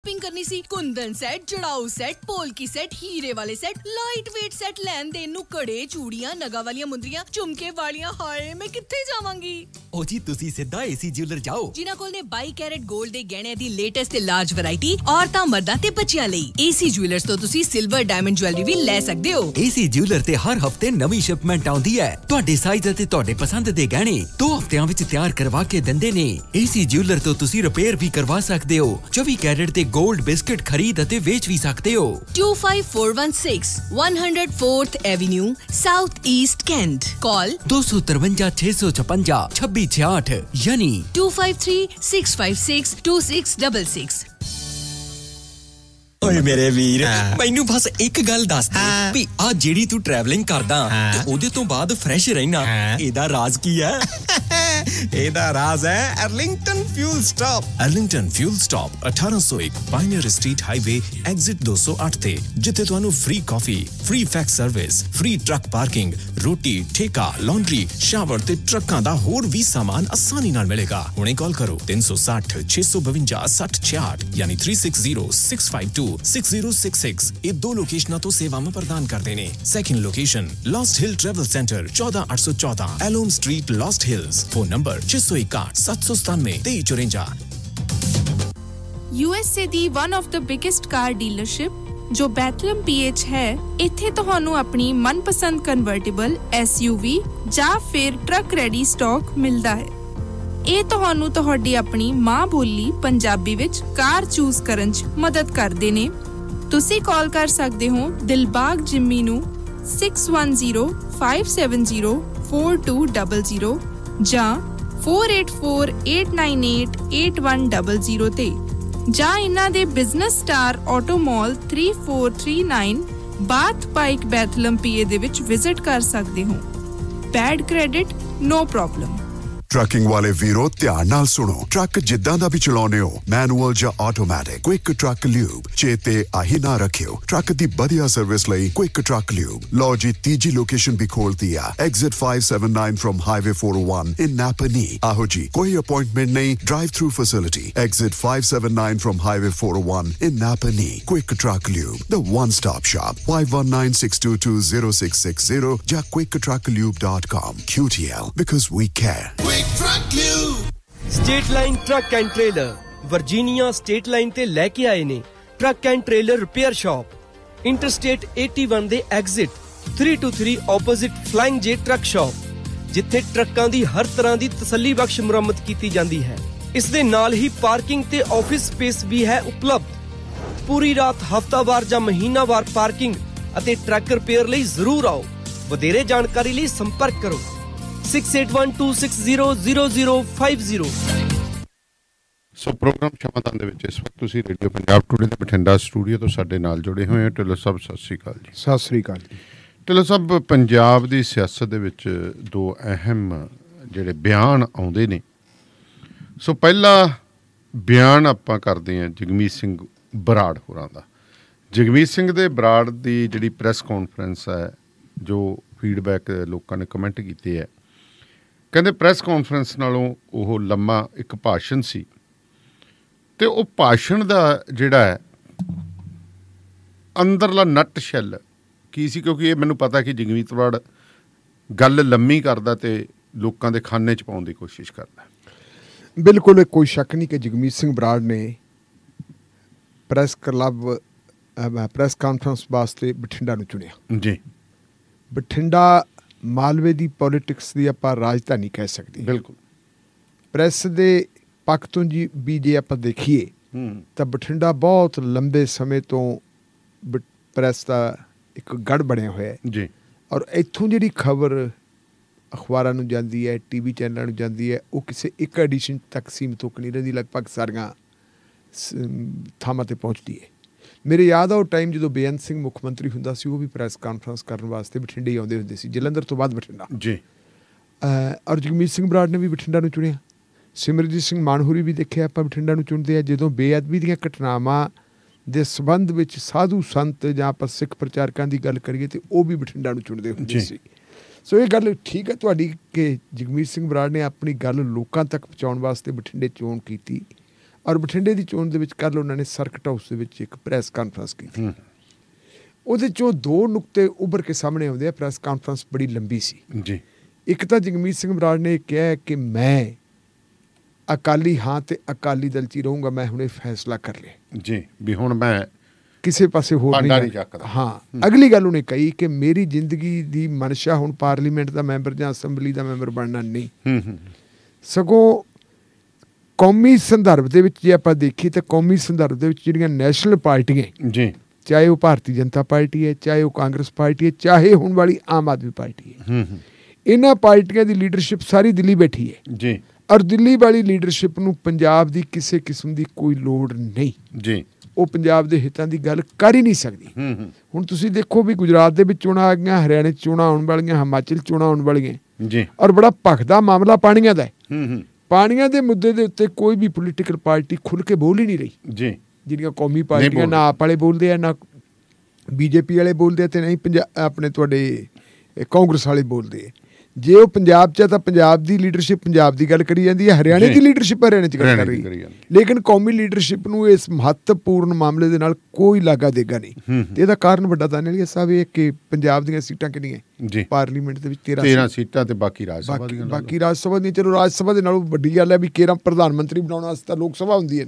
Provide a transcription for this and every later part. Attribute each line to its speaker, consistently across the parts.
Speaker 1: Shopping करनी सी kundan set, जड़ाऊ सेट, पोलकी सेट, हीरे वाले सेट, लाइट वेट सेट लैन देन नु कड़े, चूड़ियां, नगा वालियां मुंदरियां, झुमके वालियां। हाय मैं कित्थे जावांगी? ओ जी तुसी सिद्धा एसी ज्वेलर जाओ, जिन्हां कोल ने 22 कैरेट गोल्ड दे गहणे दी लेटेस्ट ते लार्ज वैरायटी औरतां मर्दां ते बच्चियां लई। एसी ज्वेलर्स तो तुसी सिल्वर डायमंड ज्वेलरी भी ले सकदे हो। एसी ज्वेलर ते हर हफ्ते नवी शिपमेंट आउंदी है। ਤੁਹਾਡੇ ਸਾਈਜ਼ ਅਤੇ ਤੁਹਾਡੇ ਪਸੰਦ ਦੇ ਗਹਿਣੇ 2 ਹਫ਼ਤਿਆਂ ਵਿੱਚ ਤਿਆਰ ਕਰਵਾ ਕੇ ਦਿੰਦੇ ਨੇ। ਏਸੀ ਜਿਊਲਰ ਤੋਂ ਤੁਸੀਂ ਰਿਪੇਅਰ ਵੀ ਕਰਵਾ ਸਕਦੇ ਹੋ। 24 ਕੈਰਟ ਤੇ 골ਡ ਬਿਸਕਟ ਖਰੀਦ ਅਤੇ ਵੇਚ ਵੀ ਸਕਦੇ ਹੋ। 25416 104th Avenue, South East Kent. Call 253 656 2668 यानी 253 656 2666।
Speaker 2: ਓਏ ਮੇਰੇ ਵੀਰ ਮੈਨੂੰ ਬਸ ਇੱਕ ਗੱਲ ਦੱਸ ਦੇ ਵੀ ਆ ਜਿਹੜੀ ਤੂੰ ਟਰੈਵਲਿੰਗ ਕਰਦਾ ਤੇ ਉਹਦੇ ਤੋਂ ਬਾਅਦ ਫਰੈਸ਼ ਰਹਿਣਾ ਇਹਦਾ ਰਾਜ਼ ਕੀ ਹੈ? ਇਹਦਾ ਰਾਜ਼ ਹੈ Arlington fuel stop. Arlington fuel stop 1801 pioneer street highway exit 208 ਤੇ, ਜਿੱਥੇ ਤੁਹਾਨੂੰ ਫ੍ਰੀ ਕਾਫੀ, free fax service, free truck parking, ਰੋਟੀ, ਠੇਕਾ, ਲਾਂਡਰੀ, ਸ਼ਾਵਰ ਤੇ ਟਰੱਕਾਂ ਦਾ ਹੋਰ ਵੀ ਸਾਮਾਨ ਆਸਾਨੀ ਨਾਲ ਮਿਲੇਗਾ। ਹੁਣੇ ਕਾਲ ਕਰੋ 360 652 6066 ਯਾਨੀ 360652 6066। ਇਹ ਦੋ ਲੋਕੇਸ਼ਨਾਂ ਤੋਂ ਸੇਵਾਵਾਂ ਪ੍ਰਦਾਨ ਕਰਦੇ ਨੇ। Second location Lost Hill travel centre 14814 ਐਲੋਮ street, Lost Hills. Phone number 661 797 2354।
Speaker 3: USA ਦੀ one of the biggest car dealership ਜੋ ਬੈਥਲਮ PH ਹੈ, ਇੱਥੇ ਤੁਹਾਨੂੰ ਆਪਣੀ ਮਨਪਸੰਦ ਕਨਵਰਟੇਬਲ SUV ਜਾਂ ਫਿਰ ਟਰੱਕ ਰੈਡੀ ਸਟਾਕ ਮਿਲਦਾ ਹੈ। ਇਹ ਤੁਹਾਨੂੰ ਤੁਹਾਡੀ ਆਪਣੀ ਮਾਂ ਬੋਲੀ ਪੰਜਾਬੀ ਵਿੱਚ ਕਾਰ ਚੂਜ਼ ਕਰਨ 'ਚ ਮਦਦ ਕਰਦੇ ਨੇ। ਤੁਸੀਂ ਕਾਲ ਕਰ ਸਕਦੇ ਹੋ ਦਿਲਬਾਗ ਜਿੰਮੀ ਨੂੰ 6105704200 ਜਾਂ 4848988100 ਤੇ, ਜਾਂ ਇਹਨਾਂ ਦੇ business star auto mall 3439 Bath Pike Bethlehem PA ਦੇ ਵਿੱਚ ਵਿਜ਼ਿਟ ਕਰ ਸਕਦੇ ਹੋ। Bad credit no problem.
Speaker 4: Trucking वाले वीरो ध्यान नाल सुनो। ट्रक जिद्दां दा भी चलाउने हो, मैनुअल या ऑटोमैटिक, क्विक ट्रक ल्यूब चेते आही ना रखियो। ट्रक दी बढ़िया सर्विस लई क्विक ट्रक ल्यूब। लो जी तीजी लोकेशन भी खोल दिया, exit 579 from highway 401 in Napanee. आहो जी कोई अपॉइंटमेंट नहीं, drive through facility. Exit 579 from highway 401 in Napanee. Quick Truck Lube, the one stop shop. 5196220660 या quicktrucklube.com। QTL, because we care।
Speaker 5: State Line Truck and Trailer Virginia State Line ते लेके आए ने truck and trailer repair shop interstate 81 they exit 323 opposite flying J truck shop, जिथे ट्रकां दी हर तरह दी तसल्ली बख्श मुरम्मत कीती जांदी है। इस दे नाल ही पार्किंग ते ऑफिस स्पेस भी है उपलब्ध। पूरी रात हफ्तावार ਜਾਂ ਮਹੀਨਾਵਾਰ पार्किंग ਅਤੇ ट्रक रिपेयर ਲਈ ਜ਼ਰੂਰ ਆਓ। ਵਧੇਰੇ ਜਾਣਕਾਰੀ ਲਈ ਸੰਪਰਕ ਕਰੋ 6812600050।
Speaker 6: ਸੋ ਪ੍ਰੋਗਰਾਮ ਸ਼ਮਾਦਾਨ ਦੇ ਵਿੱਚ ਇਸ ਵਕਤ ਤੁਸੀਂ ਰੇਡੀਓ ਪੰਜਾਬ ਟੂਡੇ ਦੇ ਬਠਿੰਡਾ ਸਟੂਡੀਓ ਤੋਂ ਸਾਡੇ ਨਾਲ ਜੁੜੇ ਹੋਏ ਹੋ। ਢਿੱਲੋਂ ਸਾਹਿਬ ਸਤਿ ਸ਼੍ਰੀ ਅਕਾਲ ਜੀ।
Speaker 7: ਸਤਿ ਸ਼੍ਰੀ ਅਕਾਲ ਜੀ।
Speaker 6: ਢਿੱਲੋਂ ਸਾਹਿਬ, ਪੰਜਾਬ ਦੀ ਸਿਆਸਤ ਦੇ ਵਿੱਚ ਦੋ ਅਹਿਮ ਜਿਹੜੇ ਬਿਆਨ ਆਉਂਦੇ ਨੇ। ਸੋ ਪਹਿਲਾ ਬਿਆਨ ਆਪਾਂ ਕਰਦੇ ਹਾਂ ਜਗਮੀਤ ਸਿੰਘ ਬਰਾੜ ਹੋਰਾਂ ਦਾ। ਜਗਮੀਤ ਸਿੰਘ ਦੇ ਬਰਾੜ ਦੀ ਜਿਹੜੀ ਪ੍ਰੈਸ ਕਾਨਫਰੰਸ ਹੈ, ਜੋ ਫੀਡਬੈਕ ਲੋਕਾਂ ਨੇ ਕਮੈਂਟ ਕੀਤੇ ਹੈ, ਕਹਿੰਦੇ ਪ੍ਰੈਸ ਕਾਨਫਰੰਸ ਨਾਲੋਂ ਉਹ ਲੰਮਾ ਇੱਕ ਭਾਸ਼ਣ ਸੀ ਅਤੇ ਉਹ ਭਾਸ਼ਣ ਦਾ ਜਿਹੜਾ ਹੈ ਅੰਦਰਲਾ ਨੱਟ ਸ਼ੈੱਲ ਕੀ ਸੀ, ਕਿਉਂਕਿ ਇਹ ਮੈਨੂੰ ਪਤਾ ਕਿ ਜਗਮੀਤ ਬਰਾੜ ਗੱਲ ਲੰਮੀ ਕਰਦਾ ਅਤੇ ਲੋਕਾਂ ਦੇ ਖਾਨੇ 'ਚ ਪਾਉਣ ਦੀ ਕੋਸ਼ਿਸ਼ ਕਰਦਾ।
Speaker 7: ਬਿਲਕੁਲ ਕੋਈ ਸ਼ੱਕ ਨਹੀਂ ਕਿ ਜਗਮੀਤ ਸਿੰਘ ਬਰਾੜ ਨੇ ਪ੍ਰੈਸ ਕਾਨਫਰੰਸ ਵਾਸਤੇ ਬਠਿੰਡਾ ਨੂੰ ਚੁਣਿਆ
Speaker 6: ਜੀ।
Speaker 7: ਬਠਿੰਡਾ ਮਾਲਵੇ ਦੀ ਪੋਲੀਟਿਕਸ ਦੀ ਆਪਾਂ ਰਾਜਧਾਨੀ ਕਹਿ ਸਕਦੇ।
Speaker 6: ਬਿਲਕੁਲ।
Speaker 7: ਪ੍ਰੈਸ ਦੇ ਪੱਖ ਤੋਂ ਜੀ ਵੀ ਜੇ ਆਪਾਂ ਦੇਖੀਏ ਤਾਂ ਬਠਿੰਡਾ ਬਹੁਤ ਲੰਬੇ ਸਮੇਂ ਤੋਂ ਪ੍ਰੈਸ ਦਾ ਇੱਕ ਗੜ੍ਹ ਬਣਿਆ ਹੋਇਆ
Speaker 6: ਜੀ।
Speaker 7: ਔਰ ਇੱਥੋਂ ਜਿਹੜੀ ਖਬਰ ਅਖਬਾਰਾਂ ਨੂੰ ਜਾਂਦੀ ਹੈ, TV ਚੈਨਲਾਂ ਨੂੰ ਜਾਂਦੀ ਹੈ, ਉਹ ਕਿਸੇ ਇੱਕ ਐਡੀਸ਼ਨ ਤੱਕ ਸੀਮਿਤ ਹੋ ਕੇ ਨਹੀਂ ਰਹਿੰਦੀ, ਲਗਭਗ ਸਾਰੀਆਂ ਥਾਵਾਂ 'ਤੇ ਪਹੁੰਚਦੀ ਹੈ। ਮੇਰੇ ਯਾਦ ਆ ਉਹ ਟਾਈਮ ਜਦੋਂ ਬੇਅੰਤ ਸਿੰਘ ਮੁੱਖ ਮੰਤਰੀ ਹੁੰਦਾ ਸੀ, ਉਹ ਵੀ ਪ੍ਰੈਸ ਕਾਨਫਰੰਸ ਕਰਨ ਵਾਸਤੇ ਬਠਿੰਡੇ ਹੀ ਆਉਂਦੇ ਹੁੰਦੇ ਸੀ, ਜਲੰਧਰ ਤੋਂ ਬਾਅਦ ਬਠਿੰਡਾ ਜੀ। ਔਰ ਜਗਮੀਤ ਸਿੰਘ ਬਰਾੜ ਨੇ ਵੀ ਬਠਿੰਡਾ ਨੂੰ ਚੁਣਿਆ। ਸਿਮਰਜੀਤ ਸਿੰਘ ਮਾਨ ਹੋਰੀ ਵੀ ਦੇਖਿਆ ਆਪਾਂ ਬਠਿੰਡਾ ਨੂੰ ਚੁਣਦੇ ਆ। ਜਦੋਂ ਬੇਅਦਬੀ ਦੀਆਂ ਘਟਨਾਵਾਂ ਦੇ ਸੰਬੰਧ ਵਿੱਚ ਸਾਧੂ ਸੰਤ ਜਾਂ ਆਪਾਂ ਸਿੱਖ ਪ੍ਰਚਾਰਕਾਂ ਦੀ ਗੱਲ ਕਰੀਏ ਤਾਂ ਉਹ ਵੀ ਬਠਿੰਡਾ ਨੂੰ ਚੁਣਦੇ ਹੁੰਦੇ ਸੀ। ਸੋ ਇਹ ਗੱਲ ਠੀਕ ਹੈ ਤੁਹਾਡੀ ਕਿ ਜਗਮੀਤ ਸਿੰਘ ਬਰਾੜ ਨੇ ਆਪਣੀ ਗੱਲ ਲੋਕਾਂ ਤੱਕ ਪਹੁੰਚਾਉਣ ਵਾਸਤੇ ਬਠਿੰਡੇ ਚੋਣ ਕੀਤੀ। ਔਰ ਬਠਿੰਡੇ ਦੀ ਚੋਣ ਦੇ ਵਿੱਚ ਕੱਲ੍ਹ ਉਹਨਾਂ ਨੇ ਸਰਕਟ ਹਾਊਸ ਦੇ ਵਿੱਚ ਇੱਕ ਪ੍ਰੈਸ ਕਾਨਫਰੰਸ ਕੀਤੀ। ਉਹਦੇ 'ਚੋਂ 2 ਨੁਕਤੇ ਉੱਭਰ ਕੇ ਸਾਹਮਣੇ ਆਉਂਦੇ ਆ। ਪ੍ਰੈਸ ਕਾਨਫਰੰਸ ਬੜੀ ਲੰਬੀ ਸੀ
Speaker 6: ਜੀ।
Speaker 7: ਇੱਕ ਤਾਂ ਜਗਮੀਤ ਸਿੰਘ ਬਰਾੜ ਨੇ ਕਿਹਾ ਕਿ ਮੈਂ ਅਕਾਲੀ ਹਾਂ ਤੇ ਅਕਾਲੀ ਦਲ 'ਚ ਹੀ ਰਹੂੰਗਾ, ਮੈਂ ਹੁਣੇ ਫੈਸਲਾ ਕਰ ਲਿਆ
Speaker 6: ਜੀ ਵੀ ਹੁਣ ਮੈਂ
Speaker 7: ਕਿਸੇ ਪਾਸੇ ਹੋਰ ਨਹੀਂ
Speaker 6: ਚੱਕਦਾ।
Speaker 7: ਹਾਂ, ਅਗਲੀ ਗੱਲ ਉਹਨੇ ਕਹੀ ਕਿ ਮੇਰੀ ਜ਼ਿੰਦਗੀ ਦੀ ਮਨਸ਼ਾ ਹੁਣ ਪਾਰਲੀਮੈਂਟ ਦਾ ਮੈਂਬਰ ਜਾਂ ਅਸੈਂਬਲੀ ਦਾ ਮੈਂਬਰ ਬਣਨਾ ਨਹੀਂ, ਸਗੋਂ ਕੌਮੀ ਸੰਦਰਭ ਦੇ ਵਿੱਚ ਜੇ ਆਪਾਂ ਦੇਖੀਏ ਤਾਂ ਕੌਮੀ ਸੰਦਰਭ ਦੇ ਵਿੱਚ ਜਿਹੜੀਆਂ ਨੈਸ਼ਨਲ ਪਾਰਟੀਆਂ
Speaker 6: ਜੀ, ਚਾਹੇ
Speaker 7: ਉਹ ਭਾਰਤੀ ਜਨਤਾ ਪਾਰਟੀ ਹੈ, ਚਾਹੇ ਉਹ ਕਾਂਗਰਸ ਪਾਰਟੀ ਹੈ, ਚਾਹੇ ਹੁਣ ਵਾਲੀ ਆਮ ਆਦਮੀ ਪਾਰਟੀ ਹੈ, ਇਹਨਾਂ ਪਾਰਟੀਆਂ ਦੀ ਲੀਡਰਸ਼ਿਪ ਸਾਰੀ ਦਿੱਲੀ ਬੈਠੀ ਹੈ
Speaker 6: ਜੀ।
Speaker 7: ਔਰ ਦਿੱਲੀ ਵਾਲੀ ਲੀਡਰਸ਼ਿਪ ਨੂੰ ਪੰਜਾਬ ਦੀ ਕਿਸੇ ਕਿਸਮ ਦੀ ਕੋਈ ਲੋੜ ਨਹੀਂ
Speaker 6: ਜੀ।
Speaker 7: ਉਹ ਪੰਜਾਬ ਦੇ ਹਿੱਤਾਂ ਦੀ ਗੱਲ ਕਰ ਹੀ ਨਹੀਂ ਸਕਦੀ। ਹੁਣ ਤੁਸੀਂ ਦੇਖੋ ਵੀ ਗੁਜਰਾਤ ਦੇ ਵਿੱਚ ਚੋਣਾਂ ਆ ਗਈਆਂ, ਹਰਿਆਣੇ 'ਚ ਚੋਣਾਂ ਆਉਣ ਵਾਲੀਆਂ, ਹਿਮਾਚਲ 'ਚ ਚੋਣਾਂ ਆਉਣ ਵਾਲੀਆਂ
Speaker 6: ਜੀ।
Speaker 7: ਔਰ ਬੜਾ ਭਖਦਾ ਮਾਮਲਾ ਪਾਣੀਆਂ ਦਾ ਹੈ। ਪਾਣੀਆਂ ਦੇ ਮੁੱਦੇ ਦੇ ਉੱਤੇ ਕੋਈ ਵੀ ਪੋਲੀਟੀਕਲ ਪਾਰਟੀ ਖੁੱਲ੍ਹ ਕੇ ਬੋਲ ਹੀ ਨਹੀਂ ਰਹੀ ਜੀ। ਜਿਹੜੀਆਂ ਕੌਮੀ ਪਾਰਟੀਆਂ ਨਾ ਆਪ ਵਾਲੇ ਬੋਲਦੇ ਆ, ਨਾ ਬੀਜੇਪੀ ਵਾਲੇ ਬੋਲਦੇ ਆ, ਤੇ ਨਹੀਂ ਆਪਣੇ ਤੁਹਾਡੇ ਕਾਂਗਰਸ ਵਾਲੇ ਬੋਲਦੇ ਆ। ਜੇ ਉਹ ਪੰਜਾਬ 'ਚ ਆ ਤਾਂ ਪੰਜਾਬ ਦੀ ਲੀਡਰਸ਼ਿਪ ਪੰਜਾਬ ਦੀ ਗੱਲ ਕਰੀ ਜਾਂਦੀ ਹੈ, ਹਰਿਆਣੇ ਦੀ ਲੀਡਰਸ਼ਿਪ ਹਰਿਆਣੇ 'ਚ ਗੱਲ ਕਰ ਰਹੀ ਹੈ, ਲੇਕਿਨ ਕੌਮੀ ਲੀਡਰਸ਼ਿਪ ਨੂੰ ਇਸ ਮਹੱਤਵਪੂਰਨ ਮਾਮਲੇ ਦੇ ਨਾਲ ਕੋਈ ਲਾਗਾ ਦੇਗਾ ਨਹੀਂ। ਤੇ ਇਹਦਾ ਕਾਰਨ ਵੱਡਾ ਦਾਨੇਲੀਆ ਸਾਹਿਬ ਇਹ ਕਿ ਪੰਜਾਬ ਦੀਆਂ ਸੀਟਾਂ ਕਿੰਨੀਆਂ ਪਾਰਲੀਮੈਂਟ ਦੇ ਵਿੱਚ 13 ਸੀਟਾਂ ਤੇ ਬਾਕੀ ਰਾਜ ਸਭਾ ਦੀਆਂ, ਬਾਕੀ ਰਾਜ ਸਭਾ ਦੀਆਂ। ਚਲੋ ਰਾਜ ਸਭਾ ਦੇ ਨਾਲੋਂ ਵੱਡੀ ਗੱਲ ਹੈ ਵੀ 13 ਪ੍ਰਧਾਨ ਮੰਤਰੀ ਬਣਾਉਣ ਵਾਸਤੇ ਤਾਂ ਲੋਕ ਸਭਾ ਹੁੰਦੀ ਹੈ,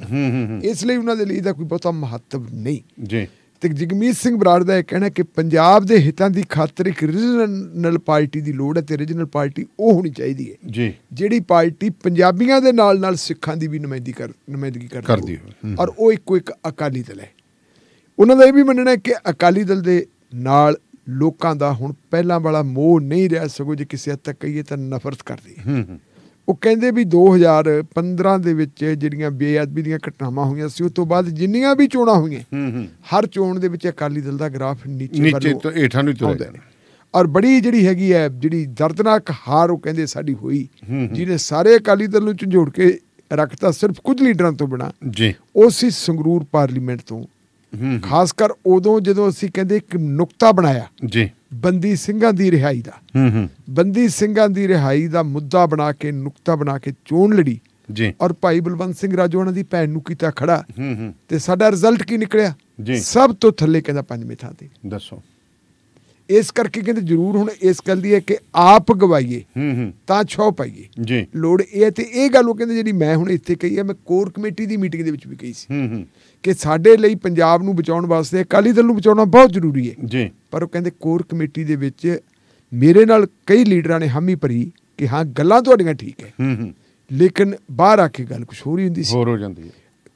Speaker 7: ਇਸ ਲਈ ਉਹਨਾਂ ਦੇ ਲਈ ਇਹਦਾ ਕੋਈ ਬਹੁਤਾ ਮਹੱਤਵ ਨਹੀਂ ਜੀ। ਤੇ ਜਗਮੀਤ ਸਿੰਘ ਬਰਾੜ ਦਾ ਇਹ ਕਹਿਣਾ ਕਿ ਪੰਜਾਬ ਦੇ ਹਿੱਤਾਂ ਦੀ ਖਾਤਰ ਇੱਕ ਰੀਜਨਲ ਪਾਰਟੀ ਦੀ ਲੋੜ ਹੈ ਤੇ ਰੀਜਨਲ ਪਾਰਟੀ ਉਹ ਹੋਣੀ ਚਾਹੀਦੀ ਹੈ ਜੀ, ਜਿਹੜੀ ਪਾਰਟੀ ਪੰਜਾਬੀਆਂ ਦੇ ਨਾਲ ਨਾਲ ਸਿੱਖਾਂ ਦੀ ਵੀ ਨੁਮਾਇੰਦਗੀ ਕਰਦੀ ਹੋਵੇ, ਔਰ ਉਹ ਇੱਕੋ ਇੱਕ ਅਕਾਲੀ ਦਲ ਹੈ। ਉਹਨਾਂ ਦਾ ਇਹ ਵੀ ਮੰਨਣਾ ਹੈ ਕਿ ਅਕਾਲੀ ਦਲ ਦੇ ਨਾਲ ਲੋਕਾਂ ਦਾ ਹੁਣ ਪਹਿਲਾਂ ਵਾਲਾ ਮੋਹ ਨਹੀਂ ਰਿਹਾ, ਸਗੋਂ ਜੇ ਕਿਸੇ ਹੱਦ ਤੱਕ ਕਹੀਏ ਤਾਂ ਨਫ਼ਰਤ ਕਰਦੀ ਹੈ। ਉਹ ਕਹਿੰਦੇ ਵੀ 2015 ਦੇ ਵਿੱਚ ਜਿਹੜੀਆਂ ਬੇਅਦਬੀ ਦੀਆਂ ਘਟਨਾਵਾਂ ਹੋਈਆਂ ਸੀ, ਉਸ ਤੋਂ ਬਾਅਦ ਜਿੰਨੀਆਂ ਵੀ ਚੋਣਾਂ ਹੋਈਆਂ, ਹਰ ਚੋਣ ਦੇ ਵਿੱਚ ਅਕਾਲੀ ਦਲ ਦਾ ਗ੍ਰਾਫ ਨੀਚੇ ਤੋਂ ਹੇਠਾਂ ਨੂੰ ਤੁਰਦਾ ਹੈ। ਔਰ ਬੜੀ ਜਿਹੜੀ ਹੈਗੀ ਹੈ ਜਿਹੜੀ ਦਰਦਨਾਕ ਹਾਰ ਉਹ ਕਹਿੰਦੇ ਸਾਡੀ ਹੋਈ, ਜਿਹਨੇ ਸਾਰੇ ਅਕਾਲੀ ਦਲ ਨੂੰ ਝੰਜੋੜ ਕੇ ਰੱਖਤਾ ਸਿਰਫ ਕੁਝ ਲੀਡਰਾਂ ਤੋਂ ਬਿਨਾਂ ਜੀ। ਉਹ ਸੀ ਸੰਗਰੂਰ ਪਾਰਲੀਮੈਂਟ ਤੋਂ, ਖਾਸ ਕਰ ਉਦੋਂ ਜਦੋਂ ਅਸੀਂ ਕਹਿੰਦੇ ਇੱਕ ਨੁਕਤਾ ਬਣਾਇਆ ਜੀ ਬੰਦੀ ਸਿੰਘਾਂ ਦੀ ਰਿਹਾਈ ਦਾ, ਬੰਦੀ ਸਿੰਘਾਂ ਦੀ ਰਿਹਾਈ ਦਾ ਮੁੱਦਾ ਬਣਾ ਕੇ ਨੁਕਤਾ ਬਣਾ ਕੇ ਚੋਣ ਲੜੀ ਜੀ। ਔਰ ਭਾਈ ਬਲਵੰਤ ਸਿੰਘ ਰਾਜੋਆਣਾ ਦੀ ਭੈਣ ਨੂੰ ਕੀਤਾ ਖੜਾ, ਤੇ ਸਾਡਾ ਰਿਜ਼ਲਟ ਕੀ ਨਿਕਲਿਆ ਜੀ? ਸਭ ਤੋਂ ਥੱਲੇ ਕਹਿੰਦਾ 5ਵੇਂ ਥਾਂ ਤੇ। ਦੱਸੋ, ਇਸ ਕਰਕੇ ਕਹਿੰਦੇ ਜ਼ਰੂਰ ਹੁਣ ਇਸ ਗੱਲ ਦੀ ਹੈ ਕਿ ਆਪ ਗਵਾਈਏ ਤਾਂ ਛੋ ਪਾਈਏ ਜੀ। ਲੋੜ ਇਹ ਹੈ ਤੇ ਇਹ ਗੱਲ ਉਹ ਕਹਿੰਦੇ ਜਿਹੜੀ ਮੈਂ ਹੁਣ ਇੱਥੇ ਕਹੀ ਹੈ, ਮੈਂ ਕੋਰ ਕਮੇਟੀ ਦੀ ਮੀਟਿੰਗ ਦੇ ਵਿੱਚ ਵੀ ਕਹੀ ਸੀ ਕਿ ਸਾਡੇ ਲਈ ਪੰਜਾਬ ਨੂੰ ਬਚਾਉਣ ਵਾਸਤੇ ਅਕਾਲੀ ਦਲ ਨੂੰ ਬਚਾਉਣਾ ਬਹੁਤ ਜ਼ਰੂਰੀ ਹੈ ਜੀ। ਪਰ ਉਹ ਕਹਿੰਦੇ ਕੋਰ ਕਮੇਟੀ ਦੇ ਵਿੱਚ ਮੇਰੇ ਨਾਲ ਕਈ ਲੀਡਰਾਂ ਨੇ ਹਾਮੀ ਭਰੀ ਕਿ ਹਾਂ ਗੱਲਾਂ ਤੁਹਾਡੀਆਂ ਠੀਕ ਹੈ, ਲੇਕਿਨ ਬਾਹਰ ਆ ਕੇ ਗੱਲ ਕੁਛ ਹੋਰ ਹੀ ਹੁੰਦੀ ਸੀ, ਹੋਰ ਹੋ ਜਾਂਦੀ ਹੈ।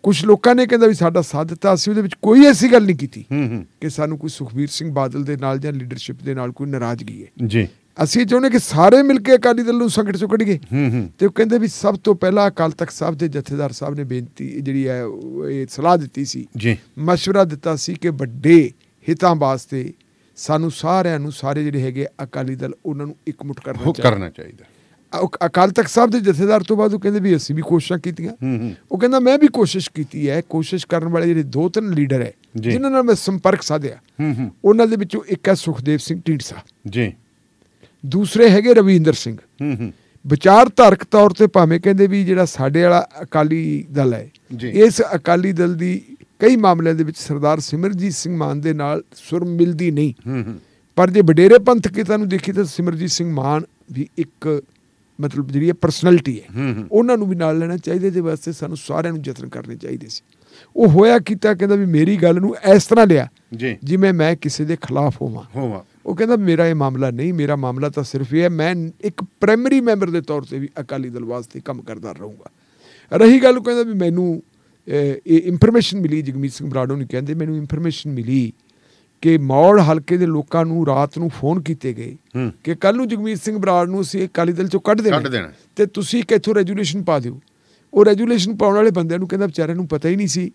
Speaker 7: ਕੁਛ ਲੋਕਾਂ ਨੇ ਕਹਿੰਦਾ ਵੀ ਸਾਡਾ ਸਾਥ ਦਿੱਤਾ, ਅਸੀਂ ਉਹਦੇ ਵਿੱਚ ਕੋਈ ਐਸੀ ਗੱਲ ਨਹੀਂ ਕੀਤੀ ਕਿ ਸਾਨੂੰ ਕੋਈ ਸੁਖਬੀਰ ਸਿੰਘ ਬਾਦਲ ਦੇ ਨਾਲ ਜਾਂ ਲੀਡਰਸ਼ਿਪ ਦੇ ਨਾਲ ਕੋਈ ਨਾਰਾਜ਼ਗੀ ਹੈ ਜੀ। ਅਸੀਂ ਚਾਹੁੰਦੇ ਕਿ ਸਾਰੇ ਮਿਲ ਕੇ ਅਕਾਲੀ ਦਲ ਨੂੰ ਸੰਕਟ ਚੋਂ ਕੱਢੀਏ। ਤੇ ਉਹ ਕਹਿੰਦੇ ਵੀ ਸਭ ਤੋਂ ਪਹਿਲਾਂ ਅਕਾਲ ਤਖਤ ਸਾਹਿਬ ਦੇ ਜਥੇਦਾਰ ਸਾਹਿਬ ਨੇ ਬੇਨਤੀ ਜਿਹੜੀ ਹੈ ਇਹ ਸਲਾਹ ਦਿੱਤੀ ਸੀ ਜੀ, ਮਸ਼ਵਰਾ ਦਿੱਤਾ ਸੀ ਕਿ ਵੱਡੇ ਹਿੱਤਾਂ ਵਾਸਤੇ ਸਾਨੂੰ ਸਾਰਿਆਂ ਨੂੰ ਸਾਰੇ ਜਿਹੜੇ ਹੈਗੇ ਅਕਾਲੀ ਦਲ ਉਹਨਾਂ ਨੂੰ ਇਕਮੁੱਠ ਕਰਨਾ ਚਾਹੀਦਾ। ਅਕਾਲ ਤਖਤ ਸਾਹਿਬ ਦੇ ਜਥੇਦਾਰ ਤੋਂ ਬਾਅਦ ਉਹ ਕਹਿੰਦੇ ਵੀ ਅਸੀਂ ਵੀ ਕੋਸ਼ਿਸ਼ਾਂ ਕੀਤੀਆਂ। ਉਹ ਕਹਿੰਦਾ ਮੈਂ ਵੀ ਕੋਸ਼ਿਸ਼ ਕੀਤੀ ਹੈ। ਕੋਸ਼ਿਸ਼ ਕਰਨ ਵਾਲੇ ਜਿਹੜੇ 2-3 ਲੀਡਰ ਹੈ ਜਿਨ੍ਹਾਂ ਨਾਲ ਮੈਂ ਸੰਪਰਕ ਸਾਧਿਆ, ਉਹਨਾਂ ਦੇ ਵਿੱਚੋਂ ਇੱਕ ਹੈ ਸੁਖਦੇਵ ਸਿੰਘ ਢੀਂਡਸਾ ਜੀ, ਦੂਸਰੇ ਹੈਗੇ ਰਵਿੰਦਰ ਸਿੰਘ। ਵਿਚਾਰਧਾਰਕ ਤੌਰ ਤੇ ਭਾਵੇਂ ਕਹਿੰਦੇ ਵੀ ਜਿਹੜਾ ਸਾਡੇ ਵਾਲਾ ਅਕਾਲੀ ਦਲ ਹੈ, ਇਸ ਅਕਾਲੀ ਦਲ ਦੀ ਕਈ ਮਾਮਲਿਆਂ ਦੇ ਵਿੱਚ ਸਰਦਾਰ ਸਿਮਰਜੀਤ ਸਿੰਘ ਮਾਨ ਦੇ ਨਾਲ ਸੁਰ ਮਿਲਦੀ ਨਹੀਂ, ਪਰ ਜੇ ਵਡੇਰੇ ਪੰਥ ਕਿਤਾ ਨੂੰ ਦੇਖੀ ਤਾਂ ਸਿਮਰਜੀਤ ਸਿੰਘ ਮਾਨ ਵੀ ਇੱਕ ਮਤਲਬ ਜਿਹੜੀ ਪਰਸਨੈਲਿਟੀ ਹੈ, ਉਹਨਾਂ ਨੂੰ ਵੀ ਨਾਲ ਲੈਣਾ ਚਾਹੀਦਾ। ਇਹਦੇ ਵਾਸਤੇ ਸਾਨੂੰ ਸਾਰਿਆਂ ਨੂੰ ਯਤਨ ਕਰਨੇ ਚਾਹੀਦੇ ਸੀ। ਉਹ ਹੋਇਆ ਕੀਤਾ ਕਹਿੰਦਾ ਵੀ ਮੇਰੀ ਗੱਲ ਨੂੰ ਇਸ ਤਰ੍ਹਾਂ ਲਿਆ ਜਿਵੇਂ ਮੈਂ ਕਿਸੇ ਦੇ ਖਿਲਾਫ ਹੋਵਾਂ। ਉਹ ਕਹਿੰਦਾ ਮੇਰਾ ਇਹ ਮਾਮਲਾ ਨਹੀਂ, ਮੇਰਾ ਮਾਮਲਾ ਤਾਂ ਸਿਰਫ ਇਹ ਹੈ ਮੈਂ ਇੱਕ ਪ੍ਰਾਇਮਰੀ ਮੈਂਬਰ ਦੇ ਤੌਰ ਤੇ ਵੀ ਅਕਾਲੀ ਦਲ ਵਾਸਤੇ ਕੰਮ ਕਰਦਾ ਰਹੂੰਗਾ। ਰਹੀ ਗੱਲ, ਕਹਿੰਦਾ ਵੀ ਮੈਨੂੰ ਇਹ ਇਨਫੋਰਮੇਸ਼ਨ ਮਿਲੀ, ਜਗਮੀਤ ਸਿੰਘ ਬਰਾੜ ਨੂੰ ਕਹਿੰਦੇ ਮੈਨੂੰ ਇਨਫੋਰਮੇਸ਼ਨ ਮਿਲੀ ਕਿ ਮੌੜ ਹਲਕੇ ਦੇ ਲੋਕਾਂ ਨੂੰ ਰਾਤ ਨੂੰ ਫੋਨ ਕੀਤੇ ਗਏ ਕਿ ਕੱਲ ਨੂੰ ਜਗਮੀਤ ਸਿੰਘ ਬਰਾੜ ਨੂੰ ਅਸੀਂ ਅਕਾਲੀ ਦਲ ਚੋਂ ਕੱਢ ਦੇਣਾ ਤੇ ਤੁਸੀਂ ਕਿੱਥੋਂ ਰੈਜੂਲੇਸ਼ਨ ਪਾ ਦਿਓ। ਉਹ ਰੈਜੂਲੇਸ਼ਨ ਪਾਉਣ ਵਾਲੇ ਬੰਦਿਆਂ ਨੂੰ ਕਹਿੰਦਾ ਵਿਚਾਰਿਆਂ ਨੂੰ ਪਤਾ ਹੀ ਨਹੀਂ ਸੀ।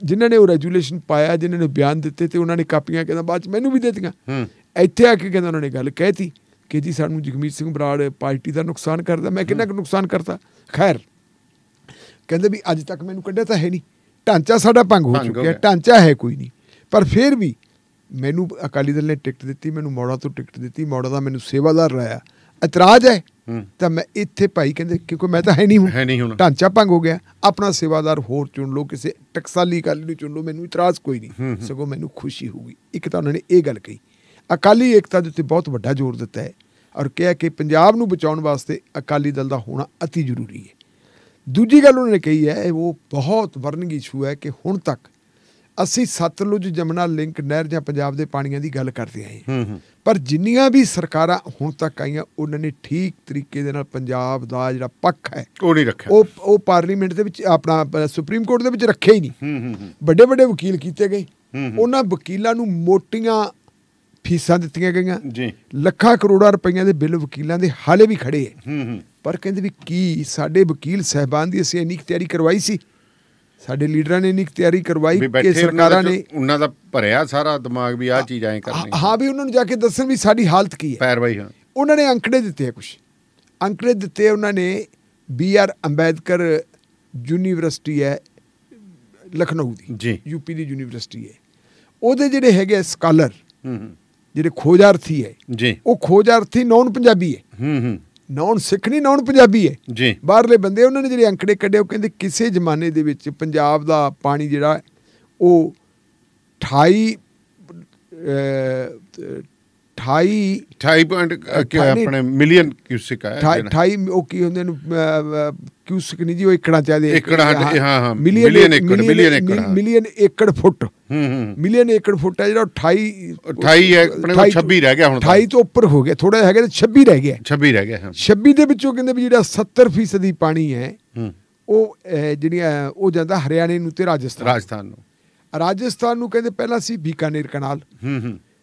Speaker 7: ਜਿਨ੍ਹਾਂ ਨੇ ਉਹ ਰੈਜੂਲੇਸ਼ਨ ਪਾਇਆ, ਜਿਨ੍ਹਾਂ ਨੇ ਬਿਆਨ ਦਿੱਤੇ ਤੇ ਉਹਨਾਂ ਨੇ ਕਾਪੀਆਂ ਕਹਿੰਦਾ ਬਾਅਦ ਚ ਮੈਨੂੰ ਵੀ ਦੇ ਦਿੱਤੀਆਂ। ਇੱਥੇ ਆ ਕੇ ਕਹਿੰਦਾ ਉਹਨਾਂ ਨੇ ਗੱਲ ਕਹਿਤੀ ਕਿ ਜੀ ਸਾਨੂੰ ਜਗਮੀਤ ਸਿੰਘ ਬਰਾੜ ਪਾਰਟੀ ਦਾ ਨੁਕਸਾਨ ਕਰਦਾ। ਮੈਂ ਕਿੰਨਾ ਕੁ ਨੁਕਸਾਨ ਕਰਤਾ? ਖੈਰ, ਕਹਿੰਦੇ ਵੀ ਅੱਜ ਤੱਕ ਮੈਨੂੰ ਕੱਢਿਆ ਤਾਂ ਹੈ ਨਹੀਂ, ਢਾਂਚਾ ਸਾਡਾ ਭੰਗ ਹੋ ਚੁੱਕਿਆ, ਢਾਂਚਾ ਹੈ ਕੋਈ ਨਹੀਂ। ਪਰ ਫਿਰ ਵੀ ਮੈਨੂੰ ਅਕਾਲੀ ਦਲ ਨੇ ਟਿਕਟ ਦਿੱਤੀ, ਮੈਨੂੰ ਮੌੜਾ ਤੋਂ ਟਿਕਟ ਦਿੱਤੀ, ਮੌੜਾ ਦਾ ਮੈਨੂੰ ਸੇਵਾਦਾਰ ਲਾਇਆ। ਇਤਰਾਜ਼ ਹੈ ਤਾਂ ਮੈਂ ਇੱਥੇ ਭਾਈ ਕਹਿੰਦੇ ਕਿਉਂਕਿ ਮੈਂ ਤਾਂ ਹੈ ਨਹੀਂ ਹੁਣ ਢਾਂਚਾ ਭੰਗ ਹੋ ਗਿਆ, ਆਪਣਾ ਸੇਵਾਦਾਰ ਹੋਰ ਚੁਣ ਲਓ, ਕਿਸੇ ਟਕਸਾਲੀ ਅਕਾਲੀ ਨੂੰ ਚੁਣ ਲਓ, ਮੈਨੂੰ ਇਤਰਾਜ਼ ਕੋਈ ਨਹੀਂ, ਸਗੋਂ ਮੈਨੂੰ ਖੁਸ਼ੀ ਹੋਊਗੀ। ਇੱਕ ਤਾਂ ਉਹਨਾਂ ਨੇ ਇਹ ਗੱਲ ਕਹੀ, ਅਕਾਲੀ ਏਕਤਾ ਦੇ ਉੱਤੇ ਬਹੁਤ ਵੱਡਾ ਜ਼ੋਰ ਦਿੱਤਾ ਹੈ ਔਰ ਕਿਹਾ ਕਿ ਪੰਜਾਬ ਨੂੰ ਬਚਾਉਣ ਵਾਸਤੇ ਅਕਾਲੀ ਦਲ ਦਾ ਹੋਣਾ ਅਤੀ ਜ਼ਰੂਰੀ ਹੈ। ਦੂਜੀ ਗੱਲ ਉਹਨਾਂ ਨੇ ਕਹੀ ਹੈ, ਉਹ ਬਹੁਤ ਵਰਨਿੰਗ ਇਸ਼ੂ ਹੈ ਕਿ ਹੁਣ ਤੱਕ ਅਸੀਂ ਸਤਲੁਜ ਜਮਨਾ ਲਿੰਕ ਨਹਿਰ ਜਾਂ ਪੰਜਾਬ ਦੇ ਪਾਣੀਆਂ ਦੀ ਗੱਲ ਕਰਦੇ ਆਏ ਹਾਂ, ਪਰ ਜਿੰਨੀਆਂ ਵੀ ਸਰਕਾਰਾਂ ਹੁਣ ਤੱਕ ਆਈਆਂ ਉਹਨਾਂ ਨੇ ਠੀਕ ਤਰੀਕੇ ਦੇ ਨਾਲ ਪੰਜਾਬ ਦਾ ਜਿਹੜਾ ਪੱਖ ਹੈ
Speaker 6: ਉਹ ਨਹੀਂ ਰੱਖਿਆ,
Speaker 7: ਉਹ ਪਾਰਲੀਮੈਂਟ ਦੇ ਵਿੱਚ ਆਪਣਾ ਸੁਪਰੀਮ ਕੋਰਟ ਦੇ ਵਿੱਚ ਰੱਖਿਆ ਹੀ ਨਹੀਂ। ਵੱਡੇ ਵੱਡੇ ਵਕੀਲ ਕੀਤੇ ਗਏ, ਉਹਨਾਂ ਵਕੀਲਾਂ ਨੂੰ ਮੋਟੀਆਂ ਫੀਸਾਂ ਦਿੱਤੀਆਂ ਗਈਆਂ, ਲੱਖਾਂ ਕਰੋੜਾਂ ਰੁਪਈਆਂ ਦੇ ਬਿੱਲ ਵਕੀਲਾਂ ਦੇ ਹਾਲੇ ਵੀ ਖੜੇ ਹੈ। ਪਰ ਕਹਿੰਦੇ ਵੀ ਕੀ ਸਾਡੇ ਵਕੀਲ ਸਾਹਿਬਾਨ ਦੀ ਅਸੀਂ ਇੰਨੀ ਤਿਆਰੀ ਕਰਵਾਈ ਸੀ, ਸਾਡੇ ਲੀਡਰਾਂ ਨੇ ਇੰਨੀ ਤਿਆਰੀ ਕਰਵਾਈ ਕਿ ਸਰਕਾਰਾਂ ਨੇ
Speaker 6: ਉਹਨਾਂ ਦਾ ਭਰਿਆ ਸਾਰਾ ਦਿਮਾਗ ਵੀ ਆਹ ਚੀਜ਼ ਐਂ ਕਰਨੀ,
Speaker 7: ਹਾਂ ਵੀ ਉਹਨਾਂ ਨੂੰ ਜਾ ਕੇ ਦੱਸਣ ਵੀ ਸਾਡੀ ਹਾਲਤ ਕੀ ਹੈ ਪੈਰਵਾਈ। ਉਹਨਾਂ ਨੇ ਅੰਕੜੇ ਦਿੱਤੇ ਆ, ਕੁਛ ਅੰਕੜੇ ਦਿੱਤੇ ਉਹਨਾਂ ਨੇ। BR ਅੰਬੇਦਕਰ ਯੂਨੀਵਰਸਿਟੀ ਹੈ ਲਖਨਊ ਦੀ, UP ਦੀ ਯੂਨੀਵਰਸਿਟੀ ਹੈ, ਉਹਦੇ ਜਿਹੜੇ ਹੈਗੇ ਸਕਾਲਰ ਜਿਹੜੇ ਖੋਜਾਰਥੀ ਹੈ, ਉਹ ਖੋਜਾਰਥੀ ਨੌਨ ਪੰਜਾਬੀ ਹੈ, ਨੌਨ ਸਿੱਖ ਨਹੀਂ, ਨੌਨ ਪੰਜਾਬੀ ਹੈ, ਬਾਹਰਲੇ ਬੰਦੇ। ਉਹਨਾਂ ਨੇ ਜਿਹੜੇ ਅੰਕੜੇ ਕੱਢੇ ਉਹ ਕਹਿੰਦੇ ਕਿਸੇ ਜ਼ਮਾਨੇ ਦੇ ਵਿੱਚ ਪੰਜਾਬ ਦਾ ਪਾਣੀ ਜਿਹੜਾ ਉਹ 28
Speaker 6: ਆਪਣੇ ਮਿਲੀਅਨ ਕਿਊਸਿਕ ਹੈ,
Speaker 7: 28 ਉਹ ਕੀ ਹੁੰਦੇ ਨੇ ਕਿਊਸਿਕ ਨਹੀਂ ਜੀ, ਉਹ ਏਕੜਾਂ ਚਾਹਦੇ
Speaker 6: ਮਿਲੀਅਨ
Speaker 7: ਏਕੜ ਫੁੱਟ, ਮਿਲੀਅਨ ਏਕੜ ਫੁੱਟ ਹੈ ਜਿਹੜਾ
Speaker 6: 28 ਹੈ, ਆਪਣੇ ਕੋਲ 26 ਰਹਿ ਗਿਆ, ਹੁਣ
Speaker 7: 28 ਤੋਂ ਉੱਪਰ ਹੋ ਗਿਆ, ਥੋੜਾ ਹੈਗਾ 26 ਰਹਿ ਗਿਆ, 26 ਦੇ ਵਿੱਚੋਂ ਕਹਿੰਦੇ ਵੀ ਜਿਹੜਾ 70% ਪਾਣੀ ਹੈ ਉਹ ਜਿਹੜੀਆਂ ਉਹ ਜਾਂਦਾ ਹਰਿਆਣੇ ਨੂੰ ਤੇ ਰਾਜਸਥਾਨ ਨੂੰ ਕਹਿੰਦੇ ਪਹਿਲਾਂ ਸੀ ਬੀਕਾਨੇਰ ਕਨਾਲ,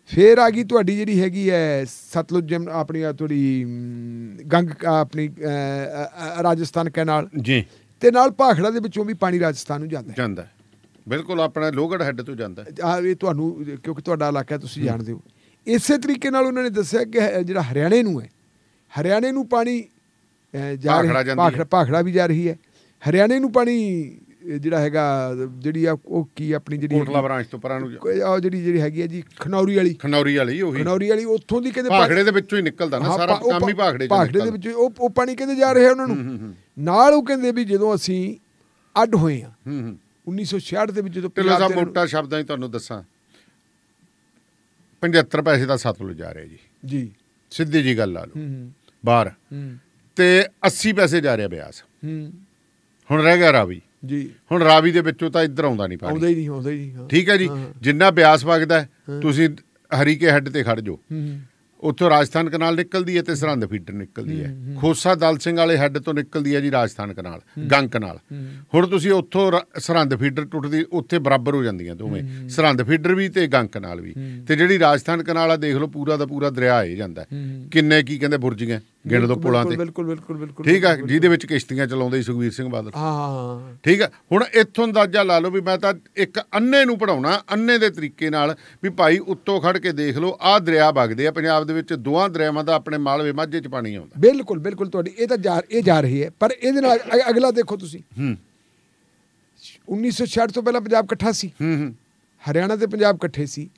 Speaker 7: ਫੇਰ ਆ ਗਈ ਤੁਹਾਡੀ ਜਿਹੜੀ ਹੈਗੀ ਹੈ ਸਤਲੁਜ ਆਪਣੀ ਤੁਹਾਡੀ ਗੰਗ ਆਪਣੀ ਰਾਜਸਥਾਨ ਕੈਨਾਲ ਜੀ, ਤੇ ਨਾਲ ਭਾਖੜਾ ਦੇ ਵਿੱਚੋਂ ਵੀ ਪਾਣੀ ਰਾਜਸਥਾਨ ਨੂੰ ਜਾਂਦਾ
Speaker 6: ਬਿਲਕੁਲ ਆਪਣਾ ਲੋਹਗੜ੍ਹ ਹੈੱਡ ਤੋਂ ਜਾਂਦਾ।
Speaker 7: ਇਹ ਤੁਹਾਨੂੰ ਕਿਉਂਕਿ ਤੁਹਾਡਾ ਇਲਾਕਾ ਤੁਸੀਂ ਜਾਣਦੇ ਹੋ। ਇਸੇ ਤਰੀਕੇ ਨਾਲ ਉਹਨਾਂ ਨੇ ਦੱਸਿਆ ਕਿ ਜਿਹੜਾ ਹਰਿਆਣੇ ਨੂੰ ਹੈ, ਹਰਿਆਣੇ ਨੂੰ ਪਾਣੀ ਜਾ ਰਿਹਾ, ਭਾਖੜਾ ਵੀ ਜਾ ਰਹੀ ਹੈ, ਹਰਿਆਣੇ ਨੂੰ ਪਾਣੀ ਜਿਹੜਾ ਹੈਗਾ ਜਿਹੜੀ ਆ ਉਹ ਕੀ ਆਪਣੀ ਜਿਹੜੀ
Speaker 6: ਕੋਟਲਾ ਬ੍ਰਾਂਚ ਤੋਂ ਪਰਾਂ ਨੂੰ
Speaker 7: ਜਿਹੜੀ ਹੈਗੀ ਹੈ ਜੀ ਖਨੌਰੀ ਵਾਲੀ ਉੱਥੋਂ ਦੀ ਕਹਿੰਦੇ
Speaker 6: ਭਾਖੜੇ ਦੇ ਵਿੱਚੋਂ ਹੀ ਨਿਕਲਦਾ ਨਾ ਸਾਰਾ ਕੰਮ ਹੀ ਭਾਖੜੇ
Speaker 7: ਦੇ ਵਿੱਚੋਂ ਉਹ ਪਾਣੀ ਕਹਿੰਦੇ ਜਾ ਰਿਹਾ ਉਹਨਾਂ ਨੂੰ। ਨਾਲ ਉਹ ਕਹਿੰਦੇ ਵੀ ਜਦੋਂ ਅਸੀਂ ਅੱਡ ਹੋਏ ਆ 1966 ਦੇ ਵਿੱਚ, ਜਦੋਂ
Speaker 6: ਢਿੱਲੋਂ ਸਾਹਿਬ ਮੋਟਾ ਸ਼ਬਦਾਂ 'ਚ ਤੁਹਾਨੂੰ ਦੱਸਾਂ 75 ਪੈਸੇ ਦਾ ਸਤਲੁਜ ਜਾ ਰਿਹਾ ਜੀ, ਸਿੱਧੀ ਜੀ ਗੱਲ ਲਾ ਲਓ ਬਾਹਰ, ਤੇ 80 ਪੈਸੇ ਜਾ ਰਿਹਾ ਬਿਆਸ, ਹੁਣ ਰਹਿ ਗਿਆ ਰਾਵੀ ਜੀ। ਹੁਣ ਰਾਵੀ ਦੇ ਵਿੱਚੋਂ ਤਾਂ ਇੱਧਰ ਆਉਂਦਾ ਨਹੀਂ ਪਾਣੀ,
Speaker 7: ਆਉਂਦਾ ਹੀ ਨਹੀਂ।
Speaker 6: ਠੀਕ ਹੈ ਜੀ, ਜਿੰਨਾ ਬਿਆਸ ਵਗਦਾ ਤੁਸੀਂ ਹਰੀਕੇ ਹੈੱਡ ਤੇ ਖੜ ਜਾਓ, ਉੱਥੋਂ ਰਾਜਸਥਾਨ ਕਨਾਲ ਨਿਕਲਦੀ ਹੈ ਤੇ ਸਰਹੰਦ ਫੀਡਰ ਨਿਕਲਦੀ ਹੈ, ਖੋਸਾ ਦਲ ਸਿੰਘ ਵਾਲੇ ਹੈੱਡ ਤੋਂ ਨਿਕਲਦੀ ਹੈ ਜੀ ਰਾਜਸਥਾਨ ਕਨਾਲ, ਗੰਗ ਕਨਾਲ। ਹੁਣ ਤੁਸੀਂ ਉੱਥੋਂ ਸਰਹੰਦ ਫੀਡਰ ਟੁੱਟਦੀ, ਉੱਥੇ ਬਰਾਬਰ ਹੋ ਜਾਂਦੀਆਂ ਦੋਵੇਂ, ਸਰਹੰਦ ਫੀਡਰ ਵੀ ਤੇ ਗੰਗ ਕਨਾਲ ਵੀ। ਤੇ ਜਿਹੜੀ ਰਾਜਸਥਾਨ ਕਨਾਲ ਆ ਦੇਖ ਲਓ, ਪੂਰਾ ਦਾ ਪੂਰਾ ਦਰਿਆ ਇਹ ਜਾਂਦਾ, ਕਿੰਨੇ ਕੀ ਕਹਿੰਦੇ ਬੁਰਜੀਆਂ ਗਿਣ ਦੋ ਪੁਲਾਂ ਤੇ, ਠੀਕ ਆ, ਜਿਹਦੇ ਵਿੱਚ ਕਿਸ਼ਤੀਆਂ ਚਲਾਉਂਦੇ ਸੁਖਬੀਰ ਸਿੰਘ ਬਾਦਲ, ਠੀਕ ਆ। ਹੁਣ ਇੱਥੋਂ ਅੰਦਾਜ਼ਾ ਲਾ ਲਓ ਵੀ ਮੈਂ ਤਾਂ ਇੱਕ ਅੰਨੇ ਨੂੰ ਪੜਾਉਣਾ, ਅੰਨੇ ਦੇ ਤਰੀਕੇ ਨਾਲ ਵੀ ਭਾਈ ਉੱਤੋਂ ਖੜ ਕੇ ਦੇਖ ਲਓ ਆਹ ਦਰਿਆ ਵਗਦੇ ਆ ਪੰਜਾਬ ਦੇ ਵਿੱਚ, ਦੋਹਾਂ ਦਰਿਆਵਾਂ ਦਾ ਆਪਣੇ ਮਾਲਵੇ ਮਾਝੇ 'ਚ ਪਾਣੀ ਆਉਂਦਾ।
Speaker 7: ਬਿਲਕੁਲ ਤੁਹਾਡੀ ਇਹ ਤਾਂ ਜਾ ਰਹੀ ਹੈ, ਪਰ ਇਹਦੇ ਨਾਲ ਅਗਲਾ ਦੇਖੋ ਤੁਸੀਂ 1966 ਤੋਂ ਪਹਿਲਾਂ ਪੰਜਾਬ ਇਕੱਠਾ ਸੀ, ਹਰਿਆਣਾ ਤੇ ਪੰਜਾਬ ਇਕੱਠੇ ਸੀ,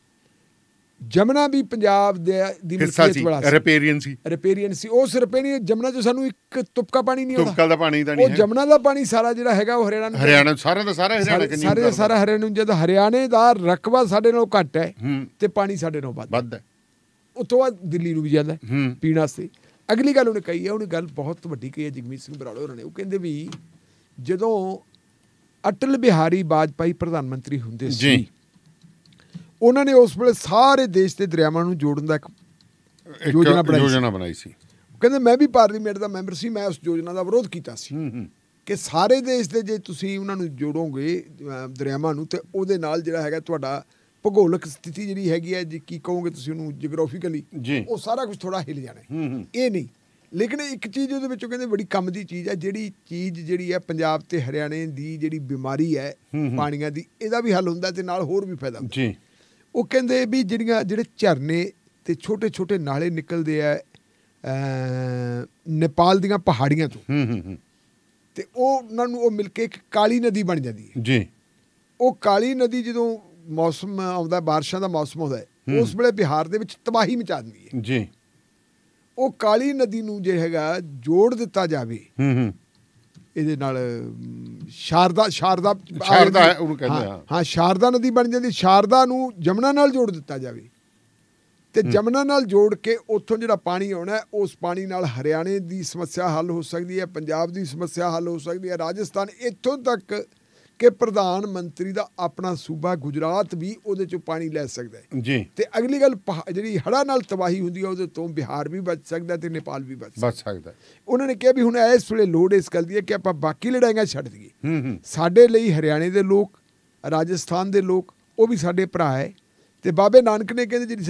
Speaker 7: ਜਮਨਾ ਵੀ ਪੰਜਾਬ ਦੀ ਮਿਲਕੀਅਤ ਵਾਲਾ ਸੀ, ਰਿਪੇਰੀਅਨ ਸੀ। ਉਸ ਰਿਪੇਰੀਅਨ ਜਮਨਾ 'ਚ ਸਾਨੂੰ ਇੱਕ ਤੁਪਕਾ ਪਾਣੀ ਨਹੀਂ ਆਉਂਦਾ, ਉਹ ਜਮਨਾ ਦਾ ਪਾਣੀ ਸਾਰਾ ਜਿਹੜਾ ਹੈਗਾ ਉਹ ਹਰਿਆਣਾ ਸਾਰਾ ਹਰਿਆਣਾ ਨੂੰ। ਜਦ ਹਰਿਆਣੇ ਦਾ ਰਕਬਾ ਸਾਡੇ ਨਾਲੋਂ ਘੱਟ ਹੈ ਤੇ ਪਾਣੀ ਸਾਡੇ ਨਾਲੋਂ ਵੱਧ ਹੈ, ਉੱਥੋਂ ਬਾਅਦ ਦਿੱਲੀ ਨੂੰ ਵੀ ਜਾਂਦਾ ਪੀਣ ਵਾਸਤੇ। ਅਗਲੀ ਗੱਲ ਉਹਨੇ ਕਹੀ ਹੈ, ਉਹਨੇ ਗੱਲ ਬਹੁਤ ਵੱਡੀ ਕਹੀ ਹੈ ਜਗਮੀਤ ਸਿੰਘ ਬਰਾੜ ਹੋਰਾਂ ਨੇ। ਉਹ ਕਹਿੰਦੇ ਵੀ ਜਦੋਂ ਅਟਲ ਬਿਹਾਰੀ ਵਾਜਪਾਈ ਪ੍ਰਧਾਨ ਮੰਤਰੀ ਹੁੰਦੇ ਸੀ, ਉਹਨਾਂ ਨੇ ਉਸ ਵੇਲੇ ਸਾਰੇ ਦੇਸ਼ ਦੇ ਦਰਿਆਵਾਂ ਨੂੰ ਜੋੜਨ ਦਾ ਇੱਕ ਯੋਜਨਾ ਬਣਾਈ ਸੀ। ਕਹਿੰਦੇ ਮੈਂ ਵੀ ਪਾਰਲੀਮੈਂਟ ਦਾ ਮੈਂਬਰ ਸੀ, ਮੈਂ ਉਸ ਯੋਜਨਾ ਦਾ ਵਿਰੋਧ ਕੀਤਾ ਸੀ ਕਿ ਸਾਰੇ ਦੇਸ਼ ਦੇ ਜੇ ਤੁਸੀਂ ਉਹਨਾਂ ਨੂੰ ਜੋੜੋਗੇ ਦਰਿਆਵਾਂ ਨੂੰ, ਤੇ ਉਹਦੇ ਨਾਲ ਜਿਹੜਾ ਹੈਗਾ ਤੁਹਾਡਾ ਭੂਗੋਲਿਕ ਸਥਿਤੀ ਜਿਹੜੀ ਹੈਗੀ ਹੈ ਜੀ, ਕੀ ਕਹੋਗੇ ਤੁਸੀਂ ਉਹਨੂੰ, ਜਿਓਗ੍ਰਾਫੀਕਲੀ ਉਹ ਸਾਰਾ ਕੁਝ ਥੋੜਾ ਹਿੱਲ ਜਾਣਾ। ਇਹ ਨਹੀਂ, ਲੇਕਿਨ ਇੱਕ ਚੀਜ਼ ਉਹਦੇ ਵਿੱਚੋਂ ਕਹਿੰਦੇ ਬੜੀ ਕੰਮ ਦੀ ਚੀਜ਼ ਹੈ, ਜਿਹੜੀ ਹੈ ਪੰਜਾਬ ਤੇ ਹਰਿਆਣੇ ਦੀ ਜਿਹੜੀ ਬਿਮਾਰੀ ਹੈ ਪਾਣੀਆਂ ਦੀ, ਇਹਦਾ ਵੀ ਹੱਲ ਹੁੰਦਾ ਤੇ ਨਾਲ ਹੋਰ ਵੀ ਫਾਇਦਾ ਹੁੰਦਾ। ਉਹ ਕਹਿੰਦੇ ਵੀ ਜਿਹੜੇ ਝਰਨੇ ਤੇ ਛੋਟੇ ਛੋਟੇ ਨਾਲੇ ਨਿਕਲਦੇ ਆ ਨੇਪਾਲ ਦੀਆਂ ਪਹਾੜੀਆਂ ਤੋਂ, ਤੇ ਉਹਨਾਂ ਨੂੰ ਉਹ ਮਿਲ ਕੇ ਇੱਕ ਕਾਲੀ ਨਦੀ ਬਣ ਜਾਂਦੀ ਹੈ ਜੀ। ਉਹ ਕਾਲੀ ਨਦੀ ਜਦੋਂ ਮੌਸਮ ਆਉਂਦਾ, ਬਾਰਿਸ਼ਾਂ ਦਾ ਮੌਸਮ ਆਉਂਦਾ, ਉਸ ਵੇਲੇ ਬਿਹਾਰ ਦੇ ਵਿੱਚ ਤਬਾਹੀ ਮਚਾ ਦਿੰਦੀ ਹੈ ਜੀ। ਉਹ ਕਾਲੀ ਨਦੀ ਨੂੰ ਜੇ ਹੈਗਾ ਜੋੜ ਦਿੱਤਾ ਜਾਵੇ ਇਹਦੇ ਨਾਲ ਸ਼ਾਰਦਾ
Speaker 6: ਉਹਨੂੰ ਕਹਿੰਦੇ
Speaker 7: ਹਾਂ ਸ਼ਾਰਦਾ ਨਦੀ ਬਣ ਜਾਂਦੀ। ਸ਼ਾਰਦਾ ਨੂੰ ਜਮਨਾ ਨਾਲ ਜੋੜ ਦਿੱਤਾ ਜਾਵੇ ਤੇ ਜਮਨਾ ਨਾਲ ਜੋੜ ਕੇ ਉੱਥੋਂ ਜਿਹੜਾ ਪਾਣੀ ਆਉਣਾ ਉਸ ਪਾਣੀ ਨਾਲ ਹਰਿਆਣੇ ਦੀ ਸਮੱਸਿਆ ਹੱਲ ਹੋ ਸਕਦੀ ਹੈ, ਪੰਜਾਬ ਦੀ ਸਮੱਸਿਆ ਹੱਲ ਹੋ ਸਕਦੀ ਹੈ, ਰਾਜਸਥਾਨ, ਇੱਥੋਂ ਤੱਕ ਕਿ ਪ੍ਰਧਾਨ ਮੰਤਰੀ ਦਾ ਆਪਣਾ ਸੂਬਾ ਗੁਜਰਾਤ ਵੀ ਉਹਦੇ ਚੋਂ ਪਾਣੀ ਲੈ ਸਕਦਾ ਹੈ
Speaker 6: ਜੀ।
Speaker 7: ਤੇ ਅਗਲੀ ਗੱਲ ਜਿਹੜੀ ਹੜ੍ਹਾਂ ਨਾਲ ਤਬਾਹੀ ਹੁੰਦੀ ਹੈ ਉਹਦੇ ਤੋਂ ਬਿਹਾਰ ਵੀ ਬਚ ਸਕਦਾ ਤੇ ਨੇਪਾਲ ਵੀ ਬਚ ਸਕਦਾ। ਉਹਨਾਂ ਨੇ ਕਿਹਾ ਵੀ ਹੁਣ ਇਸ ਵੇਲੇ ਲੋੜ ਇਸ ਗੱਲ ਦੀ ਹੈ ਕਿ ਆਪਾਂ ਬਾਕੀ ਲੜਾਈਆਂ ਛੱਡ ਦਈਏ। ਸਾਡੇ ਲਈ ਹਰਿਆਣੇ ਦੇ ਲੋਕ, ਰਾਜਸਥਾਨ ਦੇ ਲੋਕ, ਉਹ ਵੀ ਸਾਡੇ ਭਰਾ ਹੈ ਤੇ ਬਾਬੇ ਨਾਨਕ ਨੇ ਕਹਿੰਦੇ ਜਿਹੜੀ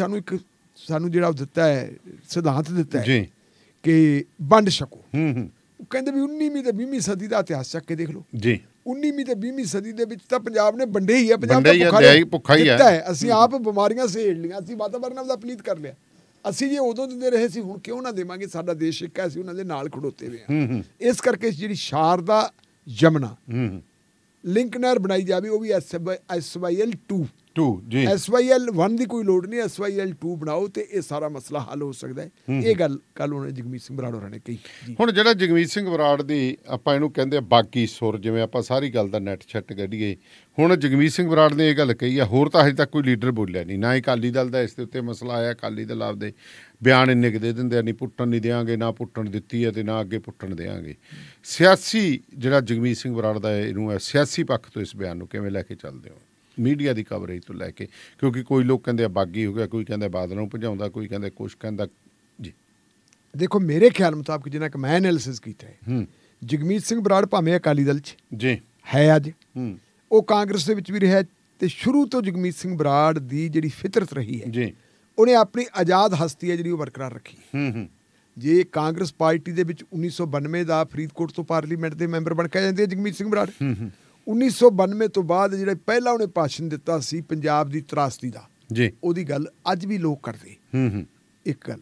Speaker 7: ਸਾਨੂੰ ਜਿਹੜਾ ਦਿੱਤਾ ਹੈ ਸਿਧਾਂਤ ਦਿੱਤਾ ਹੈ ਕਿ ਵੰਡ ਛਕੋ। ਉਹ ਕਹਿੰਦੇ ਵੀ 19ਵੀਂ ਤੇ 20ਵੀਂ ਸਦੀ ਦਾ ਇਤਿਹਾਸ ਚੱਕ ਕੇ ਦੇਖ ਲਓ ਜੀ। 19ਵੀਂ ਤੇ 20ਵੀਂ ਸਦੀ ਦੇ ਵਿੱਚ ਤਾਂ ਪੰਜਾਬ ਨੇ ਵੰਡੇ ਹੀ ਹੈ। ਪੰਜਾਬ ਦਾ ਭੁੱਖਾ ਹੀ ਹੈ। ਅਸੀਂ ਆਪ ਬਿਮਾਰੀਆਂ ਸਹੇੜ ਲਈਆਂ, ਅਸੀਂ ਵਾਤਾਵਰਨ ਦਾ ਪਲੀਤ ਕਰ ਲਿਆ। ਅਸੀਂ ਜੇ ਉਦੋਂ ਦਿੰਦੇ ਰਹੇ ਸੀ ਹੁਣ ਕਿਉਂ ਨਾ ਦੇਵਾਂਗੇ? ਸਾਡਾ ਦੇਸ਼ ਇੱਕ ਹੈ, ਅਸੀਂ ਉਹਨਾਂ ਦੇ ਨਾਲ ਖੜੋਤੇ ਹੋਏ ਹਾਂ। ਇਸ ਕਰਕੇ ਜਿਹੜੀ ਸ਼ਾਰਦਾ ਜਮਨਾ ਲਿੰਕ ਨਹਿਰ ਬਣਾਈ ਜਾਵੇ ਉਹ ਵੀ SYL 2 ਜੀ। SYL 1 ਦੀ ਕੋਈ ਲੋੜ ਨਹੀਂ, SYL 2 ਬਣਾਓ ਤੇ ਇਹ ਸਾਰਾ ਮਸਲਾ ਹੱਲ ਹੋ ਸਕਦਾ ਹੈ। ਇਹ ਗੱਲ ਕੱਲ ਉਹਨੇ ਜਗਮੀਤ ਸਿੰਘ ਬਰਾੜ ਹੋਰਾਂ ਨੇ ਕਹੀ।
Speaker 6: ਹੁਣ ਜਿਹੜਾ ਜਗਮੀਤ ਸਿੰਘ ਬਰਾੜ ਦੀ ਆਪਾਂ ਇਹਨੂੰ ਕਹਿੰਦੇ ਆ ਬਾਗੀ ਸੁਰ, ਜਿਵੇਂ ਆਪਾਂ ਸਾਰੀ ਗੱਲ ਦਾ ਨੈਟ ਛੱਟ ਕੱਢੀਏ, ਹੁਣ ਜਗਮੀਤ ਸਿੰਘ ਬਰਾੜ ਨੇ ਇਹ ਗੱਲ ਕਹੀ ਆ। ਹੋਰ ਤਾਂ ਹਜੇ ਤੱਕ ਕੋਈ ਲੀਡਰ ਬੋਲਿਆ ਨਹੀਂ, ਨਾ ਹੀ ਅਕਾਲੀ ਦਲ ਦਾ ਇਸ ਦੇ ਉੱਤੇ ਮਸਲਾ ਆਇਆ। ਅਕਾਲੀ ਦਲ ਆਪਦੇ ਬਿਆਨ ਇੰਨੇ ਕੁ ਦੇ ਦਿੰਦੇ ਆ, ਨਹੀਂ ਪੁੱਟਣ ਨਹੀਂ ਦਿਆਂਗੇ, ਨਾ ਪੁੱਟਣ ਦਿੱਤੀ ਹੈ ਤੇ ਨਾ ਅੱਗੇ ਪੁੱਟਣ ਦਿਆਂਗੇ। ਸਿਆਸੀ ਜਿਹੜਾ ਜਗਮੀਤ ਸਿੰਘ ਬਰਾੜ ਦਾ ਇਹਨੂੰ ਹੈ, ਸਿਆਸੀ ਪੱਖ ਤੋਂ ਇਸ ਬਿਆਨ ਨੂੰ ਕਿਵੇਂ ਲੈ ਕੇ ਚੱਲਦੇ ਹੋ ਮੀਡੀਆ ਦੀ ਕਵਰੇਜ ਤੋਂ ਲੈ ਕੇ? ਕਿਉਂਕਿ ਕੋਈ ਲੋਕ ਕਹਿੰਦੇ ਆ ਬਾਗੀ ਹੋ ਗਿਆ, ਕੋਈ ਕਹਿੰਦਾ ਬਾਦਲ ਨੂੰ ਭਜਾਉਂਦਾ, ਕੋਈ ਕਹਿੰਦਾ ਕੁਛ ਕਹਿੰਦਾ ਜੀ।
Speaker 7: ਦੇਖੋ ਮੇਰੇ ਖਿਆਲ ਮੁਤਾਬਕ ਜਿੰਨਾ ਕਿ ਮੈਂ ਐਨਾਲਿਸਿਸ ਕੀਤਾ ਹੈ, ਜਗਮੀਤ ਸਿੰਘ ਬਰਾੜ ਭਾਵੇਂ ਅਕਾਲੀ ਦਲ 'ਚ ਜੀ ਹੈ ਅੱਜ, ਉਹ ਕਾਂਗਰਸ ਦੇ ਵਿੱਚ ਵੀ ਰਿਹਾ ਤੇ ਸ਼ੁਰੂ ਤੋਂ ਜਗਮੀਤ ਸਿੰਘ ਬਰਾੜ ਦੀ ਜਿਹੜੀ ਫਿਤਰਤ ਰਹੀ ਹੈ ਜੀ, ਉਹਨੇ ਆਪਣੀ ਆਜ਼ਾਦ ਹਸਤੀ ਹੈ ਜਿਹੜੀ ਉਹ ਬਰਕਰਾਰ ਰੱਖੀ। ਜੇ ਕਾਂਗਰਸ ਪਾਰਟੀ ਦੇ ਵਿੱਚ 1992 ਦਾ ਫਰੀਦਕੋਟ ਤੋਂ ਪਾਰਲੀਮੈਂਟ ਦੇ ਮੈਂਬਰ ਬਣ ਕੇ ਜਾਂਦੇ ਜਗਮੀਤ ਸਿੰਘ ਬਰਾੜ, 1992 ਤੋਂ ਬਾਅਦ ਜਿਹੜਾ ਪਹਿਲਾਂ ਉਹਨੇ ਭਾਸ਼ਣ ਦਿੱਤਾ ਸੀ ਪੰਜਾਬ ਦੀ ਤਰਾਸਦੀ ਦਾ ਜੀ, ਉਹਦੀ ਗੱਲ ਅੱਜ ਵੀ ਲੋਕ ਕਰਦੇ ਇੱਕ ਗੱਲ।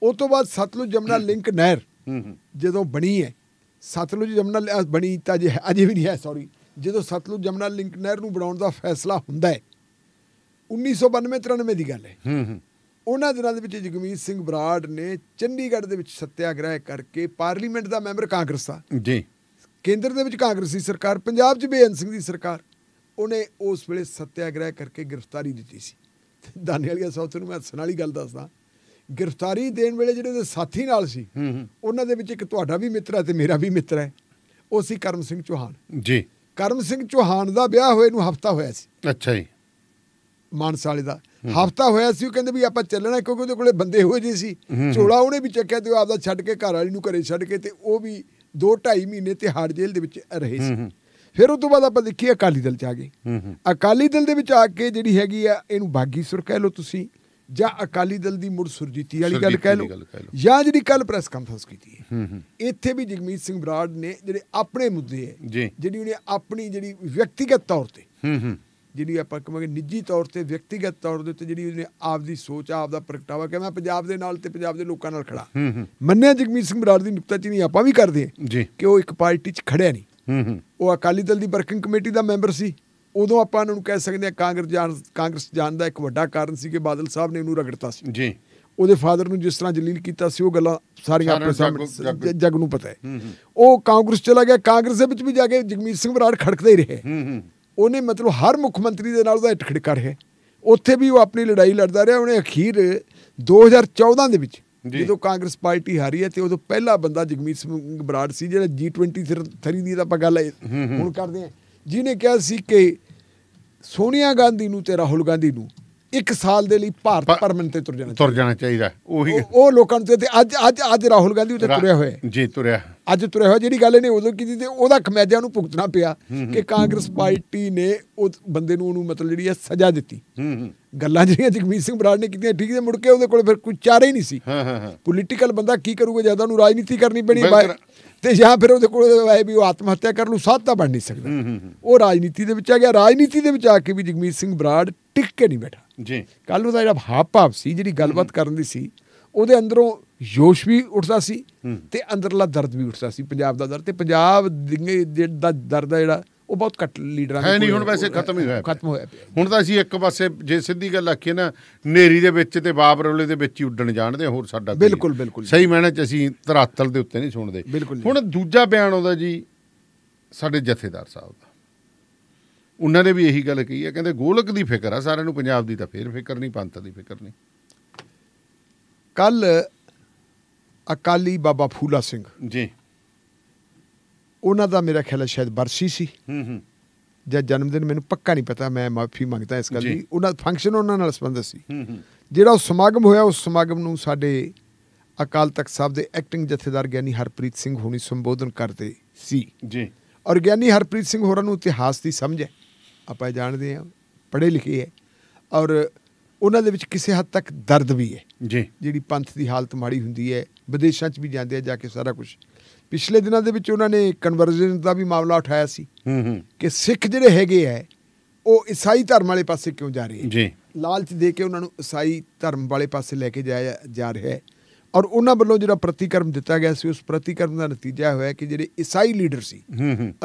Speaker 7: ਉਹ ਤੋਂ ਬਾਅਦ ਸਤਲੁਜ ਜਮਨਾ ਲਿੰਕ ਨਹਿਰ ਜਦੋਂ ਬਣੀ ਹੈ, ਸਤਲੁਜ ਜਮਨਾ ਬਣੀ ਤਾਂ ਅਜੇ ਵੀ ਨਹੀਂ ਹੈ, ਸੌਰੀ, ਜਦੋਂ ਸਤਲੁਜ ਜਮਨਾ ਲਿੰਕ ਨਹਿਰ ਨੂੰ ਬਣਾਉਣ ਦਾ ਫੈਸਲਾ ਹੁੰਦਾ ਹੈ 1992-93 ਦੀ ਗੱਲ ਹੈ। ਉਹਨਾਂ ਦਿਨਾਂ ਦੇ ਵਿੱਚ ਜਗਮੀਤ ਸਿੰਘ ਬਰਾੜ ਨੇ ਚੰਡੀਗੜ੍ਹ ਦੇ ਵਿੱਚ ਸੱਤਿਆਗ੍ਰਹਿ ਕਰਕੇ ਪਾਰਲੀਮੈਂਟ ਦਾ ਮੈਂਬਰ ਕਾਂਗਰਸ ਦਾ ਜੀ, ਕੇਂਦਰ ਦੇ ਵਿੱਚ ਕਾਂਗਰਸੀ ਸਰਕਾਰ, ਪੰਜਾਬ 'ਚ ਬੇਅੰਤ ਸਿੰਘ ਦੀ ਸਰਕਾਰ, ਉਹਨੇ ਉਸ ਵੇਲੇ ਸੱਤਿਆਗ੍ਰਹਿ ਕਰਕੇ ਗ੍ਰਿਫਤਾਰੀ ਦਿੱਤੀ ਸੀ। ਦਾਨੇ ਵਾਲੀਆ ਸਾਊਥ ਨੂੰ ਮੈਂ ਹੱਸਣ ਵਾਲੀ ਗੱਲ ਦੱਸਦਾ, ਗ੍ਰਿਫਤਾਰੀ ਦੇਣ ਵੇਲੇ ਜਿਹੜੇ ਉਹਦੇ ਸਾਥੀ ਨਾਲ ਸੀ ਉਹਨਾਂ ਦੇ ਵਿੱਚ ਇੱਕ ਤੁਹਾਡਾ ਵੀ ਮਿੱਤਰ ਹੈ ਤੇ ਮੇਰਾ ਵੀ ਮਿੱਤਰ ਹੈ, ਉਹ ਸੀ ਕਰਮ ਸਿੰਘ ਚੌਹਾਨ ਜੀ। ਕਰਮ ਸਿੰਘ ਚੌਹਾਨ ਦਾ ਵਿਆਹ ਹੋਏ ਨੂੰ ਹਫ਼ਤਾ ਹੋਇਆ ਸੀ। ਅੱਛਾ ਜੀ। ਮਾਨਸਾ ਵਾਲੇ ਦਾ ਹਫ਼ਤਾ ਹੋਇਆ ਸੀ। ਉਹ ਕਹਿੰਦੇ ਵੀ ਆਪਾਂ ਚੱਲਣਾ, ਕਿਉਂਕਿ ਉਹਦੇ ਕੋਲੇ ਬੰਦੇ ਹੋਏ ਜਿਹੇ ਸੀ। ਝੋਲਾ ਉਹਨੇ ਵੀ ਚੱਕਿਆ ਤੇ ਉਹ ਆਪਦਾ ਛੱਡ ਕੇ ਘਰ ਵਾਲੀ ਨੂੰ ਘਰੇ ਛੱਡ ਕੇ, ਤੇ ਉਹ ਵੀ 2-2.5 ਮਹੀਨੇ ਤਿਹਾੜ ਜੇਲ੍ਹ ਦੇ ਵਿੱਚ ਰਹੇ ਸੀ। ਫਿਰ ਉਹ ਤੋਂ ਬਾਅਦ ਆਪਾਂ ਦੇਖੀਏ ਅਕਾਲੀ ਦਲ 'ਚ ਆ ਗਏ। ਅਕਾਲੀ ਦਲ ਦੇ ਵਿੱਚ ਆ ਕੇ ਜਿਹੜੀ ਹੈਗੀ ਆ, ਇਹਨੂੰ ਬਾਗੀ ਸੁਰ ਕਹਿ ਲਓ ਤੁਸੀਂ, ਜਾਂ ਅਕਾਲੀ ਦਲ ਦੀ ਮੁੜ ਸੁਰਜੀਤੀ ਵਾਲੀ ਗੱਲ ਕਹਿ ਲਓ, ਜਾਂ ਜਿਹੜੀ ਕੱਲ ਪ੍ਰੈਸ ਕਾਨਫਰੰਸ ਕੀਤੀ ਹੈ, ਇੱਥੇ ਵੀ ਜਗਮੀਤ ਸਿੰਘ ਬਰਾੜ ਨੇ ਜਿਹੜੇ ਆਪਣੇ ਮੁੱਦੇ ਹੈ, ਜਿਹੜੀ ਉਹਨੇ ਆਪਣੀ ਜਿਹੜੀ ਵਿਅਕਤੀਗਤ ਤੌਰ ਤੇ, ਜਿਹੜੀ ਆਪਾਂ ਕਹਾਂਗੇ ਨਿੱਜੀ ਤੌਰ ਤੇ, ਵਿਅਕਤੀਗਤ ਤੌਰ ਦੇ ਉੱਤੇ ਜਿਹੜੀ ਉਹਨੇ ਆਪਦੀ ਸੋਚ, ਆਪਦਾ ਪ੍ਰਗਟਾਵਾ ਕਿ ਮੈਂ ਪੰਜਾਬ ਦੇ ਨਾਲ ਤੇ ਪੰਜਾਬ ਦੇ ਲੋਕਾਂ ਨਾਲ ਖੜਾ ਮੰਨਿਆ। ਜਗਮੀਤ ਸਿੰਘ ਬਰਾੜ ਦੀ ਨੁਕਤਾਚੀਨੀ ਆਪਾਂ ਵੀ ਕਰਦੇ ਹਾਂ ਕਿ ਉਹ ਇੱਕ ਪਾਰਟੀ 'ਚ ਖੜਿਆ ਨਹੀਂ, ਉਹ ਅਕਾਲੀ ਦਲ ਦੀ ਵਰਕਿੰਗ ਕਮੇਟੀ ਦਾ ਮੈਂਬਰ ਸੀ। ਉਦੋਂ ਆਪਾਂ ਉਹਨਾਂ ਨੂੰ ਕਹਿ ਸਕਦੇ ਹਾਂ ਕਾਂਗਰਸ ਜਾਣ ਦਾ ਇੱਕ ਵੱਡਾ ਕਾਰਨ ਸੀ ਕਿ ਬਾਦਲ ਸਾਹਿਬ ਨੇ ਉਹਨੂੰ ਰਗੜਤਾ ਸੀ ਜੀ। ਉਹਦੇ ਫਾਦਰ ਨੂੰ ਜਿਸ ਤਰ੍ਹਾਂ ਜਲੀਲ ਕੀਤਾ ਸੀ, ਉਹ ਗੱਲਾਂ ਸਾਰੀਆਂ ਆਪਣੇ ਸਾਹਮਣੇ ਜੱਗ ਨੂੰ ਪਤਾ ਹੈ। ਉਹ ਕਾਂਗਰਸ ਚਲਾ ਗਿਆ, ਕਾਂਗਰਸ ਦੇ ਵਿੱਚ ਵੀ ਜਾ ਕੇ ਜਗਮੀਤ ਸਿੰਘ ਬਰਾੜ ਖੜਕਦਾ ਹੀ ਰਿਹਾ। ਉਹਨੇ ਮਤਲਬ ਹਰ ਮੁੱਖ ਮੰਤਰੀ ਦੇ ਨਾਲ ਉਹਦਾ ਹਿੱਟ ਖੜਕਾ ਰਿਹਾ, ਉੱਥੇ ਵੀ ਉਹ ਆਪਣੀ ਲੜਾਈ ਲੜਦਾ ਰਿਹਾ। ਉਹਨੇ ਅਖੀਰ 2014 ਦੇ ਵਿੱਚ ਜਦੋਂ ਕਾਂਗਰਸ ਪਾਰਟੀ ਹਾਰੀ ਹੈ, ਤੇ ਉਦੋਂ ਪਹਿਲਾ ਬੰਦਾ ਜਗਮੀਤ ਸਿੰਘ ਬਰਾੜ ਸੀ ਜਿਹੜਾ G20 ਦੀ ਆਪਾਂ ਗੱਲ ਹੁਣ ਕਰਦੇ ਹਾਂ, ਜਿਹਨੇ ਕਿਹਾ ਸੀ ਕਿ ਸੋਨੀਆ ਗਾਂਧੀ ਨੂੰ ਤੇ ਰਾਹੁਲ ਗਾਂਧੀ ਨੂੰ 1 ਸਾਲ ਦੇ ਲਈ ਭਾਰਤ ਭਰਮਣ ਤੇ ਤੁਰ ਜਾਣਾ ਚਾਹੀਦਾ। ਉਹ ਲੋਕਾਂ ਨੂੰ ਤੇ ਅੱਜ ਰਾਹੁਲ ਗਾਂਧੀ ਉੱਤੇ ਤੁਰਿਆ ਹੋਇਆ ਜੀ, ਅੱਜ ਤੁਰਿਆ ਹੋਇਆ। ਜਿਹੜੀ ਗੱਲ ਇਹਨੇ ਉਦੋਂ ਕੀਤੀ ਤੇ ਉਹਦਾ ਖਮਿਆਜਾ ਉਹਨੂੰ ਭੁਗਤਣਾ ਪਿਆ ਕਿ ਕਾਂਗਰਸ ਪਾਰਟੀ ਨੇ ਉਹ ਬੰਦੇ ਨੂੰ ਉਹਨੂੰ ਮਤਲਬ ਜਿਹੜੀ ਹੈ ਸਜ਼ਾ ਦਿੱਤੀ। ਗੱਲਾਂ ਜਿਹੜੀਆਂ ਜਗਮੀਤ ਸਿੰਘ ਬਰਾੜ ਨੇ ਕੀਤੀਆਂ ਠੀਕ, ਮੁੜ ਕੇ ਉਹਦੇ ਕੋਲ ਫਿਰ ਕੋਈ ਚਾਰਾ ਹੀ ਨਹੀਂ ਸੀ। ਪੋਲੀਟੀਕਲ ਬੰਦਾ ਕੀ ਕਰੂਗਾ, ਜ਼ਿਆਦਾ ਉਹਨੂੰ ਰਾਜਨੀਤੀ ਕਰਨੀ ਪੈਣੀ ਤੇ ਜਾਂ ਫਿਰ ਉਹਦੇ ਕੋਲ ਆਏ ਵੀ ਉਹ ਆਤਮ ਹੱਤਿਆ ਕਰ ਲੂ, ਸਾਧ ਤਾਂ ਬਣ ਨਹੀਂ ਸਕਦਾ। ਉਹ ਰਾਜਨੀਤੀ ਦੇ ਵਿੱਚ ਆ ਗਿਆ। ਰਾਜਨੀਤੀ ਦੇ ਵਿੱਚ ਆ ਕੇ ਵੀ ਜਗਮੀਤ ਸਿੰਘ ਬਰਾੜ ਟਿਕ ਕੇ ਨਹੀਂ ਬੈਠਾ ਜੀ। ਕੱਲ ਉਹਦਾ ਜਿਹੜਾ ਹਾਵ ਭਾਵ ਸੀ, ਜਿਹੜੀ ਗੱਲਬਾਤ ਕਰਨ ਦੀ ਸੀ, ਉਹਦੇ ਅੰਦਰੋਂ ਜੋਸ਼ ਵੀ ਉੱਠਦਾ ਸੀ ਤੇ ਅੰਦਰਲਾ ਦਰਦ ਵੀ ਉੱਠਦਾ ਸੀ, ਪੰਜਾਬ ਦਾ ਦਰਦ। ਤੇ ਪੰਜਾਬ ਦਾ ਦਰਦ ਆ ਜਿਹੜਾ ਉਹ ਬਹੁਤ ਘੱਟ ਲੀਡਰਾਂ
Speaker 6: ਹੈ ਨਹੀਂ, ਹੁਣ ਵੈਸੇ ਖਤਮ ਹੀ ਹੋਇਆ
Speaker 7: ਪਿਆ।
Speaker 6: ਹੁਣ ਤਾਂ ਅਸੀਂ ਇੱਕ ਪਾਸੇ ਜੇ ਸਿੱਧੀ ਗੱਲ ਆਖੀਏ ਨਾ, ਨੇਰੀ ਦੇ ਵਿੱਚ ਤੇ ਬਾਬਰੋਲੇ ਦੇ ਵਿੱਚ ਹੀ ਉੱਡਣ ਜਾਣਦੇ, ਹੋਰ ਸਾਡਾ
Speaker 7: ਬਿਲਕੁਲ
Speaker 6: ਸਹੀ ਮਾਇਨੇ 'ਚ ਅਸੀਂ ਧਰਾਤਲ ਦੇ ਉੱਤੇ ਨਹੀਂ ਸੁਣਦੇ। ਹੁਣ ਦੂਜਾ ਬਿਆਨ ਆਉਂਦਾ ਜੀ ਸਾਡੇ ਜਥੇਦਾਰ ਸਾਹਿਬ ਦਾ, ਉਹਨਾਂ ਨੇ ਵੀ ਇਹੀ ਗੱਲ ਕਹੀ ਹੈ, ਕਹਿੰਦੇ ਗੋਲਕ ਦੀ ਫਿਕਰ ਆ ਸਾਰਿਆਂ ਨੂੰ, ਪੰਜਾਬ ਦੀ ਤਾਂ ਫੇਰ ਫਿਕਰ ਨਹੀਂ, ਪੰਥ ਦੀ ਫਿਕਰ ਨਹੀਂ।
Speaker 7: ਕੱਲ ਅਕਾਲੀ ਬਾਬਾ ਫੂਲਾ ਸਿੰਘ
Speaker 6: ਜੀ,
Speaker 7: ਉਹਨਾਂ ਦਾ ਮੇਰਾ ਖਿਆਲ ਸ਼ਾਇਦ ਬਰਸੀ ਸੀ ਜਾਂ ਜਨਮ ਦਿਨ, ਮੈਨੂੰ ਪੱਕਾ ਨਹੀਂ ਪਤਾ, ਮੈਂ ਮਾਫੀ ਮੰਗਦਾ ਇਸ ਗੱਲ ਦੀ। ਉਹਨਾਂ ਦਾ ਫੰਕਸ਼ਨ ਉਹਨਾਂ ਨਾਲ ਸੰਬੰਧਿਤ ਸੀ। ਜਿਹੜਾ ਉਹ ਸਮਾਗਮ ਹੋਇਆ, ਉਸ ਸਮਾਗਮ ਨੂੰ ਸਾਡੇ ਅਕਾਲ ਤਖਤ ਸਾਹਿਬ ਦੇ ਐਕਟਿੰਗ ਜਥੇਦਾਰ ਗਿਆਨੀ ਹਰਪ੍ਰੀਤ ਸਿੰਘ ਹੋਣੀ ਸੰਬੋਧਨ ਕਰਦੇ ਸੀ
Speaker 6: ਜੀ।
Speaker 7: ਔਰ ਗਿਆਨੀ ਹਰਪ੍ਰੀਤ ਸਿੰਘ ਹੋਰਾਂ ਨੂੰ ਇਤਿਹਾਸ ਦੀ ਸਮਝ ਹੈ, ਆਪਾਂ ਜਾਣਦੇ ਹਾਂ, ਪੜ੍ਹੇ ਲਿਖੇ ਹੈ, ਔਰ ਉਹਨਾਂ ਦੇ ਵਿੱਚ ਕਿਸੇ ਹੱਦ ਤੱਕ ਦਰਦ ਵੀ ਹੈ
Speaker 6: ਜੀ।
Speaker 7: ਜਿਹੜੀ ਪੰਥ ਦੀ ਹਾਲਤ ਮਾੜੀ ਹੁੰਦੀ ਹੈ, ਵਿਦੇਸ਼ਾਂ 'ਚ ਵੀ ਜਾਂਦੇ ਆ ਜਾ ਕੇ ਸਾਰਾ ਕੁਛ। ਪਿਛਲੇ ਦਿਨਾਂ ਦੇ ਵਿੱਚ ਉਹਨਾਂ ਨੇ ਕਨਵਰਜਨ ਦਾ ਵੀ ਮਾਮਲਾ ਉਠਾਇਆ ਸੀ ਕਿ ਸਿੱਖ ਜਿਹੜੇ ਹੈਗੇ ਹੈ ਉਹ ਈਸਾਈ ਧਰਮ ਵਾਲੇ ਪਾਸੇ ਕਿਉਂ ਜਾ ਰਹੇ
Speaker 6: ਜੀ,
Speaker 7: ਲਾਲਚ ਦੇ ਕੇ ਉਹਨਾਂ ਨੂੰ ਈਸਾਈ ਧਰਮ ਵਾਲੇ ਪਾਸੇ ਲੈ ਕੇ ਜਾਇਆ ਜਾ ਰਿਹਾ ਹੈ। ਔਰ ਉਹਨਾਂ ਵੱਲੋਂ ਜਿਹੜਾ ਪ੍ਰਤੀਕਰਮ ਦਿੱਤਾ ਗਿਆ ਸੀ, ਉਸ ਪ੍ਰਤੀਕਰਮ ਦਾ ਨਤੀਜਾ ਹੋਇਆ ਕਿ ਜਿਹੜੇ ਈਸਾਈ ਲੀਡਰ ਸੀ,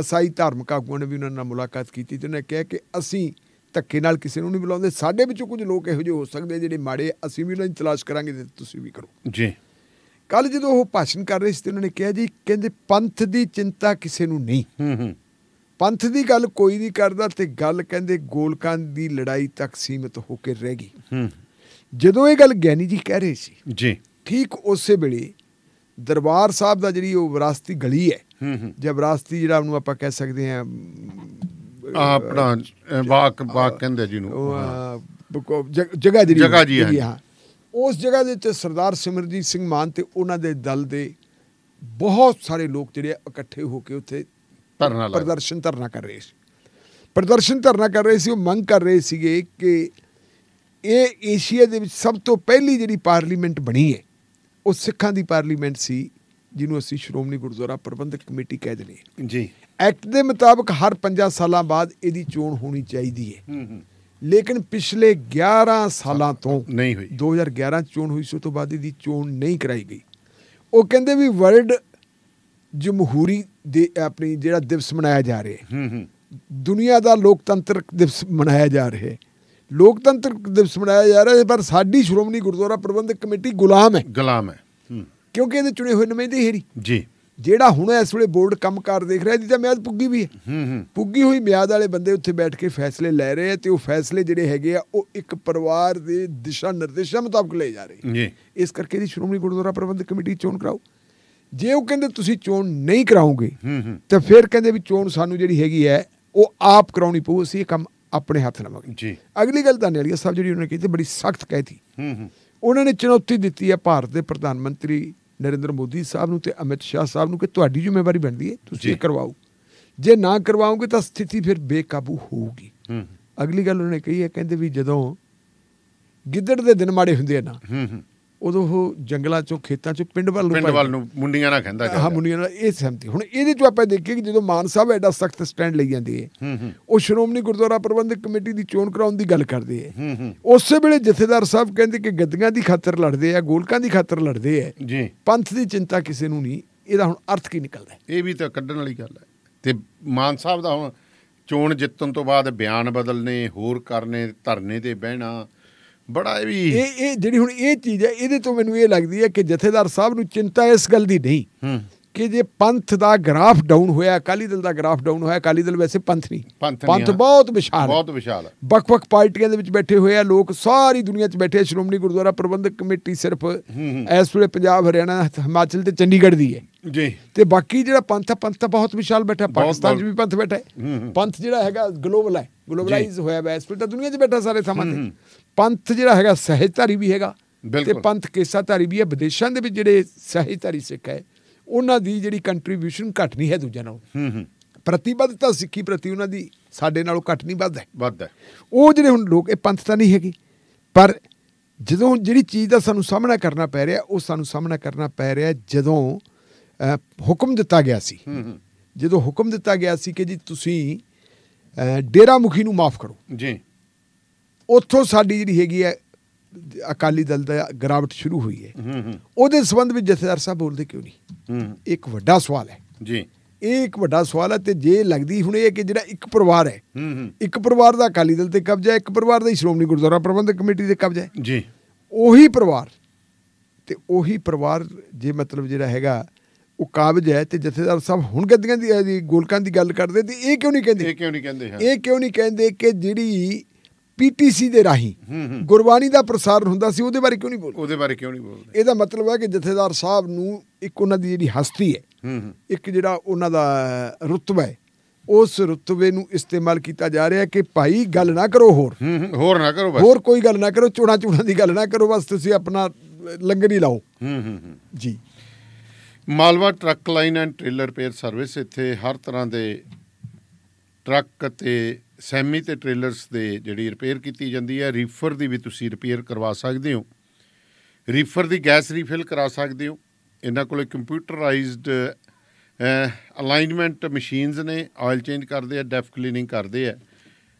Speaker 7: ਈਸਾਈ ਧਾਰਮਿਕ ਆਗੂਆਂ ਨੇ ਵੀ ਉਹਨਾਂ ਨਾਲ ਮੁਲਾਕਾਤ ਕੀਤੀ ਤੇ ਉਹਨੇ ਕਿਹਾ ਕਿ ਅਸੀਂ ਧੱਕੇ ਨਾਲ ਕਿਸੇ ਨੂੰ ਨਹੀਂ ਬੁਲਾਉਂਦੇ, ਸਾਡੇ ਵਿੱਚੋਂ ਕੁਝ ਲੋਕ ਇਹੋ ਜਿਹੇ ਹੋ ਸਕਦੇ ਜਿਹੜੇ ਮਾੜੇ, ਅਸੀਂ ਵੀ ਉਹਨਾਂ ਦੀ ਤਲਾਸ਼ ਕਰਾਂਗੇ ਤੇ ਤੁਸੀਂ ਵੀ ਕਰੋ
Speaker 6: ਜੀ।
Speaker 7: ਕੱਲ ਜਦੋਂ ਉਹ ਭਾਸ਼ਣ ਕਰ ਰਹੇ ਸੀ ਤੇ ਉਹਨਾਂ ਨੇ ਕਿਹਾ ਜੀ, ਕਹਿੰਦੇ ਪੰਥ ਦੀ ਚਿੰਤਾ ਕਿਸੇ ਨੂੰ ਨਹੀਂ, ਪੰਥ ਦੀ ਗੱਲ ਕੋਈ ਨਹੀਂ ਕਰਦਾ, ਤੇ ਗੱਲ ਕਹਿੰਦੇ ਗੋਲਕਾਂ ਦੀ ਲੜਾਈ ਤੱਕ ਸੀਮਿਤ ਹੋ ਕੇ ਰਹਿ ਗਈ। ਜਦੋਂ ਇਹ ਗੱਲ ਗਿਆਨੀ ਜੀ ਕਹਿ ਰਹੇ ਸੀ
Speaker 6: ਜੀ, ਠੀਕ
Speaker 7: ਉਸੇ ਵੇਲੇ ਦਰਬਾਰ ਸਾਹਿਬ ਦਾ ਜਿਹੜੀ ਉਹ ਵਿਰਾਸਤੀ ਗਲੀ ਹੈ ਜਾਂ ਵਿਰਾਸਤੀ ਜਿਹੜਾ ਉਹਨੂੰ ਆਪਾਂ ਕਹਿ ਸਕਦੇ ਹਾਂ
Speaker 6: ਆਪਣਾ ਬਾਗ ਕਹਿੰਦੇ ਜਿਹਨੂੰ,
Speaker 7: ਜਗ੍ਹਾ
Speaker 6: ਜੀ,
Speaker 7: ਹਾਂ, ਉਸ ਜਗ੍ਹਾ ਦੇ ਉੱਤੇ ਸਰਦਾਰ ਸਿਮਰਜੀਤ ਸਿੰਘ ਮਾਨ ਤੇ ਉਹਨਾਂ ਦੇ ਦਲ ਦੇ ਬਹੁਤ ਸਾਰੇ ਲੋਕ ਜਿਹੜੇ ਇਕੱਠੇ ਹੋ ਕੇ ਉੱਥੇ ਪ੍ਰਦਰਸ਼ਨ ਧਰਨਾ ਕਰ ਰਹੇ ਸੀ। ਉਹ ਮੰਗ ਕਰ ਰਹੇ ਸੀਗੇ ਕਿ ਇਹ ਏਸ਼ੀਆ ਦੇ ਵਿੱਚ ਸਭ ਤੋਂ ਪਹਿਲੀ ਜਿਹੜੀ ਪਾਰਲੀਮੈਂਟ ਬਣੀ ਹੈ ਉਹ ਸਿੱਖਾਂ ਦੀ ਪਾਰਲੀਮੈਂਟ ਸੀ, ਜਿਹਨੂੰ ਅਸੀਂ ਸ਼੍ਰੋਮਣੀ ਗੁਰਦੁਆਰਾ ਪ੍ਰਬੰਧਕ ਕਮੇਟੀ ਕਹਿ ਦਿੰਦੇ ਹਾਂ ਜੀ। ਐਕਟ ਦੇ ਮੁਤਾਬਕ ਹਰ 5 ਸਾਲਾਂ ਬਾਅਦ ਇਹਦੀ ਚੋਣ ਹੋਣੀ ਚਾਹੀਦੀ ਹੈ, ਲੇਕਿਨ ਪਿਛਲੇ 11 ਸਾਲਾਂ ਤੋਂ
Speaker 6: ਨਹੀਂ ਹੋਈ।
Speaker 7: 2011 'ਚ ਚੋਣ ਹੋਈ ਸੀ, ਉਸ ਤੋਂ ਬਾਅਦ ਇਹਦੀ ਚੋਣ ਨਹੀਂ ਕਰਾਈ ਗਈ। ਉਹ ਕਹਿੰਦੇ ਵੀ ਵਰਲਡ ਜਮਹੂਰੀ ਦੇ ਆਪਣੀ ਜਿਹੜਾ ਦਿਵਸ ਮਨਾਇਆ ਜਾ ਰਿਹਾ ਹੈ, ਦੁਨੀਆ ਦਾ ਲੋਕਤੰਤਰਕ ਦਿਵਸ ਮਨਾਇਆ ਜਾ ਰਿਹਾ ਹੈ, ਲੋਕਤੰਤਰਕ ਦਿਵਸ ਮਨਾਇਆ ਜਾ ਰਿਹਾ ਹੈ, ਪਰ ਸਾਡੀ ਸ਼੍ਰੋਮਣੀ ਗੁਰਦੁਆਰਾ ਪ੍ਰਬੰਧਕ ਕਮੇਟੀ ਗੁਲਾਮ ਹੈ ਕਿਉਂਕਿ ਇਹਦੇ ਚੁਣੇ ਹੋਏ ਨੁਮਾਇੰਦੇ ਹੈ ਜੀ। ਜਿਹੜਾ ਹੁਣ ਇਸ ਵੇਲੇ ਬੋਰਡ ਕੰਮਕਾਰ ਦੇਖ ਰਿਹਾ, ਇਹਦੀ ਤਾਂ ਮਿਆਦ ਪੁੱਗੀ ਵੀ ਹੈ, ਪੁੱਗੀ ਹੋਈ ਮਿਆਦ ਵਾਲੇ ਬੰਦੇ ਉੱਥੇ ਬੈਠ ਕੇ ਫੈਸਲੇ ਲੈ ਰਹੇ ਆ, ਤੇ ਉਹ ਫੈਸਲੇ ਜਿਹੜੇ ਹੈਗੇ ਆ ਉਹ ਇੱਕ ਪਰਿਵਾਰ ਦੇ ਦਿਸ਼ਾ ਨਿਰਦੇਸ਼ਾਂ ਮੁਤਾਬਕ ਲਏ ਜਾ ਰਹੇ। ਇਸ ਕਰਕੇ ਇਹਦੀ ਸ਼੍ਰੋਮਣੀ ਗੁਰਦੁਆਰਾ ਪ੍ਰਬੰਧਕ ਕਮੇਟੀ ਚੋਣ ਕਰਾਓ। ਜੇ ਉਹ ਕਹਿੰਦੇ ਤੁਸੀਂ ਚੋਣ ਨਹੀਂ ਕਰਾਓਗੇ ਤਾਂ ਫਿਰ ਕਹਿੰਦੇ ਵੀ ਚੋਣ ਸਾਨੂੰ ਜਿਹੜੀ ਹੈਗੀ ਹੈ ਉਹ ਆਪ ਕਰਾਉਣੀ ਪਊ, ਅਸੀਂ ਇਹ ਕੰਮ ਆਪਣੇ ਹੱਥ ਲਵਾਂਗੇ। ਅਗਲੀ ਗੱਲ ਧਾਨੀਵਾਲ ਸਾਹਿਬ ਜਿਹੜੀ ਉਹਨਾਂ ਨੇ ਕੀਤੀ ਬੜੀ ਸਖਤ ਕਹਿਤੀ, ਉਹਨਾਂ ਨੇ ਚੁਣੌਤੀ ਦਿੱਤੀ ਹੈ ਭਾਰਤ ਦੇ ਪ੍ਰਧਾਨ ਮੰਤਰੀ ਨਰਿੰਦਰ ਮੋਦੀ ਸਾਹਿਬ ਨੂੰ ਤੇ ਅਮਿਤ ਸ਼ਾਹ ਸਾਹਿਬ ਨੂੰ ਕਿ ਤੁਹਾਡੀ ਜ਼ਿੰਮੇਵਾਰੀ ਬਣਦੀ ਹੈ, ਤੁਸੀਂ ਕਰਵਾਓ, ਜੇ ਨਾ ਕਰਵਾਓਗੇ ਤਾਂ ਸਥਿਤੀ ਫਿਰ ਬੇਕਾਬੂ ਹੋਊਗੀ। ਅਗਲੀ ਗੱਲ ਉਹਨਾਂ ਨੇ ਕਹੀ ਹੈ, ਕਹਿੰਦੇ ਵੀ ਜਦੋਂ ਗਿੱਦੜ ਦੇ ਦਿਨ ਮਾੜੇ ਹੁੰਦੇ ਆ ਨਾ, ਉਦੋਂ ਉਹ ਜੰਗਲਾਂ ਚੋਂ ਖੇਤਾਂ ਚੋਂ ਪਿੰਡ ਵੱਲ ਨੂੰ
Speaker 6: ਮੁੰਡੀਆਂ ਨਾਲ ਕਹਿੰਦਾ,
Speaker 7: ਹਾਂ ਮੁੰਡੀਆਂ ਨਾਲ ਇਹ ਸਹਿਮਤੀ। ਹੁਣ ਇਹਦੇ ਚੋਂ ਆਪਾਂ ਦੇਖੀਏ ਕਿ ਜਦੋਂ ਮਾਨ ਸਾਹਿਬ ਐਡਾ ਸਖਤ ਸਟੈਂਡ ਲਈ ਜਾਂਦੇ ਹੈ, ਉਹ ਸ਼੍ਰੋਮਣੀ ਗੁਰਦੁਆਰਾ ਪ੍ਰਬੰਧਕ ਕਮੇਟੀ ਦੀ ਚੋਣ ਕਰਾਉਣ ਦੀ ਗੱਲ ਕਰਦੇ ਹੈ, ਉਸੇ ਵੇਲੇ ਜਥੇਦਾਰ ਸਾਹਿਬ ਕਹਿੰਦੇ ਕਿ ਗੱਦੀਆਂ ਦੀ ਖਾਤਰ ਲੜਦੇ ਆ, ਗੋਲਕਾਂ ਦੀ ਖਾਤਰ ਲੜਦੇ ਹੈ, ਪੰਥ ਦੀ ਚਿੰਤਾ ਕਿਸੇ ਨੂੰ ਨਹੀਂ। ਇਹਦਾ ਹੁਣ ਅਰਥ ਕੀ ਨਿਕਲਦਾ? ਇਹ ਵੀ ਤਾਂ ਕੱਢਣ ਵਾਲੀ ਗੱਲ ਹੈ। ਤੇ ਮਾਨ ਸਾਹਿਬ ਦਾ ਹੁਣ ਚੋਣ ਜਿੱਤਣ ਤੋਂ ਬਾਅਦ ਬਿਆਨ ਬਦਲਨੇ, ਹੋਰ ਕਰਨੇ, ਧਰਨੇ ਤੇ ਬਹਿਣਾ, ਬੜਾ ਇਹ ਜਿਹੜੀ ਹੁਣ ਇਹ ਚੀਜ਼ ਹੈ, ਇਹਦੇ ਤੋਂ ਮੈਨੂੰ ਇਹ ਲੱਗਦੀ ਹੈ ਕਿ ਜਥੇਦਾਰ ਸਾਹਿਬ ਨੂੰ ਚਿੰਤਾ ਇਸ ਗੱਲ ਦੀ ਨਹੀਂ ਕਿ ਜੇ ਪੰਥ ਦਾ ਗ੍ਰਾਫ ਡਾਊਨ ਹੋਇਆ, ਅਕਾਲੀ ਦਲ ਦਾ ਗ੍ਰਾਫ ਡਾਊਨ ਹੋਇਆ। ਅਕਾਲੀ ਦਲ ਵੈਸੇ ਪੰਥ ਨਹੀਂ, ਪੰਥ ਬਹੁਤ ਵਿਸ਼ਾਲ ਹੈ, ਵੱਖ-ਵੱਖ ਪਾਰਟੀਆਂ ਦੇ ਵਿੱਚ ਬੈਠੇ ਹੋਏ ਆ ਲੋਕ, ਸਾਰੀ ਦੁਨੀਆ 'ਚ ਬੈਠੇ। ਸ਼੍ਰੋਮਣੀ ਗੁਰਦੁਆਰਾ ਪ੍ਰਬੰਧਕ ਕਮੇਟੀ ਸਿਰਫ ਇਸ ਵੇਲੇ ਪੰਜਾਬ, ਹਰਿਆਣਾ, ਹਿਮਾਚਲ ਤੇ ਚੰਡੀਗੜ੍ਹ ਦੀ ਹੈ ਜੀ, ਤੇ ਬਾਕੀ ਜਿਹੜਾ ਪੰਥ ਤਾਂ ਬਹੁਤ ਵਿਸ਼ਾਲ ਬੈਠਾ। ਪਾਕਿਸਤਾਨ 'ਚ ਵੀ ਪੰਥ ਬੈਠਾ ਹੈ। ਪੰਥ ਜਿਹੜਾ ਹੈਗਾ ਗਲੋਬਲ ਹੈ, ਗਲੋਬਲਾਈਜ਼ ਹੋਇਆ ਵਾ, ਇਸ ਵੇਲੇ ਤਾਂ ਦੁਨੀਆ 'ਚ ਬੈਠਾ ਸਾਰੇ ਥਾਵਾਂ ਤੇ। ਪੰਥ ਜਿਹੜਾ ਹੈਗਾ ਸਹਿਜਧਾਰੀ ਵੀ ਹੈਗਾ ਤੇ ਪੰਥ ਕੇਸਾਧਾਰੀ ਵੀ ਹੈ। ਵਿਦੇਸ਼ਾਂ ਦੇ ਵਿੱਚ ਜਿਹੜੇ ਸਹਿਜਧਾਰੀ ਸਿੱਖ ਹੈ ਉਹਨਾਂ ਦੀ ਜਿਹੜੀ ਕੰਟਰੀਬਿਊਸ਼ਨ ਘੱਟ ਨਹੀਂ ਹੈ ਦੂਜਿਆਂ ਨਾਲੋਂ, ਪ੍ਰਤੀਬੱਧਤਾ ਸਿੱਖੀ ਪ੍ਰਤੀ ਉਹਨਾਂ ਦੀ ਸਾਡੇ ਨਾਲੋਂ ਘੱਟ ਨਹੀਂ, ਵੱਧ ਹੈ। ਉਹ ਜਿਹੜੇ ਹੁਣ ਲੋਕ, ਇਹ ਪੰਥ ਤਾਂ ਨਹੀਂ ਹੈਗੇ, ਪਰ ਜਦੋਂ ਜਿਹੜੀ ਚੀਜ਼ ਦਾ ਸਾਨੂੰ ਸਾਹਮਣਾ ਕਰਨਾ ਪੈ ਰਿਹਾ, ਉਹ ਸਾਨੂੰ ਸਾਹਮਣਾ ਕਰਨਾ ਪੈ ਰਿਹਾ ਜਦੋਂ ਹੁਕਮ ਦਿੱਤਾ ਗਿਆ ਸੀ, ਜਦੋਂ ਹੁਕਮ ਦਿੱਤਾ ਗਿਆ ਸੀ ਕਿ ਜੀ ਤੁਸੀਂ ਡੇਰਾ ਮੁਖੀ ਨੂੰ ਮਾਫ ਕਰੋ ਜੀ, ਉੱਥੋਂ ਸਾਡੀ ਜਿਹੜੀ ਹੈਗੀ ਹੈ ਅਕਾਲੀ ਦਲ ਦਾ ਗਿਰਾਵਟ ਸ਼ੁਰੂ ਹੋਈ ਹੈ। ਉਹਦੇ ਸੰਬੰਧ ਵਿੱਚ ਜਥੇਦਾਰ ਸਾਹਿਬ ਬੋਲਦੇ ਕਿਉਂ ਨਹੀਂ? ਇੱਕ ਵੱਡਾ ਸਵਾਲ ਹੈ ਜੀ। ਇਹ ਇੱਕ ਵੱਡਾ ਸਵਾਲ ਹੈ। ਤੇ ਜੇ ਲੱਗਦੀ ਹੁਣ ਇਹ ਕਿ ਜਿਹੜਾ ਇੱਕ ਪਰਿਵਾਰ ਹੈ, ਇੱਕ ਪਰਿਵਾਰ ਦਾ ਅਕਾਲੀ ਦਲ ਤੇ ਕਬਜ਼ਾ, ਇੱਕ ਪਰਿਵਾਰ ਦਾ ਹੀ ਸ਼੍ਰੋਮਣੀ ਗੁਰਦੁਆਰਾ ਪ੍ਰਬੰਧਕ ਕਮੇਟੀ ਤੇ ਕਬਜ਼ਾ ਹੈ
Speaker 6: ਜੀ,
Speaker 7: ਉਹੀ ਪਰਿਵਾਰ ਤੇ ਉਹੀ ਪਰਿਵਾਰ ਜੇ ਮਤਲਬ ਜਿਹੜਾ ਹੈਗਾ ਉਹ ਕਾਬਜ਼ ਹੈ ਤੇ ਜਥੇਦਾਰ ਸਾਹਿਬ ਹੁਣ ਗੱਦੀਆਂ ਦੀ ਗੋਲਕਾਂ ਦੀ ਗੱਲ ਕਰਦੇ ਤੇ ਇਹ ਕਿਉਂ ਨਹੀਂ ਕਹਿੰਦੇ ਕਿ ਜਿਹੜੀ PTC ਦੇ ਰਾਹੀਂ ਗੁਰਬਾਣੀ ਦਾ ਪ੍ਰਸਾਰਣ ਹੁੰਦਾ ਸੀ ਉਹਦੇ ਬਾਰੇ ਕਿਉਂ ਨਹੀਂ ਬੋਲਦੇ? ਇਹਦਾ ਮਤਲਬ ਹੈ ਕਿ ਜਥੇਦਾਰ ਸਾਹਿਬ ਨੂੰ ਇੱਕ ਉਹਨਾਂ ਦੀ ਜਿਹੜੀ ਹਸਤੀ ਹੈ, ਇੱਕ ਜਿਹੜਾ ਉਹਨਾਂ ਦਾ ਰੁਤਬਾ ਹੈ, ਉਸ ਰੁਤਬੇ ਨੂੰ ਇਸਤੇਮਾਲ ਕੀਤਾ ਜਾ ਰਿਹਾ ਕਿ ਭਾਈ ਗੱਲ ਨਾ ਕਰੋ, ਹੋਰ ਕੋਈ ਗੱਲ ਨਾ ਕਰੋ, ਚੋਣਾਂ ਦੀ ਗੱਲ ਨਾ ਕਰੋ, ਬਸ ਤੁਸੀਂ ਆਪਣਾ ਲੰਗਰ ਹੀ ਲਾਓ ਜੀ।
Speaker 6: Malwa truck line and trailer repair service, ਇੱਥੇ ਹਰ ਤਰ੍ਹਾਂ ਦੇ ਟਰੱਕ ਅਤੇ ਸੈਮੀ ਅਤੇ ਟ੍ਰੇਲਰਸ ਦੇ ਜਿਹੜੀ ਰਿਪੇਅਰ ਕੀਤੀ ਜਾਂਦੀ ਹੈ। ਰੀਫਰ ਦੀ ਵੀ ਤੁਸੀਂ ਰਿਪੇਅਰ ਕਰਵਾ ਸਕਦੇ ਹੋ, ਰੀਫਰ ਦੀ ਗੈਸ ਰੀਫਿਲ ਕਰਾ ਸਕਦੇ ਹੋ। ਇਹਨਾਂ ਕੋਲ ਕੰਪਿਊਟਰਾਈਜ਼ਡ ਅਲਾਈਨਮੈਂਟ ਮਸ਼ੀਨਸ ਨੇ, ਆਇਲ ਚੇਂਜ ਕਰਦੇ ਆ, ਡੈਫ ਕਲੀਨਿੰਗ ਕਰਦੇ ਆ।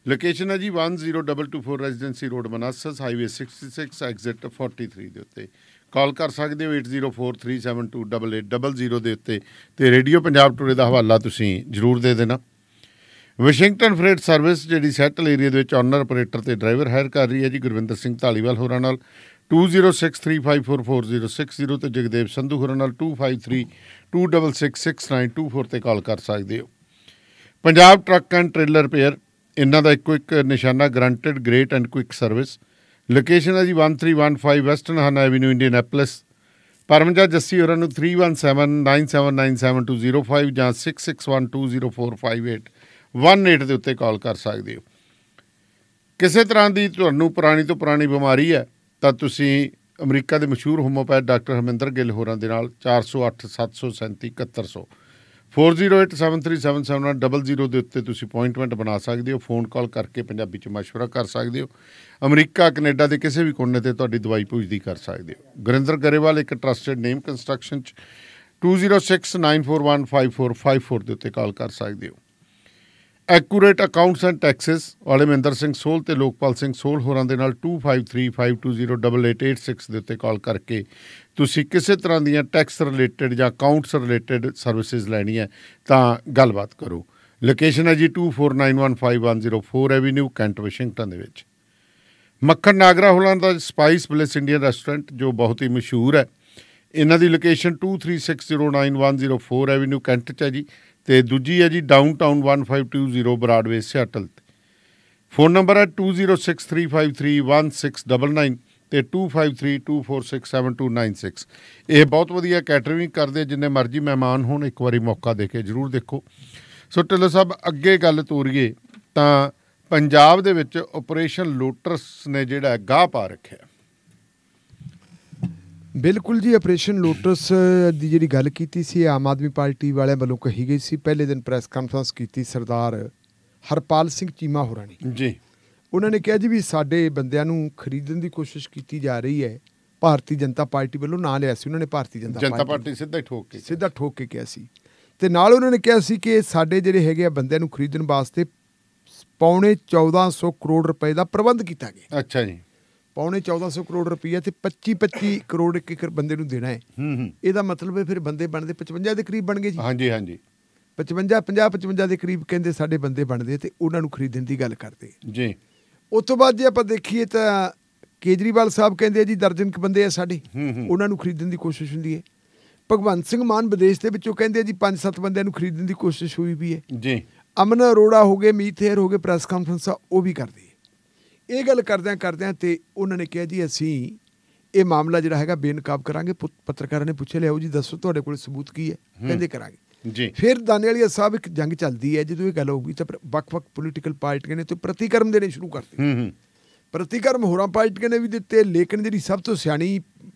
Speaker 6: ਲੋਕੇਸ਼ਨ ਹੈ ਜੀ 10224 ਰੈਜ਼ੀਡੈਂਸੀ ਰੋਡ ਮਨਾਸਸ, ਹਾਈਵੇ 66 ਐਗਜ਼ਿਟ 43 ਦੇ ਉੱਤੇ। ਕਾਲ ਕਰ ਸਕਦੇ ਹੋ 8043728800 ਦੇ ਉੱਤੇ, ਅਤੇ ਰੇਡੀਓ ਪੰਜਾਬ ਟੂਡੇ ਦਾ ਹਵਾਲਾ ਤੁਸੀਂ ਜ਼ਰੂਰ ਦੇ ਦੇਣਾ। ਵਾਸ਼ਿੰਗਟਨ ਫਰੇਟ ਸਰਵਿਸ ਜਿਹੜੀ ਸੈਟਲ ਏਰੀਆ ਦੇ ਵਿੱਚ ਓਨਰ ਆਪਰੇਟਰ ਅਤੇ ਡਰਾਈਵਰ ਹਾਇਰ ਕਰ ਰਹੀ ਹੈ ਜੀ ਗੁਰਵਿੰਦਰ ਸਿੰਘ ਧਾਲੀਵਾਲ ਹੋਰਾਂ ਨਾਲ 2063544060 ਅਤੇ ਜਗਦੇਵ ਸੰਧੂ ਹੋਰਾਂ ਨਾਲ 2532666924 ਤੇ ਕਾਲ ਕਰ ਸਕਦੇ ਹੋ। Punjab truck and trailer repair, ਇਹਨਾਂ ਦਾ ਇੱਕੋ ਇੱਕ ਨਿਸ਼ਾਨਾ granted great and quick service. Location ਹੈ ਜੀ 1315 ਵੈਸਟਰਨ ਹਨ ਐਵੀਨਿਊ, ਇੰਡੀਅਨੈਪਲਿਸ। ਪਰਮਜਾ ਜੱਸੀ ਹੋਰਾਂ ਨੂੰ 3179797205 ਜਾਂ 6612045818 ਦੇ ਉੱਤੇ ਕਾਲ ਕਰ ਸਕਦੇ ਹੋ। ਕਿਸੇ ਤਰ੍ਹਾਂ ਦੀ ਤੁਹਾਨੂੰ ਪੁਰਾਣੀ ਤੋਂ ਪੁਰਾਣੀ ਬਿਮਾਰੀ ਹੈ ਤਾਂ ਤੁਸੀਂ ਅਮਰੀਕਾ ਦੇ ਮਸ਼ਹੂਰ ਹੋਮੋਪੈਥ ਡਾਕਟਰ ਹਰਮਿੰਦਰ ਗਿੱਲ ਹੋਰਾਂ ਦੇ ਨਾਲ 408 737 7100 4087377700 ਦੇ ਉੱਤੇ ਤੁਸੀਂ ਅਪੁਆਇੰਟਮੈਂਟ ਬਣਾ ਸਕਦੇ ਹੋ। ਫੋਨ ਕਾਲ ਕਰਕੇ ਪੰਜਾਬੀ 'ਚ ਮਸ਼ਵਰਾ ਕਰ ਸਕਦੇ ਹੋ। ਅਮਰੀਕਾ ਕੈਨੇਡਾ ਦੇ ਕਿਸੇ ਵੀ ਕੋਨੇ 'ਤੇ ਤੁਹਾਡੀ ਦਵਾਈ ਪੁੱਜਦੀ ਕਰ ਸਕਦੇ ਹੋ। ਗੁਰਿੰਦਰ ਗਰੇਵਾਲ ਇੱਕ ਟਰਸਟਡ ਨੇਮ ਕੰਸਟਰਕਸ਼ਨ 'ਚ 2069415454 ਦੇ ਉੱਤੇ ਕਾਲ ਕਰ ਸਕਦੇ ਹੋ। ਐਕੂਰੇਟ ਅਕਾਊਂਟਸ ਐਂਡ ਟੈਕਸਿਸ ਵਾਲੇ ਮਹਿੰਦਰ ਸਿੰਘ ਸੋਲ ਅਤੇ ਲੋਕਪਾਲ ਸਿੰਘ ਸੋਲ ਹੋਰਾਂ ਦੇ ਨਾਲ 2535208886 ਦੇ ਉੱਤੇ ਕਾਲ ਕਰਕੇ ਤੁਸੀਂ ਕਿਸੇ ਤਰ੍ਹਾਂ ਦੀਆਂ ਟੈਕਸ ਰਿਲੇਟਡ ਜਾਂ ਅਕਾਊਂਟਸ ਰਿਲੇਟਡ ਸਰਵਿਸਿਜ਼ ਲੈਣੀ ਹੈ ਤਾਂ ਗੱਲਬਾਤ ਕਰੋ। ਲੋਕੇਸ਼ਨ ਹੈ ਜੀ 2491510 ਐਵੀਨਿਊ, ਕੈਂਟ, ਵਾਸ਼ਿੰਗਟਨ ਦੇ ਵਿੱਚ। ਮੱਖਣ ਨਾਗਰਾ ਹੋਲਾਂ ਦਾ ਸਪਾਈਸ ਬਲਿਸ ਇੰਡੀਅਨ ਰੈਸਟੋਰੈਂਟ ਜੋ ਬਹੁਤ ਹੀ ਮਸ਼ਹੂਰ ਹੈ, ਇਹਨਾਂ ਦੀ ਲੋਕੇਸ਼ਨ 236099104 ਐਵੀਨਿਊ, ਕੈਂਟ 'ਚ ਹੈ ਜੀ, ਅਤੇ ਦੂਜੀ ਹੈ ਜੀ downtown 1520 Broadway, Seattle. Phone number ਹੈ 2063531699 ਅਤੇ 2532467296। ਇਹ ਬਹੁਤ ਵਧੀਆ ਕੈਟਰਿੰਗ ਕਰਦੇ, ਜਿੰਨੇ ਮਰਜ਼ੀ ਮਹਿਮਾਨ ਹੋਣ, ਇੱਕ ਵਾਰੀ ਮੌਕਾ ਦੇ ਕੇ ਜ਼ਰੂਰ ਦੇਖੋ। ਸੋ ਢਿੱਲੋਂ ਸਾਹਿਬ, ਅੱਗੇ ਗੱਲ ਤੋਰੀਏ ਤਾਂ ਪੰਜਾਬ ਦੇ ਵਿੱਚ ਆਪਰੇਸ਼ਨ ਲੋਟਸ ਨੇ ਜਿਹੜਾ ਗਾਹ ਪਾ ਰੱਖਿਆ।
Speaker 7: ਬਿਲਕੁਲ ਜੀ, ਆਪਰੇਸ਼ਨ ਲੋਟਸ ਦੀ ਜਿਹੜੀ ਗੱਲ ਕੀਤੀ ਸੀ ਆਮ ਆਦਮੀ ਪਾਰਟੀ ਵਾਲਿਆਂ ਵੱਲੋਂ ਕਹੀ ਗਈ ਸੀ। ਪਹਿਲੇ ਦਿਨ ਪ੍ਰੈਸ ਕਾਨਫਰੰਸ ਕੀਤੀ ਸਰਦਾਰ ਹਰਪਾਲ ਸਿੰਘ ਚੀਮਾ ਹੋਰਾਂ ਨੇ ਜੀ। ਉਹਨਾਂ ਨੇ ਕਿਹਾ ਜੀ ਵੀ ਸਾਡੇ ਬੰਦਿਆਂ ਨੂੰ ਖਰੀਦਣ ਦੀ ਕੋਸ਼ਿਸ਼ ਕੀਤੀ ਜਾ ਰਹੀ ਹੈ। ਭਾਰਤੀ ਜਨਤਾ ਪਾਰਟੀ ਵੱਲੋਂ ਨਾਂ ਲਿਆ ਸੀ ਉਹਨਾਂ ਨੇ, ਭਾਰਤੀ ਜਨਤਾ ਪਾਰਟੀ ਸਿੱਧਾ ਠੋਕ ਕੇ ਕਿਹਾ ਸੀ। ਅਤੇ ਨਾਲ ਉਹਨਾਂ ਨੇ ਕਿਹਾ ਸੀ ਕਿ ਸਾਡੇ ਜਿਹੜੇ ਹੈਗੇ ਆ ਬੰਦਿਆਂ ਨੂੰ ਖਰੀਦਣ ਵਾਸਤੇ 14.25 ਕਰੋੜ ਰੁਪਏ ਦਾ ਪ੍ਰਬੰਧ ਕੀਤਾ ਗਿਆ।
Speaker 6: ਅੱਛਾ ਜੀ,
Speaker 7: 14.25 ਕਰੋੜ ਰੁਪਈਆ ਤੇ 25 ਕਰੋੜ ਇੱਕ ਬੰਦੇ ਨੂੰ ਦੇਣਾ ਹੈ। ਇਹਦਾ ਮਤਲਬ ਹੈ ਫਿਰ ਬੰਦੇ ਬਣਦੇ 55 ਦੇ ਕਰੀਬ ਬਣ ਗਏ ਜੀ। ਹਾਂਜੀ 55 ਦੇ ਕਰੀਬ ਕਹਿੰਦੇ ਸਾਡੇ ਬੰਦੇ ਬਣਦੇ ਤੇ ਉਹਨਾਂ ਨੂੰ ਖਰੀਦਣ ਦੀ ਗੱਲ ਕਰਦੇ ਜੀ। ਉਸ ਤੋਂ ਬਾਅਦ ਜੇ ਆਪਾਂ ਦੇਖੀਏ ਤਾਂ ਕੇਜਰੀਵਾਲ ਸਾਹਿਬ ਕਹਿੰਦੇ ਜੀ ਦਰਜਨ ਕੁ ਬੰਦੇ ਆ ਸਾਡੇ, ਉਹਨਾਂ ਨੂੰ ਖਰੀਦਣ ਦੀ ਕੋਸ਼ਿਸ਼ ਹੁੰਦੀ ਹੈ। ਭਗਵੰਤ ਸਿੰਘ ਮਾਨ ਵਿਦੇਸ਼ ਦੇ ਵਿੱਚੋਂ ਕਹਿੰਦੇ ਜੀ 5-7 ਬੰਦਿਆਂ ਨੂੰ ਖਰੀਦਣ ਦੀ ਕੋਸ਼ਿਸ਼ ਹੋਈ ਵੀ ਹੈ ਜੀ। ਅਮਨ ਅਰੋੜਾ ਹੋ ਗਏ, ਮੀਤ ਹੇਅਰ ਹੋ ਗਏ, ਪ੍ਰੈਸ ਕਾਨਫਰੰਸਾਂ ਉਹ ਵੀ ਕਰਦੇ। ਇਹ ਗੱਲ ਕਰਦਿਆਂ ਤੇ ਉਹਨਾਂ ਨੇ ਕਿਹਾ ਜੀ ਅਸੀਂ ਇਹ ਮਾਮਲਾ ਜਿਹੜਾ ਹੈਗਾ ਬੇਨਕਾਬ ਕਰਾਂਗੇ। ਪੱਤਰਕਾਰਾਂ ਨੇ ਪੁੱਛਿਆ ਲਿਆਓ ਜੀ ਦੱਸੋ ਤੁਹਾਡੇ ਕੋਲ ਸਬੂਤ ਕੀ ਹੈ, ਕਹਿੰਦੇ ਕਰਾਂਗੇ ਜੀ। ਫਿਰ ਦਾਨੇਵਾਲੀਆ ਸਾਹਿਬ ਇੱਕ ਜੰਗ ਚੱਲਦੀ ਹੈ, ਜਦੋਂ ਇਹ ਗੱਲ ਹੋਊਗੀ ਤਾਂ ਵੱਖ-ਵੱਖ ਪੋਲੀਟੀਕਲ ਪਾਰਟੀਆਂ ਨੇ ਤੇ ਪ੍ਰਤੀਕਰਮ ਦੇਣੇ ਸ਼ੁਰੂ ਕਰਤੇ। ਪ੍ਰਤੀਕਰਮ ਹੋਰਾਂ ਪਾਰਟੀਆਂ ਨੇ ਵੀ ਦਿੱਤੇ, ਲੇਕਿਨ ਜਿਹੜੀ ਸਭ ਤੋਂ ਸਿਆਣੀ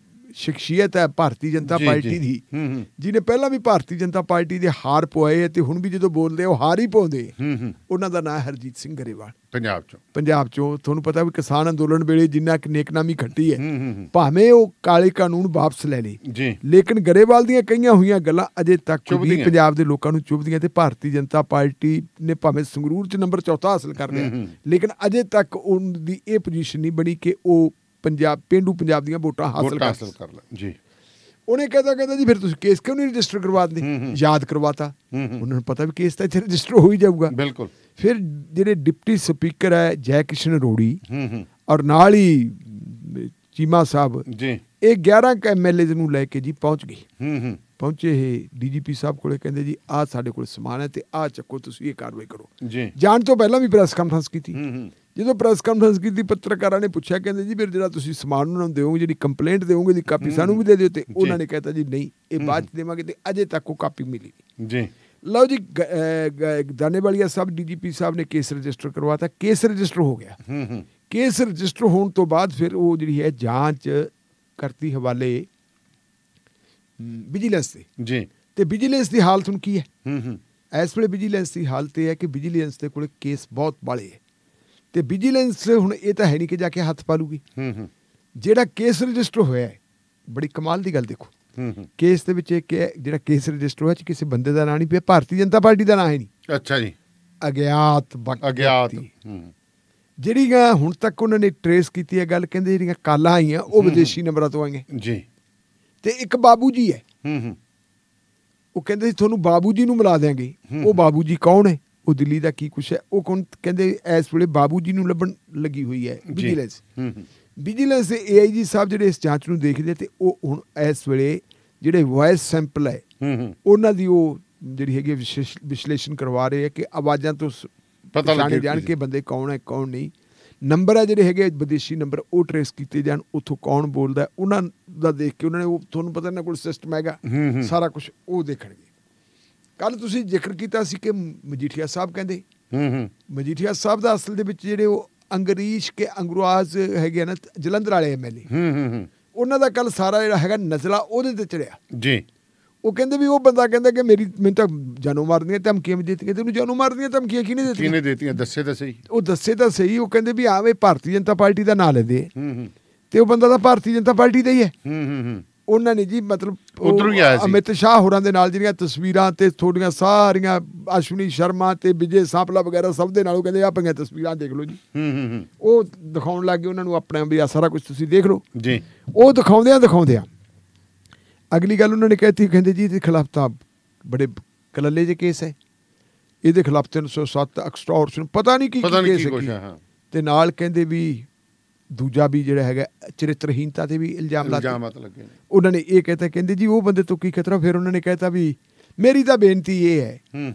Speaker 7: ਸ਼ਖਸੀਅਤ ਹੈ ਭਾਰਤੀ ਜਨਤਾ ਪਾਰਟੀ ਦੀ, ਜਿਹਨੇ ਪਹਿਲਾਂ ਵੀ ਭਾਰਤੀ ਜਨਤਾ ਪਾਰਟੀ ਦੇ ਹਾਰ ਪਵਾਏ ਤੇ ਹੁਣ ਵੀ ਜਦੋਂ ਬੋਲਦੇ ਉਹ ਹਾਰ ਹੀ ਪਾਉਂਦੇ, ਉਹਨਾਂ ਦਾ ਨਾਂ ਹਰਜੀਤ ਸਿੰਘ ਗਰੇਵਾਲ। ਪੰਜਾਬ ਚੋਂ ਤੁਹਾਨੂੰ ਪਤਾ ਵੀ ਕਿਸਾਨ ਅੰਦੋਲਨ ਵੇਲੇ ਜਿੰਨਾ ਕਿ ਨੇਕਨਾਮੀ ਖੱਟੀ ਹੈ, ਭਾਵੇਂ ਉਹ ਕਾਲੇ ਕਾਨੂੰਨ ਵਾਪਸ ਲੈ ਲਏ, ਲੇਕਿਨ ਗਰੇਵਾਲ ਦੀਆਂ ਕਈਆਂ ਹੋਈਆਂ ਗੱਲਾਂ ਅਜੇ ਤੱਕ ਵੀ ਪੰਜਾਬ ਦੇ ਲੋਕਾਂ ਨੂੰ ਚੁਭਦੀਆਂ। ਤੇ ਭਾਰਤੀ ਜਨਤਾ ਪਾਰਟੀ ਨੇ ਭਾਵੇਂ ਸੰਗਰੂਰ 'ਚ ਨੰਬਰ 4 ਹਾਸਲ ਕਰ ਲਿਆ, ਲੇਕਿਨ ਅਜੇ ਤੱਕ ਉਹਦੀ ਇਹ ਪੋਜੀਸ਼ਨ ਨਹੀਂ ਬਣੀ ਕਿ ਉਹ ਪੇਂਡੂ ਪੰਜਾਬ ਦੀਆਂ ਵੋਟਾਂ ਹਾਸਲ ਕਰ ਲੈ ਜੀ। ਉਹਨੇ ਕਹਿੰਦਾ ਜੀ ਫਿਰ ਤੁਸੀਂ ਕੇਸ ਕਿਉਂ ਨਹੀਂ ਰਜਿਸਟਰ ਕਰਵਾ ਦਿੰਦੇ, ਯਾਦ ਕਰਵਾਤਾ। ਉਹਨਾਂ ਨੂੰ ਪਤਾ ਵੀ ਕੇਸ ਤਾਂ ਇੱਥੇ ਰਜਿਸਟਰ ਹੋ ਹੀ ਜਾਊਗਾ।
Speaker 6: ਬਿਲਕੁਲ।
Speaker 7: ਫਿਰ ਜਿਹੜੇ ਡਿਪਟੀ ਸਪੀਕਰ ਹੈ ਜੈ ਕਿਸ਼ਨ ਰੋੜੀ ਔਰ ਨਾਲ ਹੀ ਚੀਮਾ ਸਾਹਿਬ
Speaker 6: ਜੀ, ਇਹ
Speaker 7: 11 MLAs ਨੂੰ ਲੈ ਕੇ ਜੀ ਪਹੁੰਚ ਗਏ। ਪਹੁੰਚੇ ਇਹ DGP ਸਾਹਿਬ ਕੋਲੇ, ਕਹਿੰਦੇ ਜੀ ਆਹ ਸਾਡੇ ਕੋਲ ਸਮਾਨ ਹੈ ਤੇ ਆਹ ਚੱਕੋ, ਤੁਸੀਂ ਇਹ ਕਾਰਵਾਈ ਕਰੋ ਜੀ। ਜਾਣ ਤੋਂ ਪਹਿਲਾਂ ਵੀ ਪ੍ਰੈਸ ਕਾਨਫਰੰਸ ਕੀਤੀ। ਜਦੋਂ ਪ੍ਰੈਸ ਕਾਨਫਰੰਸ ਕੀਤੀ, ਪੱਤਰਕਾਰਾਂ ਨੇ ਪੁੱਛਿਆ, ਕਹਿੰਦੇ ਜੀ ਫਿਰ ਜਿਹੜਾ ਤੁਸੀਂ ਸਮਾਨ ਉਹਨਾਂ ਨੂੰ ਦਿਓਗੇ, ਜਿਹੜੀ ਕੰਪਲੇਂਟ ਦਿਓਗੇ ਦੀ ਕਾਪੀ ਸਾਨੂੰ ਵੀ ਦੇ ਦਿਓ। ਤੇ ਉਹਨਾਂ ਨੇ ਕਹਿਤਾ ਜੀ ਨਹੀਂ, ਇਹ ਬਾਅਦ ਚ ਦੇਵਾਂਗੇ। ਤੇ ਅਜੇ ਤੱਕ ਉਹ ਕਾਪੀ ਮਿਲੀ ਜੀ। ਲਓ ਜੀ, ਦਾਨੇਵਾਲੀਆ ਸਾਹਿਬ DGP ਸਾਹਿਬ ਨੇ ਕੇਸ ਰਜਿਸਟਰ ਕਰਵਾਤਾ। ਕੇਸ ਰਜਿਸਟਰ ਹੋ ਗਿਆ। ਕੇਸ ਰਜਿਸਟਰ ਹੋਣ ਤੋਂ ਬਾਅਦ ਫਿਰ ਉਹ ਜਿਹੜੀ ਹੈ ਜਾਂਚ ਕਰਤੀ ਹਵਾਲੇ ਵਿਜੀਲੈਂਸ ਦੇ ਜੀ। ਤੇ ਵਿਜੀਲੈਂਸ ਦੀ ਹਾਲਤ ਹੁਣ ਕੀ ਹੈ? ਇਸ ਵੇਲੇ ਵਿਜੀਲੈਂਸ ਦੀ ਹਾਲਤ ਇਹ ਹੈ ਕਿ ਵਿਜੀਲੈਂਸ ਦੇ ਕੋਲ ਕੇਸ ਬਹੁਤ ਬਾਲੇ ਹੈ ਤੇ ਵਿਜੀਲੈਂਸ ਹੁਣ ਇਹ ਤਾਂ ਹੈ ਨਹੀਂ ਕਿ ਜਾ ਕੇ ਹੱਥ ਪਾ ਲੂਗੀ। ਜਿਹੜਾ ਕੇਸ ਰਜਿਸਟਰ ਹੋਇਆ ਹੈ, ਬੜੀ ਕਮਾਲ ਦੀ ਗੱਲ ਦੇਖੋ, ਕੇਸ ਦੇ ਵਿੱਚ ਜਿਹੜਾ ਕੇਸ ਰਜਿਸਟਰ ਹੋਇਆ ਕਿਸੇ ਬੰਦੇ ਦਾ ਨਾਂ ਨਹੀਂ ਪਿਆ, ਭਾਰਤੀ ਜਨਤਾ ਪਾਰਟੀ ਦਾ ਨਾਂ ਹੈ ਨਹੀਂ। ਅੱਛਾ ਜੀ। ਅਗਿਆਤ ਜਿਹੜੀਆਂ ਹੁਣ ਤੱਕ ਉਹਨਾਂ ਨੇ ਟਰੇਸ ਕੀਤੀ ਹੈ ਗੱਲ, ਕਹਿੰਦੇ ਜਿਹੜੀਆਂ ਕਾਲਾਂ ਆਈਆਂ ਉਹ ਵਿਦੇਸ਼ੀ ਨੰਬਰਾਂ ਤੋਂ ਆਈਆਂ ਜੀ। ਤੇ ਇੱਕ ਬਾਬੂ ਜੀ ਹੈ, ਉਹ ਕਹਿੰਦੇ ਸੀ ਤੁਹਾਨੂੰ ਬਾਬੂ ਜੀ ਨੂੰ ਮਿਲਾ ਦਿਆਂਗੇ। ਉਹ ਬਾਬੂ ਜੀ ਕੌਣ ਹੈ? ਉਹ ਦਿੱਲੀ ਦਾ ਕੀ ਕੁਛ ਹੈ? ਉਹ ਕੌਣ? ਕਹਿੰਦੇ ਇਸ ਵੇਲੇ ਬਾਬੂ ਜੀ ਨੂੰ ਲੱਭਣ ਲੱਗੀ ਹੋਈ ਹੈ ਵਿਜੀਲੈਂਸ। ਵਿਜੀਲੈਂਸ ਦੇ AIG ਸਾਹਿਬ ਜਿਹੜੇ ਇਸ ਜਾਂਚ ਨੂੰ ਦੇਖਦੇ ਤੇ ਉਹ ਹੁਣ ਇਸ ਵੇਲੇ ਜਿਹੜੇ ਵੌਇਸ ਸੈਂਪਲ ਹੈ ਉਹਨਾਂ ਦੀ ਉਹ ਜਿਹੜੀ ਹੈਗੀ ਵਿਸ਼ਲੇਸ਼ਣ ਕਰਵਾ ਰਹੇ ਹੈ ਕਿ ਆਵਾਜ਼ਾਂ ਤੋਂ ਪਤਾ ਲੱਗੇ ਜਾਣ ਕੇ ਬੰਦੇ ਕੌਣ ਹੈ ਕੌਣ ਨਹੀਂ। ਨੰਬਰ ਹੈ ਜਿਹੜੇ ਹੈਗੇ ਵਿਦੇਸ਼ੀ ਨੰਬਰ, ਉਹ ਟਰੇਸ ਕੀਤੇ ਜਾਣ, ਉੱਥੋਂ ਕੌਣ ਬੋਲਦਾ ਉਹਨਾਂ ਦਾ ਦੇਖ ਕੇ ਉਹਨਾਂ ਨੇ, ਉਹ ਤੁਹਾਨੂੰ ਪਤਾ ਇਹਨਾਂ ਕੋਲ ਸਿਸਟਮ ਹੈਗਾ ਸਾਰਾ ਕੁਛ, ਉਹ ਦੇਖਣਗੇ। ਕੱਲ ਤੁਸੀਂ ਜ਼ਿਕਰ ਕੀਤਾ ਸੀ ਕਿ ਮਜੀਠੀਆ ਸਾਹਿਬ ਕਹਿੰਦੇ, ਮਜੀਠੀਆ ਸਾਹਿਬ ਦਾ ਅਸਲ ਦੇ ਵਿੱਚ ਜਿਹੜੇ ਉਹ ਅੰਗਰੀਸ਼ ਕੇ ਅੰਗਰਵਾਜ਼ ਹੈਗੇ ਨਾ ਜਲੰਧਰ ਵਾਲੇ MLA, ਉਹਨਾਂ ਦਾ ਕੱਲ ਸਾਰਾ ਜਿਹੜਾ ਹੈਗਾ ਨਜ਼ਲਾ ਉਹਦੇ ਤੇ ਚੜਿਆ ਜੀ। ਉਹ ਕਹਿੰਦੇ ਵੀ ਉਹ ਬੰਦਾ ਕਹਿੰਦਾ ਕਿ ਮੈਨੂੰ ਤਾਂ ਜਾਨੋਂ ਮਾਰਨ ਦੀਆਂ ਧਮਕੀਆਂ ਵੀ ਦਿੱਤੀਆਂ। ਤੈਨੂੰ ਜਾਨੋਂ ਮਾਰਨ ਦੀਆਂ ਧਮਕੀਆਂ ਕਿਹਨੇ ਦਿੱਤੀਆਂ? ਦੱਸੇ ਤਾਂ ਸਹੀ। ਉਹ ਦੱਸੇ ਤਾਂ ਸਹੀ। ਉਹ ਕਹਿੰਦੇ ਵੀ ਆਵੇ ਭਾਰਤੀ ਜਨਤਾ ਪਾਰਟੀ ਦਾ ਨਾਂ ਲੈਂਦੇ ਤੇ ਉਹ ਬੰਦਾ ਤਾਂ ਭਾਰਤੀ ਜਨਤਾ ਪਾਰਟੀ ਦਾ ਹੀ ਹੈ। ਉਹਨਾਂ ਨੇ ਜੀ ਮਤਲਬ ਅਮਿਤ ਸ਼ਾਹ ਹੋਰਾਂ ਦੇ ਨਾਲ ਜਿਹੜੀਆਂ ਤਸਵੀਰਾਂ ਤੇ ਥੋੜੀਆਂ ਸਾਰੀਆਂ ਅਸ਼ਵਨੀ ਸ਼ਰਮਾ ਤੇ ਵਿਜੇ ਸਾਂਪਲਾ ਵਗੈਰਾ ਸਭ ਦੇ ਨਾਲ, ਉਹ ਕਹਿੰਦੇ ਆ ਪਈਆਂ ਤਸਵੀਰਾਂ ਦੇਖ ਲਓ ਜੀ। ਉਹ ਦਿਖਾਉਣ ਲੱਗ ਗਏ ਉਹਨਾਂ ਨੂੰ ਆਪਣਾ ਵੀ ਆ ਸਾਰਾ ਕੁਝ ਤੁਸੀਂ ਦੇਖ ਲਓ ਜੀ। ਉਹ ਦਿਖਾਉਂਦਿਆਂ ਅਗਲੀ ਗੱਲ ਉਹਨਾਂ ਨੇ ਕਹਿਤੀ, ਕਹਿੰਦੇ ਜੀ ਇਹਦੇ ਖਿਲਾਫ ਤਾਂ ਬੜੇ ਕਲੱਲੇ ਜਿਹੇ ਕੇਸ ਹੈ, ਇਹਦੇ ਖਿਲਾਫ 307 ਐਕਸਟੋਰਸ਼ਨ ਪਤਾ ਨਹੀਂ ਕੀ ਕੇਸ ਹੈ। ਤੇ ਨਾਲ ਕਹਿੰਦੇ ਵੀ ਦੂਜਾ ਵੀ ਜਿਹੜਾ ਹੈਗਾ ਚਰਿੱਤਰਹੀਨਤਾ ਤੇ ਵੀ ਇਲਜ਼ਾਮ ਲੱਗੇ। ਉਹਨਾਂ ਨੇ ਇਹ ਕਹਿਤਾ, ਕਹਿੰਦੇ ਜੀ ਉਹ ਬੰਦੇ ਤੋਂ ਕੀ ਖਤਰਾ। ਫਿਰ ਉਹਨਾਂ ਨੇ ਕਹਿਤਾ ਵੀ ਮੇਰੀ ਤਾਂ ਬੇਨਤੀ ਇਹ ਹੈ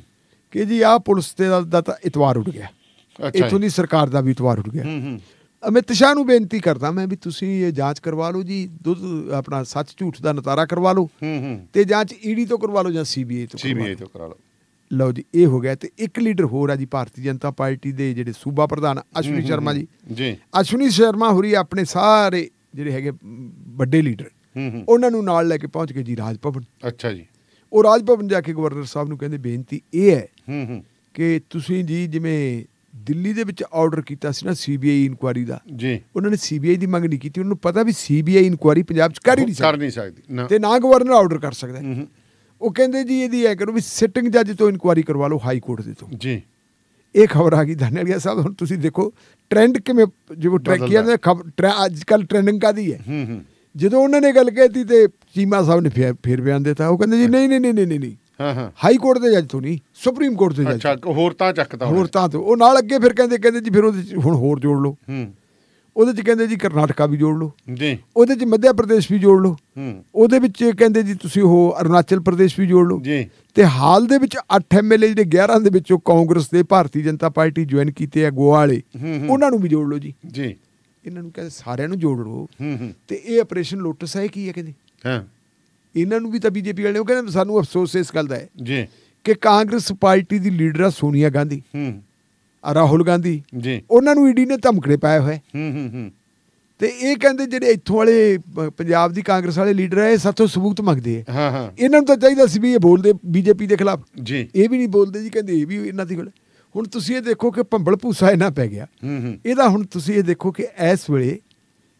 Speaker 7: ਕਿ ਜੀ ਆਹ ਪੁਲਿਸ ਦਾ ਤਾਂ ਇਤਵਾਰ ਉੱਡ ਗਿਆ, ਇੱਥੋਂ ਦੀ ਸਰਕਾਰ ਦਾ ਵੀ ਇਤਵਾਰ ਉੱਡ ਗਿਆ। ਅਮਿਤ ਸ਼ਾਹ ਨੂੰ ਬੇਨਤੀ ਕਰਦਾ ਮੈਂ ਵੀ ਤੁਸੀਂ ਇਹ ਜਾਂਚ ਕਰਵਾ ਲਓ ਜੀ, ਦੁੱਧ ਆਪਣਾ ਸੱਚ ਝੂਠ ਦਾ ਨਤਾਰਾ ਕਰਵਾ ਲਓ ਤੇ ਜਾਂਚ ED ਤੋਂ ਕਰਵਾ ਲਓ ਜਾਂ CBI ਤੋਂ ਕਰਾ ਲਓ। ਲਓ ਜੀ, ਇਹ ਹੋ ਗਿਆ। ਤੇ ਇੱਕ ਲੀਡਰ ਹੋਰ ਆ ਜੀ ਭਾਰਤੀ ਜਨਤਾ ਪਾਰਟੀ ਦੇ ਜਿਹੜੇ ਸੂਬਾ ਪ੍ਰਧਾਨ ਅਸ਼ਵਨੀ ਸ਼ਰਮਾ ਜੀ। ਅਸ਼ਵਨੀ ਸ਼ਰਮਾ ਹੋਰੀ ਆਪਣੇ ਸਾਰੇ ਜਿਹੜੇ ਹੈਗੇ ਵੱਡੇ ਲੀਡਰ, ਉਹਨਾਂ ਨੂੰ ਨਾਲ ਲੈ ਕੇ ਪਹੁੰਚ ਗਏ ਜੀ ਰਾਜ ਭਵਨ। ਅੱਛਾ ਜੀ। ਉਹ ਰਾਜ ਭਵਨ ਜਾ ਕੇ ਗਵਰਨਰ ਸਾਹਿਬ ਨੂੰ ਕਹਿੰਦੇ ਬੇਨਤੀ ਇਹ ਹੈ ਕਿ ਤੁਸੀਂ ਜੀ ਜਿਵੇਂ ਦਿੱਲੀ ਦੇ ਵਿੱਚ ਆਰਡਰ ਕੀਤਾ ਸੀ ਨਾ CBI ਇਨਕੁਆਇਰੀ ਦਾ ਜੀ, ਉਹਨਾਂ ਨੇ CBI ਦੀ ਮੰਗ ਨਹੀਂ ਕੀਤੀ। ਉਹਨਾਂ ਨੂੰ ਪਤਾ ਵੀ CBI ਇਨਕੁਆਇਰੀ ਪੰਜਾਬ 'ਚ ਕਰ ਹੀ ਨਹੀਂ ਸਕਦੀ ਤੇ ਨਾ ਗਵਰਨਰ ਆਰਡਰ ਕਰ ਸਕਦਾ। ਉਹ ਕਹਿੰਦੇ ਜੀ ਇਹਦੀ ਐ ਕਰੋ ਵੀ ਸਿਟਿੰਗ ਜੱਜ ਤੋਂ ਇਨਕੁਆਇਰੀ ਕਰਵਾ ਲਓ, ਹਾਈ ਕੋਰਟ ਦੇ ਤੋਂ ਜੀ। ਇਹ ਖਬਰ ਆ ਗਈ ਦਾਨੇਵਾਲੀਆ ਸਾਹਿਬ। ਹੁਣ ਤੁਸੀਂ ਦੇਖੋ ਟ੍ਰੈਂਡ ਕਿਵੇਂ ਜਿਵੇਂ ਟਰੈਕ ਕੀਤੇ ਅੱਜ ਕੱਲ੍ਹ ਟ੍ਰੈਂਡਿੰਗ ਕਾਹਦੀ ਹੈ। ਜਦੋਂ ਉਹਨਾਂ ਨੇ ਗੱਲ ਕਹਿਤੀ ਤੇ ਚੀਮਾ ਸਾਹਿਬ ਨੇ ਫਿਰ ਬਿਆਨ ਦਿੱਤਾ। ਉਹ ਕਹਿੰਦੇ ਜੀ ਨਹੀਂ ਹਾਈ ਕੋਰਟ ਦੇ ਜੱਜ ਤੋਂ ਨਹੀਂ, ਸੁਪਰੀਮ ਕੋਰਟ ਦੇ ਜੱਜ। ਹੋਰ ਤਾਂ ਉਹ ਨਾਲ ਅੱਗੇ ਫਿਰ ਕਹਿੰਦੇ ਜੀ ਫਿਰ ਉਹਦੇ 'ਚ ਹੁਣ ਹੋਰ ਜੋੜ ਲਓ। ਉਹਦੇ 'ਚ ਕਹਿੰਦੇ ਜੀ ਕਰਨਾਟਕਾ ਵੀ ਜੋੜ ਲਓ ਜੀ, ਉਹਦੇ 'ਚ ਮੱਧ ਪ੍ਰਦੇਸ਼ ਵੀ ਜੋੜ ਲਓ, ਉਹਦੇ ਵਿੱਚ ਕਹਿੰਦੇ ਜੀ ਤੁਸੀਂ ਉਹ ਅਰੁਣਾਚਲ ਪ੍ਰਦੇਸ਼ ਵੀ ਜੋੜ ਲਓ ਜੀ। ਤੇ ਹਾਲ ਦੇ ਵਿੱਚ 8 MLA ਜਿਹੜੇ 11 ਦੇ ਵਿੱਚੋਂ ਕਾਂਗਰਸ ਦੇ ਭਾਰਤੀ ਜਨਤਾ ਪਾਰਟੀ ਜੁਆਇਨ ਕੀਤੇ ਆ ਗੋਆ ਵਾਲੇ, ਉਹਨਾਂ ਨੂੰ ਵੀ ਜੋੜ ਲਓ ਜੀ। ਇਹਨਾਂ ਨੂੰ ਕਹਿੰਦੇ ਸਾਰਿਆਂ ਨੂੰ ਜੋੜ ਲਓ। ਤੇ ਇਹ ਆਪਰੇਸ਼ਨ ਲੋਟਸ ਹੈ ਕੀ ਹੈ ਕਹਿੰਦੇ ਇਹਨਾਂ ਨੂੰ ਵੀ ਤਾਂ BJP ਵਾਲੇ। ਉਹ ਕਹਿੰਦੇ ਸਾਨੂੰ ਅਫਸੋਸ ਇਸ ਗੱਲ ਦਾ ਹੈ ਜੀ ਕਿ ਕਾਂਗਰਸ ਪਾਰਟੀ ਦੀ ਲੀਡਰ ਆ ਸੋਨੀਆ ਗਾਂਧੀ, ਰਾਹੁਲ ਗਾਂਧੀ, ਉਹਨਾਂ ਨੂੰ ED ਨੇ ਧਮਕੜੇ ਪਾਏ ਹੋਏ। ਤੇ ਇਹ ਕਹਿੰਦੇ ਜਿਹੜੇ ਇੱਥੋਂ ਵਾਲੇ ਪੰਜਾਬ ਦੀ ਕਾਂਗਰਸ ਵਾਲੇ ਲੀਡਰ ਹੈ ਇਹ ਸਾਥੋਂ ਸਬੂਤ ਮੰਗਦੇ ਆ। ਇਹਨਾਂ ਨੂੰ ਤਾਂ ਚਾਹੀਦਾ ਸੀ ਵੀ ਇਹ ਬੋਲਦੇ BJP ਦੇ ਖਿਲਾਫ, ਇਹ ਵੀ ਨਹੀਂ ਬੋਲਦੇ ਜੀ। ਕਹਿੰਦੇ ਇਹ ਵੀ ਇਹਨਾਂ ਦੀ ਗੱਲ। ਹੁਣ ਤੁਸੀਂ ਇਹ ਦੇਖੋ ਕਿ ਭੰਬਲ ਭੂਸਾ ਇਹਨਾਂ ਪੈ ਗਿਆ ਇਹਦਾ। ਹੁਣ ਤੁਸੀਂ ਇਹ ਦੇਖੋ ਕਿ ਇਸ ਵੇਲੇ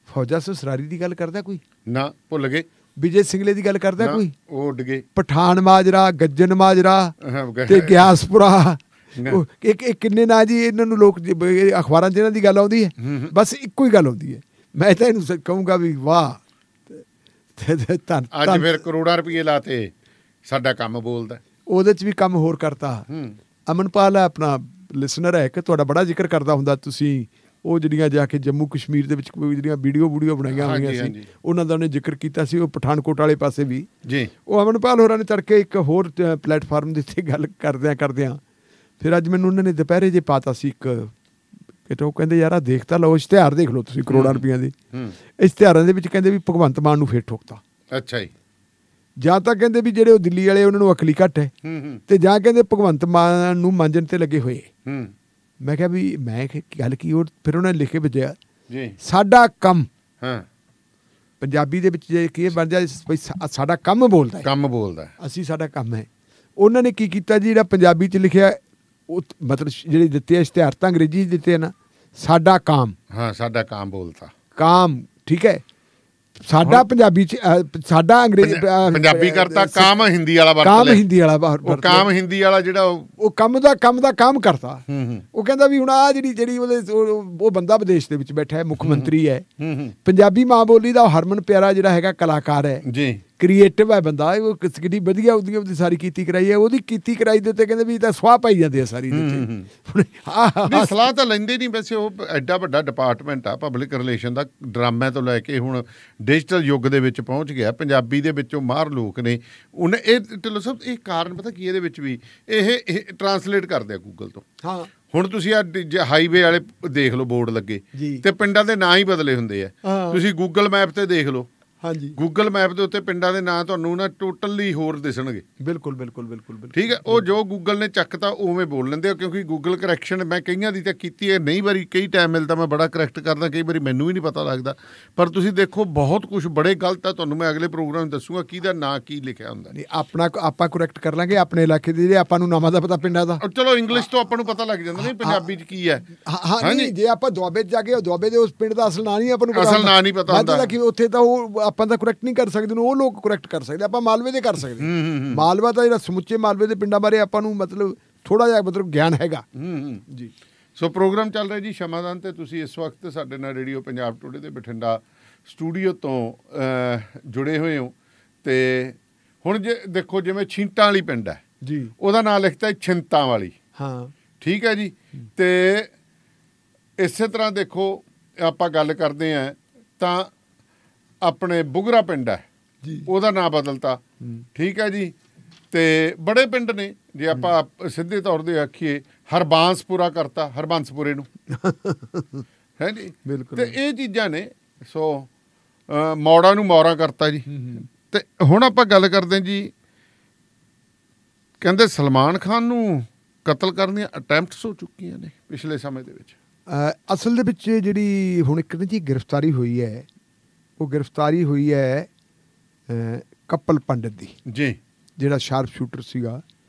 Speaker 7: ਫੌਜਾ ਸਸਰਾਰੀ ਦੀ ਗੱਲ ਕਰਦਾ ਕੋਈ ਨਾ, ਭੁੱਲ ਗਏ। ਵਿਜੇ ਸਿੰਗਲੇ ਦੀ ਗੱਲ ਕਰਦਾ ਕੋਈ, ਉਹ ਉੱਡ ਗਏ। ਪਠਾਨ ਮਾਜਰਾ, ਗੱਜਨ ਮਾਜਰਾ ਤੇ ਗਿਆਸਪੁਰਾ, ਕਿੰਨੇ ਨਾ ਜੀ ਇਹਨਾਂ ਨੂੰ ਲੋਕ ਅਖਬਾਰਾਂ 'ਚ ਇਹਨਾਂ ਦੀ ਗੱਲ ਆਉਂਦੀ ਹੈ, ਬਸ ਇੱਕੋ ਹੀ ਗੱਲ ਆਉਂਦੀ ਹੈ। ਮੈਂ ਤਾਂ ਇਹਨੂੰ ਕਹੂੰਗਾ ਵੀ ਵਾਹ,
Speaker 6: ਅੱਜ ਫਿਰ ਕਰੋੜਾਂ ਰੁਪਏ ਲਾਤੇ, ਸਾਡਾ ਕੰਮ ਬੋਲਦਾ।
Speaker 7: ਉਹਦੇ 'ਚ ਵੀ ਕੰਮ ਹੋਰ ਕਰਤਾ। ਅਮਨਪਾਲ ਹੈ ਆਪਣਾ ਲਿਸਨਰ ਹੈ ਕਿ ਤੁਹਾਡਾ ਬੜਾ ਜ਼ਿਕਰ ਕਰਦਾ ਹੁੰਦਾ ਤੁਸੀਂ, ਉਹ ਜਿਹੜੀਆਂ ਜਾ ਕੇ ਜੰਮੂ ਕਸ਼ਮੀਰ ਦੇ ਵਿੱਚ ਕੋਈ ਜਿਹੜੀਆਂ ਵੀਡੀਓ ਬਣਾਈਆਂ ਹੋਈਆਂ ਸੀ, ਉਹਨਾਂ ਦਾ ਉਹਨੇ ਜ਼ਿਕਰ ਕੀਤਾ ਸੀ। ਉਹ ਪਠਾਨਕੋਟ ਵਾਲੇ ਪਾਸੇ ਵੀ
Speaker 6: ਜੀ,
Speaker 7: ਉਹ ਅਮਨਪਾਲ ਹੋਰਾਂ ਨੇ ਤੜਕੇ ਇੱਕ ਹੋਰ ਪਲੇਟਫਾਰਮ ਦੇ ਉੱਤੇ ਗੱਲ ਕਰਦਿਆਂ ਫਿਰ ਅੱਜ ਮੈਨੂੰ ਉਹਨਾਂ ਨੇ ਦੁਪਹਿਰੇ ਜੇ ਪਾਤਾ ਸੀ ਇੱਕ ਕਿਤੇ, ਉਹ ਕਹਿੰਦੇ ਯਾਰ ਆਹ ਦੇਖ ਤਾਂ ਲਓ, ਇਸ਼ਤਿਹਾਰ ਦੇਖ ਲਓ ਤੁਸੀਂ ਕਰੋੜਾਂ ਰੁਪਈਆਂ ਦੇ ਇਸ਼ਤਿਹਾਰਾਂ ਦੇ ਵਿੱਚ ਕਹਿੰਦੇ ਵੀ ਭਗਵੰਤ ਮਾਨ ਨੂੰ ਫੇਰ ਠੋਕਤਾ।
Speaker 6: ਅੱਛਾ ਜੀ।
Speaker 7: ਜਾਂ ਤਾਂ ਕਹਿੰਦੇ ਵੀ ਜਿਹੜੇ ਉਹ ਦਿੱਲੀ ਵਾਲੇ ਉਹਨਾਂ ਨੂੰ ਅਕਲੀ ਘੱਟ ਹੈ, ਤੇ ਜਾਂ ਕਹਿੰਦੇ ਭਗਵੰਤ ਮਾਨ ਨੂੰ ਮਾਂਜਣ ਤੇ ਲੱਗੇ ਹੋਏ। ਮੈਂ ਕਿਹਾ ਵੀ ਮੈਂ ਗੱਲ ਕੀ, ਉਹ ਫਿਰ ਉਹਨਾਂ ਨੇ ਲਿਖ ਕੇ ਭੇਜਿਆ ਸਾਡਾ ਕੰਮ। ਪੰਜਾਬੀ ਦੇ ਵਿੱਚ ਜੇ ਕੀ ਬਣ ਜਾਏ ਸਾਡਾ ਕੰਮ ਬੋਲਦਾ, ਅਸੀਂ ਸਾਡਾ ਕੰਮ ਹੈ। ਉਹਨਾਂ ਨੇ ਕੀ ਕੀਤਾ ਜੀ, ਜਿਹੜਾ ਪੰਜਾਬੀ 'ਚ ਲਿਖਿਆ ਉਹ ਮਤਲਬ ਜਿਹੜੇ ਦਿੱਤੇ ਆ ਇਸ਼ਤਿਹਾਰ ਤਾਂ ਅੰਗਰੇਜ਼ੀ 'ਚ ਦਿੱਤੇ ਆ ਨਾ, ਸਾਡਾ ਕਾਮ।
Speaker 6: ਸਾਡਾ ਕਾਮ ਬੋਲਤਾ,
Speaker 7: ਕਾਮ ਠੀਕ ਹੈ। ਸਾਡਾ ਪੰਜਾਬੀ 'ਚ ਸਾਡਾ ਅੰਗਰੇਜ਼ੀ
Speaker 6: ਪੰਜਾਬੀ ਕਰਤਾ, ਕਾਮ ਹਿੰਦੀ ਵਾਲਾ ਵਰਤ ਲਿਆ।
Speaker 7: ਕਾਮ ਹਿੰਦੀ ਵਾਲਾ
Speaker 6: ਕਾਮ ਹਿੰਦੀ ਵਾਲਾ ਜਿਹੜਾ
Speaker 7: ਉਹ ਕੰਮ ਦਾ ਕੰਮ ਕਰਤਾ। ਉਹ ਕਹਿੰਦਾ ਵੀ ਹੁਣ ਆਹ ਜਿਹੜੀ ਉਹ ਬੰਦਾ ਵਿਦੇਸ਼ ਦੇ ਵਿੱਚ ਬੈਠਾ ਹੈ, ਮੁੱਖ ਮੰਤਰੀ ਹੈ, ਪੰਜਾਬੀ ਮਾਂ ਬੋਲੀ ਦਾ ਹਰਮਨ ਪਿਆਰਾ ਜਿਹੜਾ ਹੈਗਾ ਕਲਾਕਾਰ ਹੈ ਜੀ, ਕ੍ਰੀਏਟਿਵ ਹੈ ਬੰਦਾ, ਉਹ ਕਿੱਡੀ ਵਧੀਆ ਉਹਦੀ ਸਾਰੀ ਕੀਤੀ ਕਰਾਈ ਹੈ। ਉਹਦੀ ਕੀਤੀ ਕਰਾਈ ਦੇ ਉੱਤੇ ਕਹਿੰਦੇ ਵੀ ਤਾਂ ਸਵਾਹ ਪਾਈ ਜਾਂਦੇ ਆ ਸਾਰੀ।
Speaker 6: ਸਲਾਹ ਤਾਂ ਲੈਂਦੇ ਨਹੀਂ ਵੈਸੇ, ਉਹ ਐਡਾ ਵੱਡਾ ਡਿਪਾਰਟਮੈਂਟ ਆ ਪਬਲਿਕ ਰਿਲੇਸ਼ਨ ਦਾ, ਡਰਾਮਿਆਂ ਤੋਂ ਲੈ ਕੇ ਹੁਣ ਡਿਜੀਟਲ ਯੁੱਗ ਦੇ ਵਿੱਚ ਪਹੁੰਚ ਗਿਆ। ਪੰਜਾਬੀ ਦੇ ਵਿੱਚੋਂ ਮਾਹਰ ਲੋਕ ਨੇ। ਉਹਨੇ ਇਹ ਢਿੱਲੋਂ ਸਾਹਿਬ ਇਹ ਕਾਰਨ ਪਤਾ ਕੀ, ਇਹਦੇ ਵਿੱਚ ਵੀ ਇਹ ਟਰਾਂਸਲੇਟ ਕਰਦੇ ਆ ਗੂਗਲ ਤੋਂ। ਹਾਂ ਹੁਣ ਤੁਸੀਂ ਆ ਹਾਈਵੇ ਵਾਲੇ ਦੇਖ ਲਓ ਬੋਰਡ ਲੱਗੇ ਤੇ ਪਿੰਡਾਂ ਦੇ ਨਾਂ ਹੀ ਬਦਲੇ ਹੁੰਦੇ ਆ। ਤੁਸੀਂ ਗੂਗਲ ਮੈਪ ਤੇ ਦੇਖ ਲਓ, ਹਾਂਜੀ ਗੂਗਲ ਮੈਪ ਦੇ ਉੱਤੇ ਪਿੰਡਾਂ ਦੇ ਨਾਂ ਤੁਹਾਨੂੰ ਨਾ ਟੋਟਲੀ ਹੋਰ ਦਿਸਣਗੇ। ਬਿਲਕੁਲ ਠੀਕ ਹੈ। ਉਹ ਜੋ ਗੂਗਲ ਨੇ ਚੱਕਤਾ ਉਵੇਂ ਬੋਲ ਲੈਂਦੇ ਆ, ਕਿਉਂਕਿ ਗੂਗਲ ਕਰੈਕਸ਼ਨ ਮੈਂ ਕਈਆਂ ਦੀ ਤਾਂ ਕੀਤੀ ਹੈ, ਨਹੀਂ ਵਾਰੀ ਕਈ ਟਾਈਮ ਮਿਲਦਾ ਮੈਂ ਬੜਾ ਕਰੈਕਟ ਕਰਦਾ, ਕਈ ਵਾਰੀ ਮੈਨੂੰ ਵੀ ਨਹੀਂ ਪਤਾ ਲੱਗਦਾ। ਪਰ ਤੁਸੀਂ ਦੇਖੋ ਬਹੁਤ ਕੁਝ ਬੜੇ ਗਲਤ ਆ, ਤੁਹਾਨੂੰ ਮੈਂ ਅਗਲੇ ਪ੍ਰੋਗਰਾਮ ਦੱਸੂਗਾ ਕਿਹਦਾ ਨਾਂ ਕੀ ਲਿਖਿਆ ਹੁੰਦਾ। ਆਪਾਂ ਕਰੈਕਟ ਕਰ ਲਾਂਗੇ ਆਪਣੇ ਇਲਾਕੇ ਦੇ, ਆਪਾਂ ਨੂੰ ਨਾਮਾਂ ਦਾ ਪਤਾ ਪਿੰਡਾਂ ਦਾ। ਚਲੋ ਇੰਗਲਿਸ਼ ਤੋਂ ਆਪਾਂ ਨੂੰ ਪਤਾ ਲੱਗ ਜਾਂਦਾ ਨਹੀਂ ਪੰਜਾਬੀ 'ਚ ਕੀ ਹੈ। ਹਾਂਜੀ ਜੇ ਆਪਾਂ ਦੁਆਬੇ 'ਚ ਜਾ ਕੇ ਦੁਆਬੇ ਦੇ ਉਸ ਪਿੰਡ ਦਾ ਅਸਲ ਨਾਂ ਨਹੀਂ ਆਪਾਂ ਨੂੰ ਅਸਲ ਨਾਂ ਨਹੀਂ ਪਤਾ ਹੁੰਦਾ, ਉੱਥੇ ਤਾਂ ਉਹ ਆਪਾਂ ਤਾਂ ਕਰੈਕਟ ਨਹੀਂ ਕਰ ਸਕਦੇ, ਉਹ ਲੋਕ ਕਰੈਕਟ ਕਰ ਸਕਦੇ, ਆਪਾਂ ਮਾਲਵੇ ਦੇ ਕਰ ਸਕਦੇ। ਮਾਲਵਾ ਤਾਂ ਜਿਹੜਾ ਸਮੁੱਚੇ ਮਾਲਵੇ ਦੇ ਪਿੰਡਾਂ ਬਾਰੇ ਆਪਾਂ ਨੂੰ ਮਤਲਬ ਥੋੜਾ ਜਿਹਾ ਮਤਲਬ ਗਿਆਨ ਹੈਗਾ ਜੀ। ਸੋ ਪ੍ਰੋਗਰਾਮ ਚੱਲ ਰਿਹਾ ਜੀ ਸ਼ਮਾਦਾਨ ਤੇ, ਤੁਸੀਂ ਇਸ ਵਕਤ ਸਾਡੇ ਨਾਲ ਰੇਡੀਓ ਪੰਜਾਬ ਟੂਡੇ ਦੇ ਬਠਿੰਡਾ ਸਟੂਡੀਓ ਤੋਂ ਜੁੜੇ ਹੋਏ ਹੋ। ਤੇ ਹੁਣ ਜੇ ਦੇਖੋ ਜਿਵੇਂ ਛਿੰਟਾਂ ਵਾਲੀ ਪਿੰਡ ਹੈ ਜੀ, ਉਹਦਾ ਨਾਂ ਲਿਖਤਾ ਛਿੰਤਾਂ ਵਾਲੀ। ਹਾਂ ਠੀਕ ਹੈ ਜੀ। ਤੇ ਇਸੇ ਤਰ੍ਹਾਂ ਦੇਖੋ ਆਪਾਂ ਗੱਲ ਕਰਦੇ ਹਾਂ ਤਾਂ ਆਪਣੇ ਬੁਗਰਾ ਪਿੰਡ ਹੈ ਜੀ, ਉਹਦਾ ਨਾਂ ਬਦਲਤਾ। ਠੀਕ ਹੈ ਜੀ। ਤੇ ਬੜੇ ਪਿੰਡ ਨੇ, ਜੇ ਆਪਾਂ ਸਿੱਧੇ ਤੌਰ 'ਤੇ ਆਖੀਏ ਹਰਬਾਂਸਪੁਰਾ ਕਰਤਾ, ਹਰਬੰਸਪੁਰੇ ਨੂੰ ਹੈ ਜੀ। ਬਿਲਕੁਲ। ਤੇ ਇਹ ਚੀਜ਼ਾਂ ਨੇ। ਸੋ ਮੌੜਾ ਨੂੰ ਮੌਰਾ ਕਰਤਾ ਜੀ। ਤੇ ਹੁਣ ਆਪਾਂ ਗੱਲ ਕਰਦੇ ਹਾਂ ਜੀ, ਕਹਿੰਦੇ ਸਲਮਾਨ ਖਾਨ ਨੂੰ ਕਤਲ ਕਰਨ ਦੀਆਂ ਅਟੈਂਪਟਸ ਹੋ ਚੁੱਕੀਆਂ ਨੇ ਪਿਛਲੇ ਸਮੇਂ ਦੇ ਵਿੱਚ। ਅਸਲ ਦੇ ਵਿੱਚ ਜਿਹੜੀ ਹੁਣ ਇੱਕ ਨਾ ਜੀ ਗ੍ਰਿਫਤਾਰੀ ਹੋਈ ਹੈ, ਉਹ ਗ੍ਰਿਫਤਾਰੀ ਹੋਈ ਹੈ ਕਪਲ ਪੰਡਿਤ ਦੀ ਜੀ, ਜਿਹੜਾ ਸ਼ਾਰਪ ਸ਼ੂਟਰ ਸੀਗਾ।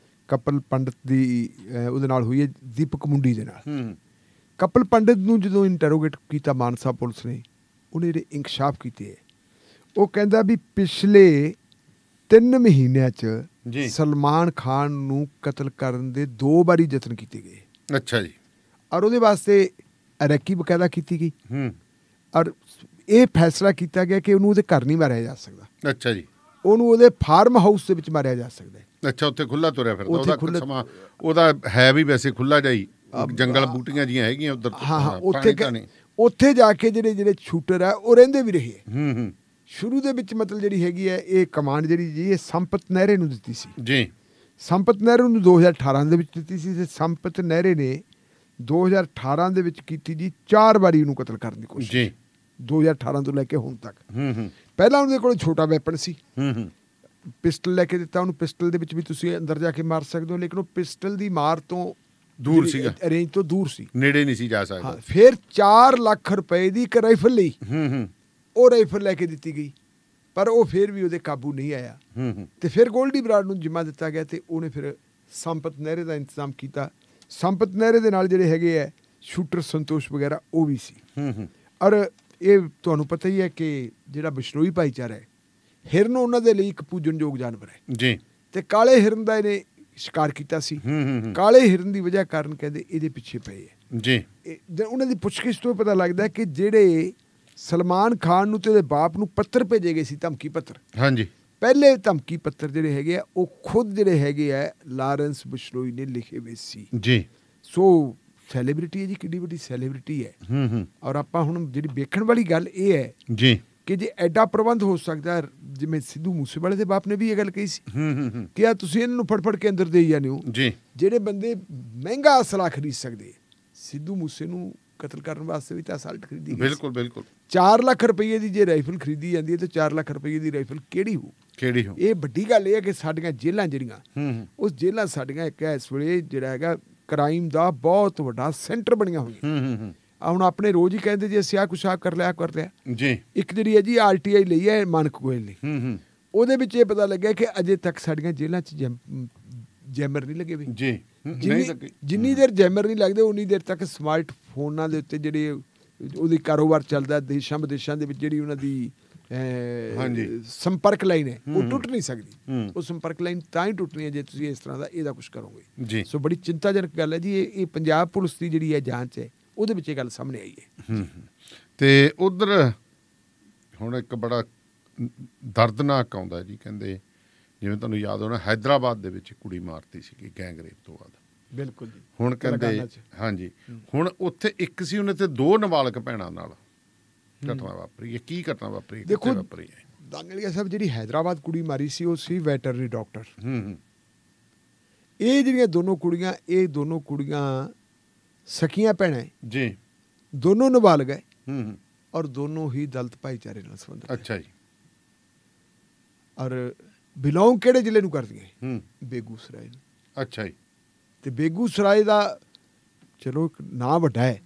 Speaker 6: ਕਪਲ ਪੰਡਿਤ ਦੀ ਉਹਦੇ ਨਾਲ ਹੋਈ ਹੈ, ਦੀਪਕ ਮੁੰਡੀ ਦੇ ਨਾਲ। ਕਪਲ ਪੰਡਿਤ ਨੂੰ ਜਦੋਂ ਇੰਟਰੋਗੇਟ ਕੀਤਾ ਮਾਨਸਾ ਪੁਲਿਸ ਨੇ, ਉਹਨੇ ਜਿਹੜੇ ਇੰਕਸ਼ਾਫ ਕੀਤੇ ਹੈ, ਉਹ ਕਹਿੰਦਾ ਵੀ ਪਿਛਲੇ 3 ਮਹੀਨਿਆਂ 'ਚ ਸਲਮਾਨ ਖਾਨ ਨੂੰ ਕਤਲ ਕਰਨ ਦੇ 2 ਵਾਰੀ ਯਤਨ ਕੀਤੇ ਗਏ। ਅੱਛਾ ਜੀ। ਔਰ ਉਹਦੇ ਵਾਸਤੇ ਰੈਕੀ ਬਕਾਇਦਾ ਕੀਤੀ ਗਈ। ਔਰ ਇਹ ਫੈਸਲਾ ਕੀਤਾ ਗਿਆ ਕਿ ਉਹਨੂੰ ਉਹਦੇ ਘਰ ਨਹੀਂ ਮਾਰਿਆ ਜਾ ਸਕਦਾ। ਅੱਛਾ ਜੀ। ਉਹਨੂੰ ਉਹਦੇ ਫਾਰਮ ਹਾਊਸ ਦੇ ਵਿੱਚ ਮਾਰਿਆ ਜਾ ਸਕਦਾ। ਅੱਛਾ, ਉੱਥੇ ਖੁੱਲਾ ਤੁਰਿਆ ਫਿਰਦਾ, ਉਹਦਾ ਸਮਾਂ ਉਹਦਾ ਹੈ ਵੀ ਵੈਸੇ ਖੁੱਲਾ ਜਾਈ, ਜੰਗਲ ਬੂਟੀਆਂ ਜੀਆਂ ਹੈਗੀਆਂ ਉੱਧਰ। ਹਾਂ ਉੱਥੇ ਜਾ ਕੇ ਜਿਹੜੇ ਸ਼ੂਟਰ ਆ ਉਹ ਰਹਿੰਦੇ ਵੀ ਰਹੇ। ਸ਼ੁਰੂ ਦੇ ਵਿੱਚ ਮਤਲਬ ਜਿਹੜੀ ਹੈਗੀ ਹੈ ਇਹ ਕਮਾਂਡ ਜਿਹੜੀ ਜੀ ਇਹ ਸੰਪਤ ਨਹਿਰੇ ਨੂੰ ਦਿੱਤੀ ਸੀ ਜੀ। ਸੰਪਤ ਨਹਿਰੇ ਨੂੰ 2018 ਦੇ ਵਿੱਚ ਦਿੱਤੀ ਸੀ ਤੇ ਸੰਪਤ ਨਹਿਰੇ ਨੇ 2018 ਦੇ ਵਿੱਚ ਕੀਤੀ ਜੀ 4 ਵਾਰੀ ਉਹਨੂੰ ਕਤਲ ਕਰਨ ਦੀ ਕੋਸ਼ਿਸ਼ ਜੀ, 2018 ਤੋਂ ਲੈ ਕੇ ਹੁਣ ਤੱਕ। ਪਹਿਲਾਂ ਉਹਦੇ ਕੋਲ ਛੋਟਾ ਵੈਪਨ ਸੀ, ਪਿਸਟਲ ਲੈ ਕੇ ਦਿੱਤਾ ਉਹਨੂੰ। ਪਿਸਟਲ ਦੇ ਵਿੱਚ ਵੀ ਤੁਸੀਂ ਅੰਦਰ ਜਾ ਕੇ ਮਾਰ ਸਕਦੇ ਹੋ, ਲੇਕਿਨ ਉਹ ਪਿਸਟਲ ਦੀ ਮਾਰ ਤੋਂ ਦੂਰ ਸੀਗਾ, ਰੇਂਜ ਤੋਂ ਦੂਰ ਸੀ, ਨੇੜੇ ਨਹੀਂ ਸੀ ਜਾ ਸਕਦਾ। ਫਿਰ 4 ਲੱਖ ਰੁਪਏ ਦੀ ਇੱਕ ਰਾਈਫਲ ਲਈ, ਉਹ ਰਾਈਫਲ ਲੈ ਕੇ ਦਿੱਤੀ ਗਈ, ਪਰ ਉਹ ਫਿਰ ਵੀ ਉਹਦੇ ਕਾਬੂ ਨਹੀਂ ਆਇਆ। ਤੇ ਫਿਰ ਗੋਲਡੀ ਬਰਾੜ ਨੂੰ ਜਿੰਮਾ ਦਿੱਤਾ ਗਿਆ ਤੇ ਉਹਨੇ ਫਿਰ ਸੰਪਤ ਨਹਿਰੇ ਦਾ ਇੰਤਜ਼ਾਮ ਕੀਤਾ। ਸੰਪਤ ਨਹਿਰੇ ਦੇ ਨਾਲ ਜਿਹੜੇ ਹੈਗੇ ਹੈ ਸ਼ੂਟਰ ਸੰਤੋਸ਼ ਵਗੈਰਾ ਉਹ ਵੀ ਸੀ। ਔਰ ਇਹ ਤੁਹਾਨੂੰ ਪਤਾ ਹੀ ਹੈ ਕਿ ਜਿਹੜਾ ਬਿਸ਼ਨੋਈ ਭਾਈਚਾਰਾ ਹੈ, ਹਿਰਨ ਉਹਨਾਂ ਦੇ ਲਈ ਇੱਕ ਪੂਜਨਯੋਗ ਜਾਨਵਰ ਹੈ ਜੀ। ਤੇ ਕਾਲੇ ਹਿਰਨ ਦਾ ਇਹਨੇ ਸ਼ਿਕਾਰ ਕੀਤਾ ਸੀ। ਕਾਲੇ ਹਿਰਨ ਦੀ ਵਜ੍ਹਾ ਕਾਰਨ ਕਹਿੰਦੇ ਇਹਦੇ ਪਿੱਛੇ ਪਏ ਹੈ ਜੀ। ਉਹਨਾਂ ਦੀ ਪੁੱਛਗਿੱਛ ਤੋਂ ਪਤਾ ਲੱਗਦਾ ਕਿ ਜਿਹੜੇ
Speaker 7: ਸਲਮਾਨ ਖਾਨ ਨੂੰ ਤੇ ਉਹਦੇ ਬਾਪ ਨੂੰ ਪੱਤਰ ਭੇਜੇ ਗਏ ਸੀ, ਧਮਕੀ ਪੱਤਰ।
Speaker 6: ਹਾਂਜੀ।
Speaker 7: ਪਹਿਲੇ ਧਮਕੀ ਪੱਤਰ ਜਿਹੜੇ ਹੈਗੇ ਆ ਉਹ ਖੁਦ ਜਿਹੜੇ ਹੈਗੇ ਆ ਲਾਰੈਂਸ ਬਿਸ਼ਨੋਈ ਨੇ ਲਿਖੇ ਹੋਏ ਸੀ
Speaker 6: ਜੀ।
Speaker 7: ਸੋ ਸੈਲੀਬ੍ਰਿਟੀ ਹੈ ਜੀ, ਕਿੱਡੀ ਵੱਡੀ ਸੈਲੀਬ੍ਰਿਟੀ ਹੈ। ਔਰ ਆਪਾਂ ਹੁਣ ਜਿਹੜੀ ਵੇਖਣ ਵਾਲੀ ਗੱਲ ਇਹ ਹੈ
Speaker 6: ਜੀ
Speaker 7: ਕਿ ਜੇ ਐਡਾ ਪ੍ਰਬੰਧ ਹੋ ਸਕਦਾ, ਜਿਵੇਂ ਸਿੱਧੂ ਮੂਸੇਵਾਲੇ ਦੇ ਬਾਪ ਨੇ ਵੀ ਇਹ ਗੱਲ ਕਹੀ ਸੀ ਕਿ ਆ ਤੁਸੀਂ ਇਹਨਾਂ ਨੂੰ ਫੜ ਕੇ ਅੰਦਰ ਦੇਈ ਜਾਂਦੇ ਹੋ
Speaker 6: ਜੀ।
Speaker 7: ਜਿਹੜੇ ਬੰਦੇ ਮਹਿੰਗਾ ਅਸਲਾ ਖਰੀਦ ਸਕਦੇ, ਸਿੱਧੂ ਮੂਸੇ ਨੂੰ ਕਤਲ ਕਰਨ ਵਾਸਤੇ ਵੀ ਤਾਂ ਅਸਾਲਟ ਖਰੀਦੀ ਗਈ।
Speaker 6: ਬਿਲਕੁਲ ਬਿਲਕੁਲ।
Speaker 7: 4 ਲੱਖ ਰੁਪਏ ਦੀ ਜੇ ਰਾਈਫਲ ਖਰੀਦੀ ਜਾਂਦੀ ਹੈ ਤੇ 4 ਲੱਖ ਰੁਪਏ ਦੀ ਰਾਈਫਲ ਕਿਹੜੀ ਹੋ? ਇਹ ਵੱਡੀ ਗੱਲ ਇਹ ਹੈ ਕਿ ਸਾਡੀਆਂ ਜੇਲ੍ਹਾਂ ਜਿਹੜੀਆਂ ਉਸ ਜੇਲ੍ਹਾਂ ਸਾਡੀਆਂ ਇੱਕ ਇਸ ਵੇਲੇ ਜਿਹੜਾ ਹੈਗਾ ਕ੍ਰਾਈਮ ਦਾ ਬਹੁਤ ਵੱਡਾ ਸੈਂਟਰ ਬਣੀਆਂ ਹੋਈਆਂ। ਹੁਣ ਆਪਣੇ ਰੋਜ਼ ਹੀ ਕਹਿੰਦੇ ਜੀ ਅਸੀਂ ਆਹ ਕੁਛ ਆ ਕਰ ਲਿਆ
Speaker 6: ਜੀ।
Speaker 7: ਇੱਕ ਜਿਹੜੀ ਹੈ ਜੀ RTI ਲਈ ਹੈ ਮਾਨਕ ਗੋਇਲ ਨੇ, ਉਹਦੇ ਵਿੱਚ ਇਹ ਪਤਾ ਲੱਗਿਆ ਕਿ ਅਜੇ ਤੱਕ ਸਾਡੀਆਂ ਜੇਲ੍ਹਾਂ 'ਚ ਜੈਮਰ ਨਹੀਂ ਲੱਗੇ ਵੀ
Speaker 6: ਜੀ।
Speaker 7: ਜਿੰਨੀ ਦੇਰ ਜੈਮਰ ਨਹੀਂ ਲੱਗਦੇ ਉਨੀ ਦੇਰ ਤੱਕ ਸਮਾਰਟ ਫੋਨਾਂ ਦੇ ਉੱਤੇ ਜਿਹੜੇ ਉਹਦੀ ਕਾਰੋਬਾਰ ਚੱਲਦਾ, ਦੇਸ਼ਾਂ ਵਿਦੇਸ਼ਾਂ ਦੇ ਵਿੱਚ ਜਿਹੜੀ ਉਹਨਾਂ ਦੀ ਸੰਪਰਕ ਲਾਈਨ ਹੈ ਉਹ ਟੁੱਟ ਨਹੀਂ ਸਕਦੀ। ਉਹ ਸੰਪਰਕ ਲਾਈਨ ਤਾਂ ਹੀ ਟੁੱਟਣੀ ਹੈ ਜੇ ਤੁਸੀਂ ਇਸ ਤਰ੍ਹਾਂ ਦਾ ਇਹਦਾ ਕੁਛ ਕਰੋਗੇ। ਸੋ ਬੜੀ ਚਿੰਤਾਜਨਕ ਗੱਲ ਹੈ ਜੀ। ਇਹ ਪੰਜਾਬ ਪੁਲਿਸ ਦੀ ਜਿਹੜੀ ਹੈ ਜਾਂਚ ਹੈ ਉਹਦੇ ਵਿੱਚ ਇਹ ਗੱਲ ਸਾਹਮਣੇ ਆਈ ਹੈ।
Speaker 6: ਤੇ ਉਧਰ ਹੁਣ ਇੱਕ ਬੜਾ ਦਰਦਨਾਕ ਆਉਂਦਾ ਜੀ, ਕਹਿੰਦੇ ਜਿਵੇਂ ਤੁਹਾਨੂੰ ਯਾਦ ਹੋਣਾ ਹੈਦਰਾਬਾਦ ਦੇ ਵਿੱਚ ਕੁੜੀ ਮਾਰਤੀ ਸੀਗੀ ਗੈਂਗ ਰੇਪ ਤੋਂ ਬਾਅਦ।
Speaker 7: ਬਿਲਕੁਲ ਜੀ।
Speaker 6: ਹੁਣ ਕਹਿੰਦੇ ਹਾਂਜੀ ਹੁਣ ਉੱਥੇ ਇੱਕ ਸੀ, ਉਹਨੇ ਤੇ 2 ਨਾਬਾਲਗ ਭੈਣਾਂ ਨਾਲ ਘਟਨਾ ਵਾਪਰੀ ਹੈ। ਕੀ ਘਟਨਾ ਵਾਪਰੀ?
Speaker 7: ਦੇਖੋ ਦਾਨੇਲੀਆ ਸਾਹਿਬ, ਜਿਹੜੀ ਹੈਦਰਾਬਾਦ ਕੁੜੀ ਮਾਰੀ ਸੀ ਉਹ ਸੀ ਵੈਟਰਨਰੀ ਡਾਕਟਰ। ਇਹ ਜਿਹੜੀਆਂ ਦੋਨੋਂ ਕੁੜੀਆਂ ਸਕੀਆਂ ਭੈਣਾਂ
Speaker 6: ਜੀ,
Speaker 7: ਦੋਨੋਂ ਨਾਬਾਲਗ ਹੈ ਔਰ ਦੋਨੋਂ ਹੀ ਦਲਿਤ ਭਾਈਚਾਰੇ ਨਾਲ ਸੰਬੰਧਿਤ।
Speaker 6: ਅੱਛਾ ਜੀ।
Speaker 7: ਔਰ ਬਿਲੋਂਗ ਕਿਹੜੇ ਜ਼ਿਲ੍ਹੇ ਨੂੰ ਕਰਦੀਆਂ? ਬੇਗੂਸਰਾਏ ਨੂੰ।
Speaker 6: ਅੱਛਾ ਜੀ।
Speaker 7: ਤੇ ਬੇਗੂਸਰਾਏ ਦਾ ਚਲੋ ਇੱਕ ਨਾਂ ਵੱਡਾ ਹੈ,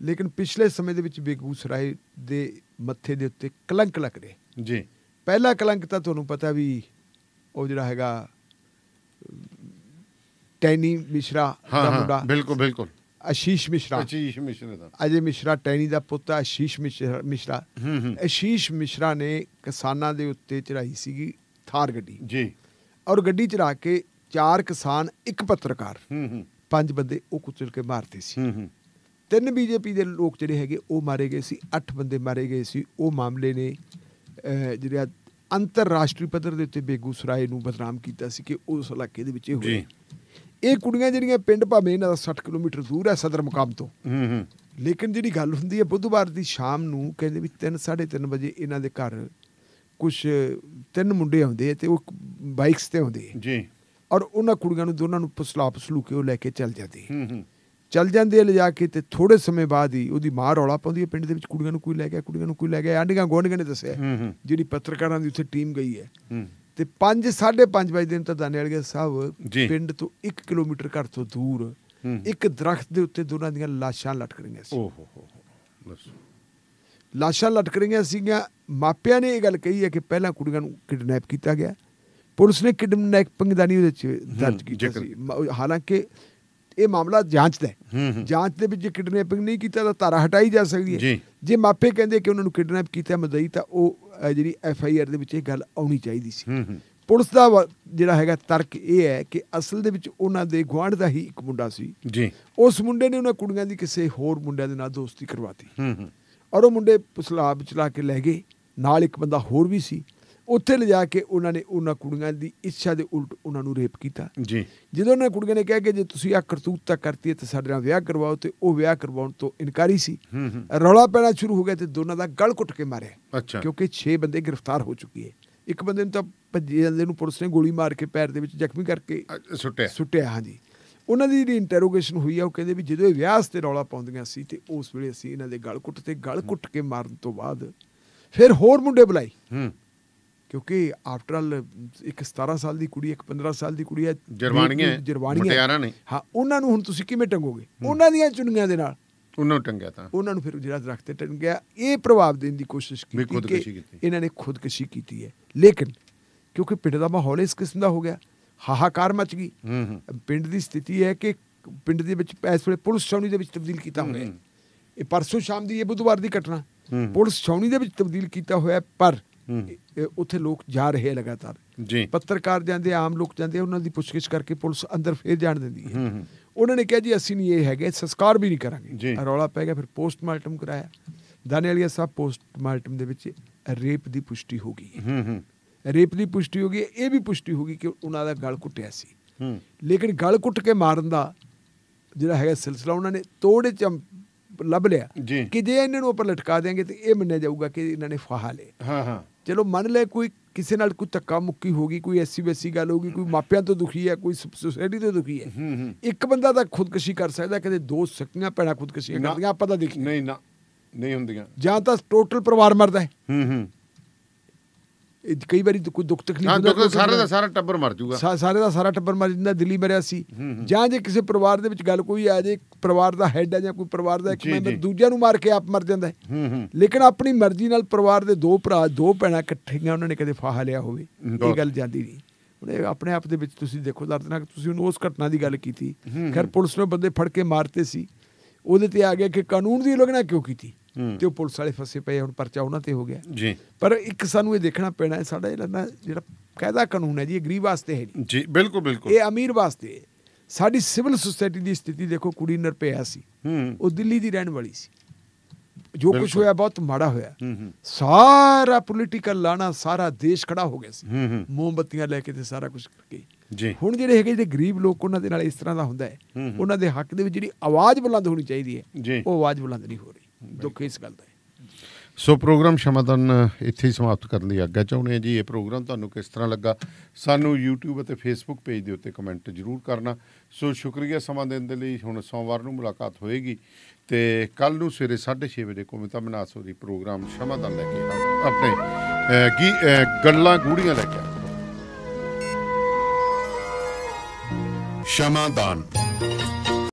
Speaker 7: ਲੇਕਿਨ ਪਿਛਲੇ ਸਮੇਂ ਦੇ ਵਿੱਚ ਬੇਗੂਸਰਾਏ ਦੇ ਮੱਥੇ ਦੇ ਉੱਤੇ ਕਲੰਕ ਲੱਗ ਰਿਹਾ
Speaker 6: ਜੀ।
Speaker 7: ਪਹਿਲਾ ਕਲੰਕ ਤਾਂ ਤੁਹਾਨੂੰ ਪਤਾ ਵੀ ਉਹ ਜਿਹੜਾ ਹੈਗਾ ਟੈਨੀ ਮਿਸ਼ਰਾ ਦਾ ਮੁੰਡਾ।
Speaker 6: ਬਿਲਕੁਲ ਬਿਲਕੁਲ।
Speaker 7: ਆਸ਼ੀਸ਼ ਮਿਸ਼ਰਾ
Speaker 6: ਦਾ
Speaker 7: ਅਜੇ ਮਿਸ਼ਰਾ ਟੈਨੀ ਦਾ ਪੁੱਤ ਆ। ਆਸ਼ੀਸ਼ ਮਿਸ਼ਰਾ ਆਸ਼ੀਸ਼ ਮਿਸ਼ਰਾ ਨੇ ਕਿਸਾਨਾਂ ਦੇ ਉੱਤੇ ਚੜਾਈ ਸੀਗੀ ਥਾਰ ਗੱਡੀ
Speaker 6: ਜੀ,
Speaker 7: ਔਰ ਗੱਡੀ ਚੜਾ ਕੇ 4 ਕਿਸਾਨ, 1 ਪੱਤਰਕਾਰ, 5 ਬੰਦੇ ਉਹ ਕੁਚਲ ਕੇ ਮਾਰਦੇ ਸੀ। 3 BJP ਦੇ ਲੋਕ ਜਿਹੜੇ ਹੈਗੇ ਉਹ ਮਾਰੇ ਗਏ ਸੀ, 8 ਬੰਦੇ ਮਾਰੇ ਗਏ ਸੀ। ਉਹ ਮਾਮਲੇ ਨੇ ਜਿਹੜਾ ਅੰਤਰਰਾਸ਼ਟਰੀ ਪੱਧਰ ਦੇ ਉੱਤੇ ਬੇਗੂਸਰਾਏ ਨੂੰ ਬਦਨਾਮ ਕੀਤਾ ਸੀ ਕਿ ਉਸ ਇਲਾਕੇ ਦੇ ਵਿੱਚ ਇਹ ਹੋਇਆ। ਇਹ ਕੁੜੀਆਂ ਜਿਹੜੀਆਂ ਪਿੰਡ ਭਾਵੇਂ ਇਹਨਾਂ ਦਾ 60 ਕਿਲੋਮੀਟਰ ਦੂਰ ਹੈ ਸਦਰ ਮੁਕਾਮ ਤੋਂ, ਲੇਕਿਨ ਜਿਹੜੀ ਗੱਲ ਹੁੰਦੀ ਹੈ ਬੁੱਧਵਾਰ ਦੀ ਸ਼ਾਮ ਨੂੰ ਕਹਿੰਦੇ ਵੀ 3-3:30 ਵਜੇ ਇਹਨਾਂ ਦੇ ਘਰ ਕੁਛ 3 ਮੁੰਡੇ ਆਉਂਦੇ ਆ ਤੇ ਉਹ ਬਾਈਕਸ ਤੇ ਆਉਂਦੇ
Speaker 6: ਜੀ,
Speaker 7: ਔਰ ਉਹਨਾਂ ਕੁੜੀਆਂ ਨੂੰ ਦੋਨਾਂ ਨੂੰ ਪਸਲੂ ਕੇ ਉਹ ਲੈ ਕੇ ਚੱਲ ਜਾਂਦੇ ਆ ਲਿਜਾ ਕੇ। ਤੇ ਥੋੜੇ ਸਮੇਂ ਬਾਅਦ ਹੀ ਉਹਦੀ ਮਾਂ ਰੌਲਾ ਪਾਉਂਦੀ ਹੈ ਪਿੰਡ ਦੇ ਵਿੱਚ, ਕੁੜੀਆਂ ਨੂੰ ਕੋਈ ਲੈ ਗਿਆ। ਆਂਢੀਆਂ ਗੁਆਂਢੀਆਂ ਨੇ ਦੱਸਿਆ, ਜਿਹੜੀ ਪੱਤਰਕਾਰਾਂ ਦੀ ਉੱਥੇ ਟੀਮ ਗਈ ਹੈ। ਤੇ 5-5:30 ਵਜੇ ਦਿਨ ਤਾਂ ਦਾਨੇਵਾਲੀਆ ਸਾਹਿਬ ਪਿੰਡ ਤੋਂ 1 ਕਿਲੋਮੀਟਰ ਘਰ ਤੋਂ ਦੂਰ ਇੱਕ ਦਰਖਤ ਦੇ ਉੱਤੇ ਦੋਨਾਂ ਦੀਆਂ ਲਾਸ਼ਾਂ ਲਟਕ ਰਹੀਆਂ ਸੀ। ਲਾਸ਼ਾਂ ਲਟਕ ਰਹੀਆਂ ਸੀਗੀਆਂ। ਮਾਪਿਆਂ ਨੇ ਇਹ ਗੱਲ ਕਹੀ ਹੈ ਕਿ ਪਹਿਲਾਂ ਕੁੜੀਆਂ ਨੂੰ ਕਿਡਨੈਪ ਕੀਤਾ ਗਿਆ। ਪੁਲਿਸ ਨੇ ਕਿਡਨੈਪਿੰਗ ਦਾ ਨਹੀਂ ਉਹਦੇ 'ਚ ਦਰਜ ਕੀਤਾ ਸੀ, ਹਾਲਾਂਕਿ ਇਹ ਮਾਮਲਾ ਜਾਂਚ ਦਾ ਹੈ। ਜਾਂਚ ਦੇ ਵਿੱਚ ਜੇ ਕਿਡਨੈਪਿੰਗ ਨਹੀਂ ਕੀਤਾ ਤਾਂ ਧਾਰਾ ਹਟਾਈ ਜਾ ਸਕਦੀ ਹੈ। ਜੇ ਮਾਪੇ ਕਹਿੰਦੇ ਕਿ ਉਹਨਾਂ ਨੂੰ ਕਿਡਨੈਪ ਕੀਤਾ ਮਦਈ, ਤਾਂ ਉਹ ਜਿਹੜੀ FIR ਦੇ ਵਿੱਚ ਇਹ ਗੱਲ ਆਉਣੀ ਚਾਹੀਦੀ ਸੀ। ਪੁਲਿਸ ਦਾ ਜਿਹੜਾ ਹੈਗਾ ਤਰਕ ਇਹ ਹੈ ਕਿ ਅਸਲ ਦੇ ਵਿੱਚ ਉਹਨਾਂ ਦੇ ਗੁਆਂਢ ਦਾ ਹੀ ਇੱਕ ਮੁੰਡਾ ਸੀ। ਉਸ ਮੁੰਡੇ ਨੇ ਉਹਨਾਂ ਕੁੜੀਆਂ ਦੀ ਕਿਸੇ ਹੋਰ ਮੁੰਡਿਆਂ ਦੇ ਨਾਲ ਦੋਸਤੀ ਕਰਵਾਤੀ ਔਰ ਉਹ ਮੁੰਡੇ ਪੁਸਲਾਬ ਚਲਾ ਕੇ ਲੈ ਗਏ। ਨਾਲ ਇੱਕ ਬੰਦਾ ਹੋਰ ਵੀ ਸੀ। ਉੱਥੇ ਲਿਜਾ ਕੇ ਉਹਨਾਂ ਨੇ ਉਹਨਾਂ ਕੁੜੀਆਂ ਦੀ ਇੱਛਾ ਦੇ ਉਲਟ ਉਹਨਾਂ ਨੂੰ ਰੇਪ ਕੀਤਾ। ਜਦੋਂ ਉਹਨਾਂ ਕੁੜੀਆਂ ਨੇ ਕਿਹਾ ਕਿ ਜੇ ਤੁਸੀਂ ਆਹ ਕਰਤੂਤ ਤਾਂ ਕਰਤੀ ਹੈ ਤਾਂ ਸਾਡੇ ਨਾਲ ਵਿਆਹ ਕਰਵਾਓ, ਤੇ ਉਹ ਵਿਆਹ ਕਰਵਾਉਣ ਤੋਂ ਇਨਕਾਰੀ ਸੀ। ਰੌਲਾ ਪੈਣਾ ਸ਼ੁਰੂ ਹੋ ਗਿਆ ਤੇ ਦੋਨਾਂ ਦਾ ਗਲ ਘੁੱਟ ਕੇ ਮਾਰਿਆ, ਕਿਉਂਕਿ 6 ਬੰਦੇ ਗ੍ਰਿਫਤਾਰ ਹੋ ਚੁੱਕੀ ਹੈ। ਇੱਕ ਬੰਦੇ ਨੂੰ ਤਾਂ ਭੱਜੇ ਜਾਂਦੇ ਨੂੰ ਪੁਲਿਸ ਨੇ ਗੋਲੀ ਮਾਰ ਕੇ ਪੈਰ ਦੇ ਵਿੱਚ ਜ਼ਖਮੀ ਕਰਕੇ ਸੁੱਟਿਆ। ਹਾਂਜੀ, ਉਹਨਾਂ ਦੀ ਜਿਹੜੀ ਇੰਟਰੋਗੇਸ਼ਨ ਹੋਈ ਆ ਉਹ ਕਹਿੰਦੇ ਵੀ ਜਦੋਂ ਇਹ ਵਿਆਹ 'ਤੇ ਰੌਲਾ ਪਾਉਂਦੀਆਂ ਸੀ ਤੇ ਉਸ ਵੇਲੇ ਅਸੀਂ ਇਹਨਾਂ ਦੇ ਗਲ ਘੁੱਟ ਕੇ ਮਾਰਨ ਤੋਂ ਬਾਅਦ ਫਿਰ ਹੋਰ ਮੁੰਡੇ ਬੁਲਾਏ, ਕਿਉਂਕਿ ਆਫਟਰ ਆਲ ਇੱਕ 17 ਸਾਲ ਦੀ ਕੁੜੀ, ਇੱਕ 15 ਸਾਲ ਦੀ ਕੁੜੀ ਹੈ, ਜਰਵਾਣੀਆਂ ਨੇ। ਹਾਂ, ਉਹਨਾਂ ਨੂੰ ਹੁਣ ਤੁਸੀਂ ਕਿਵੇਂ ਟੰਗੋਗੇ? ਉਹਨਾਂ ਦੀਆਂ ਚੁੰਨੀਆਂ ਦੇ ਨਾਲ ਉਹਨਾਂ ਨੂੰ ਟੰਗਿਆ, ਤਾਂ ਉਹਨਾਂ ਨੂੰ ਫਿਰ ਜਿਹੜਾ ਦਰਖਤ ਤੇ ਟੰਗਿਆ। ਇਹ ਪ੍ਰਭਾਵ ਦੇਣ ਦੀ ਕੋਸ਼ਿਸ਼ ਕੀਤੀ ਕਿ ਇਹਨਾਂ ਨੇ ਖੁਦਕੁਸ਼ੀ ਕੀਤੀ ਹੈ। ਲੇਕਿਨ ਕਿਉਂਕਿ ਪਿੰਡ ਦਾ ਮਾਹੌਲ ਇਸ ਕਿਸਮ ਦਾ ਹੋ ਗਿਆ, ਹਾਹਾਕਾਰ ਮਚ ਗਈ। ਪਿੰਡ ਦੀ ਸਥਿਤੀ ਹੈ ਕਿ ਪਿੰਡ ਦੇ ਵਿੱਚ ਇਸ ਵੇਲੇ ਪੁਲਿਸ ਛਾਉਣੀ ਦੇ ਵਿੱਚ ਤਬਦੀਲ ਕੀਤਾ ਹੋਇਆ। ਇਹ ਪਰਸੋਂ ਸ਼ਾਮ ਦੀ, ਇਹ ਬੁੱਧਵਾਰ ਦੀ ਘਟਨਾ, ਪੁਲਿਸ ਛਾਉਣੀ ਦੇ ਵਿੱਚ ਤਬਦੀਲ ਕੀਤਾ ਹੋਇਆ। ਪਰ ਉੱਥੇ ਲੋਕ ਜਾ ਰਹੇ ਲਗਾਤਾਰ, ਪੱਤਰਕਾਰ ਜਾਂਦੇ, ਆਮ ਲੋਕ ਜਾਂਦੇ, ਉਹਨਾਂ ਦੀ ਪੁੱਛਗਿੱਛ ਕਰਕੇ ਪੁਲਿਸ ਅੰਦਰ ਫੇਰ ਜਾਣ ਦਿੰਦੀ ਹੈ। ਉਹਨਾਂ ਨੇ ਕਿਹਾ ਜੀ ਅਸੀਂ ਨਹੀਂ ਇਹ ਹੈਗੇ, ਸੰਸਕਾਰ ਵੀ ਨਹੀਂ ਕਰਾਂਗੇ। ਰੌਲਾ ਪੈ ਗਿਆ, ਫਿਰ ਪੋਸਟਮਾਰਟਮ ਕਰਾਇਆ। ਦਾਨੇਵਾਲੀਆ ਸਾਹਿਬ ਪੋਸਟਮਾਰਟਮ ਦੇ ਵਿੱਚ ਰੇਪ ਦੀ ਪੁਸ਼ਟੀ ਹੋ ਗਈ ਹੈ। ਰੇਪ ਦੀ ਪੁਸ਼ਟੀ ਹੋ ਗਈ, ਇਹ ਵੀ ਪੁਸ਼ਟੀ ਹੋ ਗਈ ਕਿ ਉਹਨਾਂ ਦਾ ਗਲ ਘੁੱਟਿਆ ਸੀ। ਲੇਕਿਨ ਗਲ ਘੁੱਟ ਕੇ ਮਾਰਨ ਦਾ ਜਿਹੜਾ ਹੈਗਾ ਸਿਲਸਿਲਾ ਉਹਨਾਂ ਨੇ ਤੋੜੇ 'ਚ ਲੱਭ ਲਿਆ ਕਿ ਜੇ ਇਹਨਾਂ ਨੂੰ ਆਪਾਂ ਲਟਕਾ ਦਿਆਂਗੇ ਤੇ ਇਹ ਮੰਨਿਆ ਜਾਊਗਾ ਕਿ ਇਹਨਾਂ ਨੇ ਫਾਹਾ ਲਿਆ। ਚਲੋ ਮੰਨ ਲੈ ਕੋਈ ਕਿਸੇ ਨਾਲ ਕੋਈ ਧੱਕਾ ਮੁੱਕੀ ਹੋ ਗਈ, ਕੋਈ ਐਸੀ ਵੈਸੀ ਗੱਲ ਹੋ ਗਈ, ਕੋਈ ਮਾਪਿਆਂ ਤੋਂ ਦੁਖੀ ਹੈ, ਕੋਈ ਸੋਸਾਇਟੀ ਤੋਂ ਦੁਖੀ ਹੈ। ਇੱਕ ਬੰਦਾ ਤਾਂ ਖੁਦਕੁਸ਼ੀ ਕਰ ਸਕਦਾ, ਕਦੇ ਦੋ ਸਕੀਆਂ ਭੈਣਾਂ ਖੁਦਕੁਸ਼ੀਆਂ ਕਰਦੀਆਂ ਆਪਾਂ ਤਾਂ ਦੇਖੀ
Speaker 6: ਨਹੀਂ ਹੁੰਦੀਆਂ,
Speaker 7: ਜਾਂ ਤਾਂ ਟੋਟਲ ਪਰਿਵਾਰ ਮਰਦਾ ਹੈ। ਕਈ ਵਾਰੀ ਕੋਈ ਦੁੱਖ ਤਕਲੀਫ
Speaker 6: ਸਾਰੇ ਦਾ ਸਾਰਾ ਟੱਬਰ ਮਰ ਜਾਊਗਾ,
Speaker 7: ਸਾਰੇ ਦਾ ਸਾਰਾ ਟੱਬਰ ਮਰ ਜਾਂਦਾ। ਦਿੱਲੀ ਮਰਿਆ ਸੀ। ਜਾਂ ਜੇ ਕਿਸੇ ਪਰਿਵਾਰ ਦੇ ਵਿੱਚ ਗੱਲ ਕੋਈ ਆ ਜੇ, ਪਰਿਵਾਰ ਦਾ ਹੈਡ ਹੈ ਜਾਂ ਕੋਈ ਪਰਿਵਾਰ ਦਾ ਇੱਕ ਮੈਂਬਰ ਦੂਜਿਆਂ ਨੂੰ ਮਾਰ ਕੇ ਆਪ ਮਰ ਜਾਂਦਾ ਹੈ। ਲੇਕਿਨ ਆਪਣੀ ਮਰਜ਼ੀ ਨਾਲ ਪਰਿਵਾਰ ਦੇ ਦੋ ਭਰਾ ਦੋ ਭੈਣਾਂ ਇਕੱਠੀਆਂ ਉਹਨਾਂ ਨੇ ਕਦੇ ਫਾਹਾ ਲਿਆ ਹੋਵੇ, ਇਹ ਗੱਲ ਜਾਂਦੀ ਨਹੀਂ। ਹੁਣ ਇਹ ਆਪਣੇ ਆਪ ਦੇ ਵਿੱਚ ਤੁਸੀਂ ਦੇਖੋ ਦਰਦਨਾਕ, ਤੁਸੀਂ ਹੁਣ ਉਸ ਘਟਨਾ ਦੀ ਗੱਲ ਕੀਤੀ। ਖੈਰ ਪੁਲਿਸ ਨੇ ਬੰਦੇ ਫੜ ਕੇ ਮਾਰਤੇ ਸੀ, ਉਹਦੇ ਤੇ ਆ ਗਿਆ ਕਿ ਕਾਨੂੰਨ ਦੀ ਉਲੰਘਣਾ ਕਿਉਂ ਕੀਤੀ, ਤੇ ਉਹ ਪੁਲਿਸ ਵਾਲੇ ਫਸੇ ਪਏ। ਹੁਣ ਪਰਚਾ ਉਹਨਾਂ ਤੇ ਹੋ ਗਿਆ ਜੀ। ਪਰ ਇੱਕ ਸਾਨੂੰ ਇਹ ਦੇਖਣਾ ਪੈਣਾ ਹੈ, ਸਾਡਾ ਜਿਹੜਾ ਕਾਇਦਾ ਕਾਨੂੰਨ ਹੈ ਜੀ, ਇਹ ਗਰੀਬ ਵਾਸਤੇ ਹੈ
Speaker 6: ਜੀ, ਬਿਲਕੁਲ ਬਿਲਕੁਲ,
Speaker 7: ਇਹ ਅਮੀਰ ਵਾਸਤੇ ਹੈ। ਸਾਡੀ ਸਿਵਲ ਸੁਸਾਇਟੀ ਦੀ ਸਥਿਤੀ ਦੇਖੋ, ਕੁੜੀ ਨਿਰਭਇਆ ਸੀ, ਉਹ ਦਿੱਲੀ ਦੀ ਰਹਿਣ ਵਾਲੀ ਸੀ। ਜੋ ਕੁਛ ਹੋਇਆ ਬਹੁਤ ਮਾੜਾ ਹੋਇਆ। ਸਾਰਾ ਪੋਲੀਟੀਕਲ ਲਾਣਾ, ਸਾਰਾ ਦੇਸ਼ ਖੜਾ ਹੋ ਗਿਆ ਸੀ ਮੋਮਬੱਤੀਆਂ ਲੈ ਕੇ ਤੇ ਸਾਰਾ ਕੁਛ ਕਰਕੇ। ਹੁਣ ਜਿਹੜੇ ਹੈਗੇ ਜਿਹੜੇ ਗਰੀਬ ਲੋਕ, ਉਹਨਾਂ ਦੇ ਨਾਲ ਇਸ ਤਰ੍ਹਾਂ ਦਾ ਹੁੰਦਾ ਹੈ। ਉਹਨਾਂ ਦੇ ਹੱਕ ਦੇ ਵਿੱਚ ਜਿਹੜੀ ਆਵਾਜ਼ ਬੁਲੰਦ ਹੋਣੀ ਚਾਹੀਦੀ ਹੈ, ਉਹ ਆਵਾਜ਼ ਬੁਲੰਦ ਨਹੀਂ ਹੋ ਰਹੀ। ਦੁੱਖ ਇਸ ਗੱਲ ਦਾ ਹੈ।
Speaker 6: ਸੋ ਪ੍ਰੋਗਰਾਮ ਸ਼ਮਾਦਾਨ ਇੱਥੇ ਹੀ ਸਮਾਪਤ ਕਰਨ ਦੀ ਆਗਿਆ ਚਾਹੁੰਦੇ ਹਾਂ ਜੀ। ਇਹ ਪ੍ਰੋਗਰਾਮ ਤੁਹਾਨੂੰ ਕਿਸ ਤਰ੍ਹਾਂ ਲੱਗਾ, ਸਾਨੂੰ YouTube ਅਤੇ Facebook ਪੇਜ ਦੇ ਉੱਤੇ ਕਮੈਂਟ ਜ਼ਰੂਰ ਕਰਨਾ। ਸੋ ਸ਼ੁਕਰੀਆ ਸਮਾਂ ਦੇਣ ਦੇ ਲਈ। ਹੁਣ ਸੋਮਵਾਰ ਨੂੰ ਮੁਲਾਕਾਤ ਹੋਏਗੀ ਤੇ ਕੱਲ੍ਹ ਨੂੰ ਸਵੇਰੇ 6:30 ਵਜੇ ਕੌਮਤਾ ਮਨਾਸੋ ਦੀ ਪ੍ਰੋਗਰਾਮ ਸ਼ਮਾਦਾਨ ਲੈ ਕੇ ਆਪਣੇ ਗੱਲਾਂ ਗੂੜੀਆਂ ਲੈ ਕੇ ਸ਼ਮਾਦਾਨ।